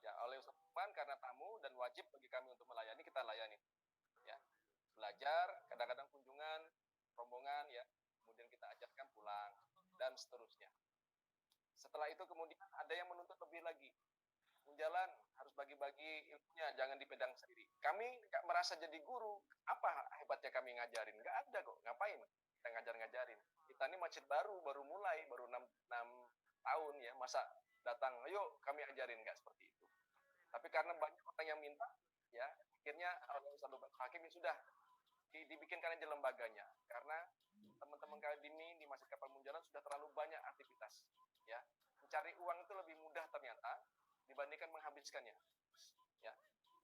Ya, oleh Ustaz karena tamu dan wajib bagi kami untuk melayani, kita layani. Ya, belajar, kadang-kadang kunjungan, rombongan, ya, kemudian kita ajarkan pulang dan seterusnya. Setelah itu kemudian ada yang menuntut lebih lagi. Jalan harus bagi-bagi ilmunya, jangan dipedang sendiri. Kami nggak merasa jadi guru. Apa hebatnya kami ngajarin? Nggak ada kok. Ngapain kita ngajarin? Kita ini masjid baru mulai, baru 6 tahun ya. Masa datang, ayo kami ajarin, nggak seperti itu. Tapi karena banyak orang yang minta, ya akhirnya oleh Ustaz Hakim ini sudah dibikinkan aja lembaganya. Karena teman-teman kami di Masjid Kapal Munjalan sudah terlalu banyak aktivitas. Ya, mencari uang itu lebih mudah ternyata dibandingkan menghabiskannya. Ya,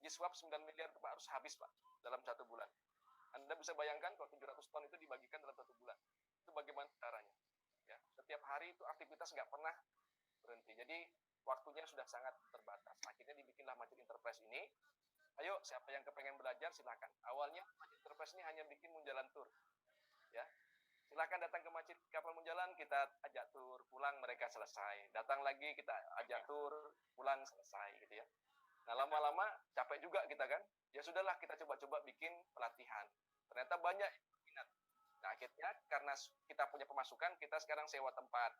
Jiswab 9 miliar itu Pak harus habis Pak dalam 1 bulan. Anda bisa bayangkan kalau 700 ton itu dibagikan dalam 1 bulan. Itu bagaimana caranya? Ya, setiap hari itu aktivitas nggak pernah berhenti. Jadi waktunya sudah sangat terbatas. Akhirnya dibikinlah Masjid Enterprise ini. Ayo, siapa yang kepengen belajar silakan. Awalnya Masjid Enterprise ini hanya bikin Munjalan Tour. Ya, silakan datang ke Masjid Kapal Munjalan, kita ajak tur, pulang mereka selesai. Datang lagi kita ajak tur, pulang selesai gitu ya. Nah, lama-lama capek juga kita kan. Ya sudahlah kita coba-coba bikin pelatihan. Ternyata banyak yang minat. Nah, akhirnya karena kita punya pemasukan, kita sekarang sewa tempat.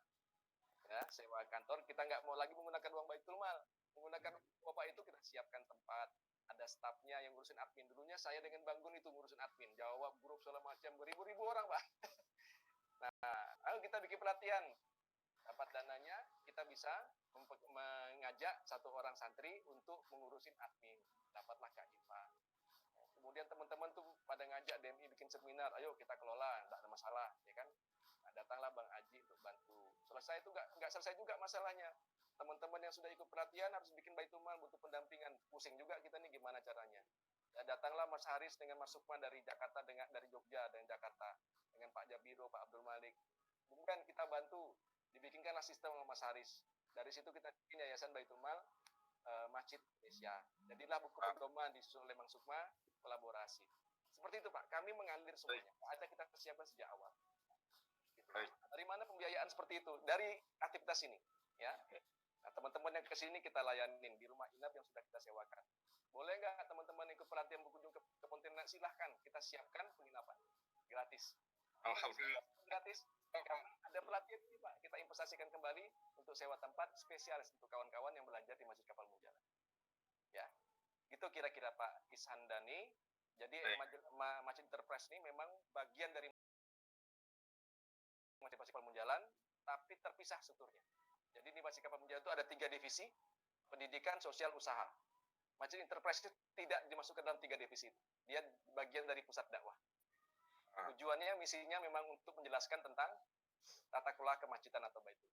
Ya, sewa kantor, kita nggak mau lagi menggunakan uang Baitul Mal. Menggunakan Bapak itu kita siapkan tempat. Ada stafnya yang ngurusin admin. Dulunya saya dengan Bang Gun itu ngurusin admin. Jawab grup segala macam, beribu-ribu orang, Pak. Nah, ayo kita bikin pelatihan. Dapat dananya, kita bisa mengajak 1 orang santri untuk mengurusin admin. Dapatlah Kak Ipa. Kemudian teman-teman tuh pada ngajak DMI bikin seminar. Ayo kita kelola, enggak ada masalah, ya kan? Nah, datanglah Bang Aji untuk bantu. Selesai itu enggak selesai juga masalahnya. Teman-teman yang sudah ikut pelatihan harus bikin Baitul Mal, butuh pendampingan. Pusing juga kita nih gimana caranya. Ya, datanglah Mas Haris dengan Mas Sukman dari Jakarta, dari Jogja dan Jakarta, dengan Pak Jabiro, Pak Abdul Malik. Kemudian kita bantu, dibikinkanlah sistem sama Mas Haris. Dari situ kita bikin Yayasan Baitul Mal Masjid Indonesia. Jadilah buku pedoman disusun oleh Mang Sukma, kolaborasi. Seperti itu Pak, kami mengalir semuanya. Ada kita persiapan sejak awal. Gitu. Dari mana pembiayaan seperti itu? Dari aktivitas ini, ya. Nah, teman-teman yang kesini kita layanin di rumah inap yang sudah kita sewakan. Boleh nggak teman-teman ikut pelatihan berkunjung ke Pontianak? Silahkan, kita siapkan penginapan gratis. Alhamdulillah. Gratis. Karena ada pelatihan ini Pak, kita investasikan kembali untuk sewa tempat spesialis untuk kawan-kawan yang belajar di Masjid Kapal Munjalan. Ya, itu kira-kira Pak Ishandani. Jadi Masjid Enterprise ini memang bagian dari Masjid Kapal Munjalan, tapi terpisah strukturnya. Jadi di Masjid Kapal Munjalan itu ada 3 divisi, pendidikan, sosial, usaha. Masjid Enterprise itu tidak dimasukkan dalam 3 divisi itu. Dia bagian dari pusat dakwah. Tujuannya, misinya memang untuk menjelaskan tentang tata kelola kemasjidan atau baitul.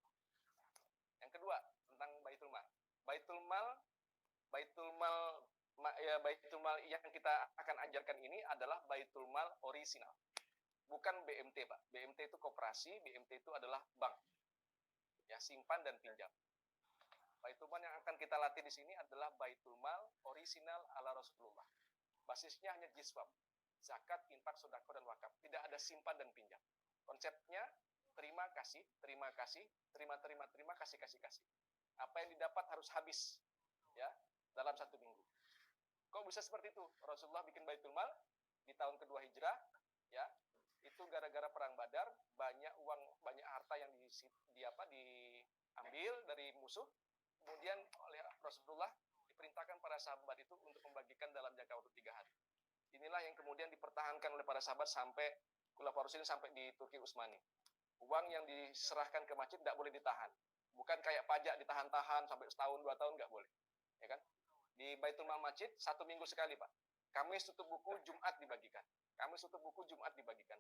Yang kedua, tentang baitul mal. Baitul mal yang kita akan ajarkan ini adalah baitul mal orisinal. Bukan BMT, Pak. BMT itu koperasi, BMT itu adalah bank. Ya, simpan dan pinjam. Baitul mal yang akan kita latih di sini adalah baitul mal orisinal ala Rasulullah. Basisnya hanya jiswab. Zakat, infak, sedekah, dan wakaf. Tidak ada simpan dan pinjam. Konsepnya terima kasih, terima, kasih. Apa yang didapat harus habis, ya, dalam 1 minggu. Kok bisa seperti itu? Rasulullah bikin baitul mal di tahun kedua hijrah, ya, itu gara-gara perang Badar, banyak uang, banyak harta yang diambil dari musuh. Kemudian oleh Rasulullah diperintahkan para sahabat itu untuk membagikan dalam jangka waktu 3 hari. Inilah yang kemudian dipertahankan oleh para sahabat sampai Khulafaur Rasyidin, sampai di Turki Utsmani. Uang yang diserahkan ke masjid tidak boleh ditahan. Bukan kayak pajak ditahan-tahan sampai setahun 2 tahun, nggak boleh. Ya kan? Di Baitul Mal Masjid 1 minggu sekali, Pak. Kamis tutup buku, Jumat dibagikan.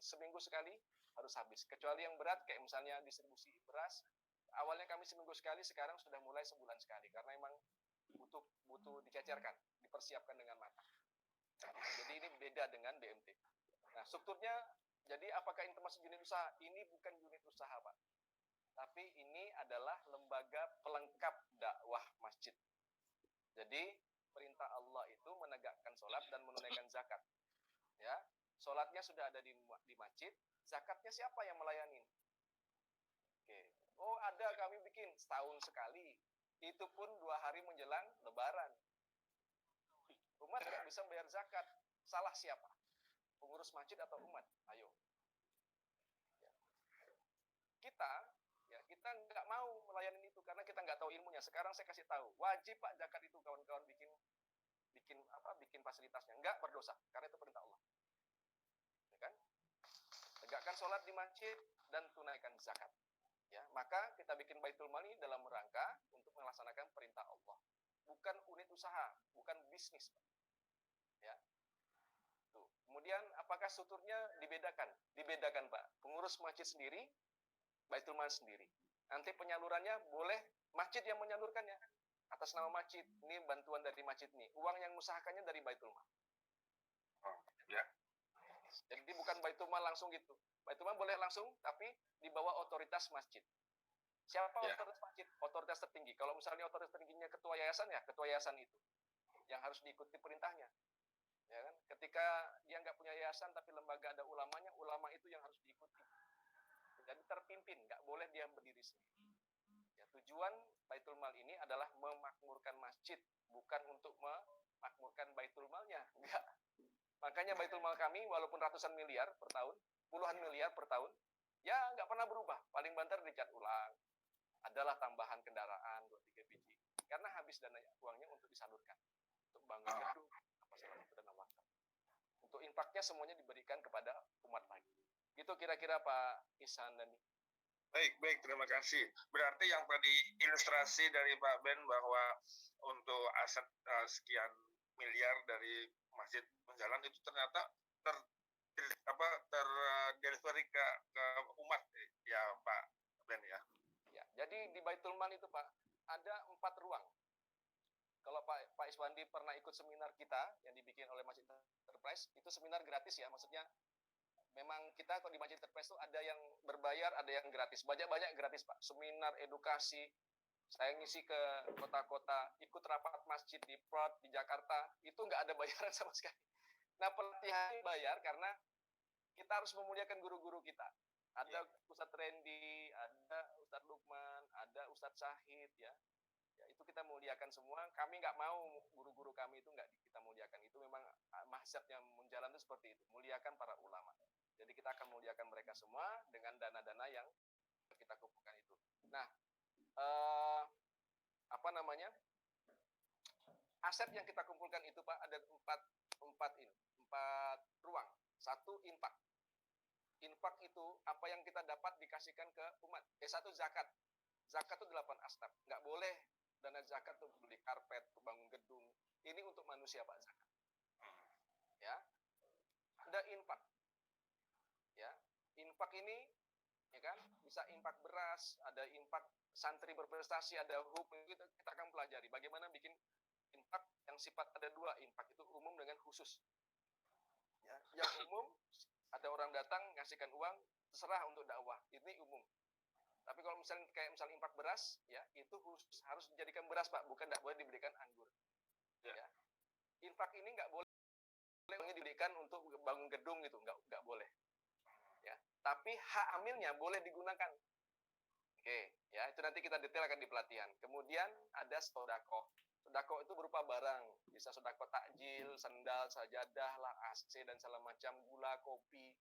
Seminggu sekali harus habis. Kecuali yang berat kayak misalnya distribusi beras. Awalnya kami seminggu sekali, sekarang sudah mulai sebulan sekali karena memang butuh dicecerkan, dipersiapkan dengan matang. Jadi ini beda dengan BMT. Nah, strukturnya, jadi apakah ini termasuk unit usaha? Ini bukan unit usaha, Pak. Tapi ini adalah lembaga pelengkap dakwah masjid. Jadi, perintah Allah itu menegakkan sholat dan menunaikan zakat. Ya, sholatnya sudah ada di masjid, zakatnya siapa yang melayani? Oke. Oh, ada, kami bikin setahun sekali. Itu pun 2 hari menjelang Lebaran. Umat nggak bisa bayar zakat. Salah siapa? Pengurus masjid atau umat? Ayo. Ya. Kita nggak mau melayani itu karena kita nggak tahu ilmunya. Sekarang saya kasih tahu. Wajib Pak zakat itu kawan-kawan bikin fasilitasnya. Nggak berdosa karena itu perintah Allah. Ya kan? Tegakkan sholat di masjid dan tunaikan zakat. Ya, maka kita bikin baitul mal ini dalam rangka untuk melaksanakan perintah Allah. Bukan unit usaha, bukan bisnis, Pak. Ya. Tuh. Kemudian apakah strukturnya dibedakan? Dibedakan, Pak. Pengurus masjid sendiri, baitul mal sendiri. Nanti penyalurannya boleh masjid yang menyalurkannya atas nama masjid. Ini bantuan dari masjid nih. Uang yang mengusahakannya dari baitul mal. Oh, ya. Jadi bukan baitul mal langsung gitu. Baitul mal boleh langsung, tapi di bawah otoritas masjid. Siapa otoritas masjid? Otoritas tertinggi. Kalau misalnya otoritas tertingginya ketua yayasan, ya ketua yayasan itu yang harus diikuti perintahnya. Ya kan? Ketika dia nggak punya yayasan tapi lembaga ada ulamanya, ulama itu yang harus diikuti. Jadi terpimpin, nggak boleh dia berdiri sendiri. Ya, tujuan baitul mal ini adalah memakmurkan masjid, bukan untuk memakmurkan baitul malnya. Enggak. Makanya baitul mal kami walaupun ratusan miliar per tahun, puluhan miliar per tahun, ya nggak pernah berubah. Paling banter dicat ulang. Adalah tambahan kendaraan 2-3 biji. Karena habis dana uangnya untuk disalurkan. Untuk bangun gedung, apa segala itu dana wakaf. Untuk infaknya semuanya diberikan kepada umat lagi. Gitu kira-kira Pak Ihsan dan Baik, terima kasih. Berarti yang tadi ilustrasi dari Pak Ben bahwa untuk aset sekian miliar dari Masjid Menjalan itu ternyata terdelivery ke umat ya Pak Ben ya. Ya, jadi di Baitul Mal itu Pak ada 4 ruang. Kalau Pak Iswandi pernah ikut seminar kita yang dibikin oleh Masjid Enterprise, itu seminar gratis ya, maksudnya memang kita kalau di Masjid Enterprise itu ada yang berbayar, ada yang gratis. Banyak gratis, Pak. Seminar edukasi, saya ngisi ke kota-kota, ikut rapat masjid di Prod, di Jakarta, itu nggak ada bayaran sama sekali. Nah, pelatihan bayar karena kita harus memuliakan guru-guru kita. Ada Ustadz Randy, ada Ustadz Lukman, ada Ustadz Syahid, ya. Ya, itu kita muliakan semua. Kami nggak mau guru-guru kami itu nggak kita muliakan. Itu memang mazhab yang menjalan itu seperti itu. Muliakan para ulama. Jadi kita akan muliakan mereka semua dengan dana-dana yang kita kumpulkan itu. Nah, apa namanya? Aset yang kita kumpulkan itu Pak ada empat ruang. Satu, infak. Infak itu apa yang kita dapat dikasihkan ke umat. Satu, zakat. Zakat itu 8 asnaf. Nggak boleh dana zakat tuh beli karpet, bangun gedung. Ini untuk manusia Pak zakat. Ya. Ada infak. Ya. Infak ini ya kan bisa infak beras, ada infak santri berprestasi, ada hub, kita akan pelajari bagaimana bikin infak yang sifat ada dua, infak itu umum dengan khusus. Ya, yang umum ada orang datang ngasihkan uang terserah untuk dakwah, ini umum. Tapi kalau misalnya kayak misalnya infak beras, ya itu khusus, harus dijadikan beras Pak, bukan tidak boleh diberikan anggur. Ya. Infak ini nggak boleh diberikan untuk bangun gedung gitu, nggak boleh. Ya, tapi hak amilnya boleh digunakan. Oke, ya itu nanti kita detailkan di pelatihan. Kemudian ada sedekah. Sedekah itu berupa barang, bisa sedekah takjil, sendal, sajadah, lah, AC dan segala macam, gula, kopi,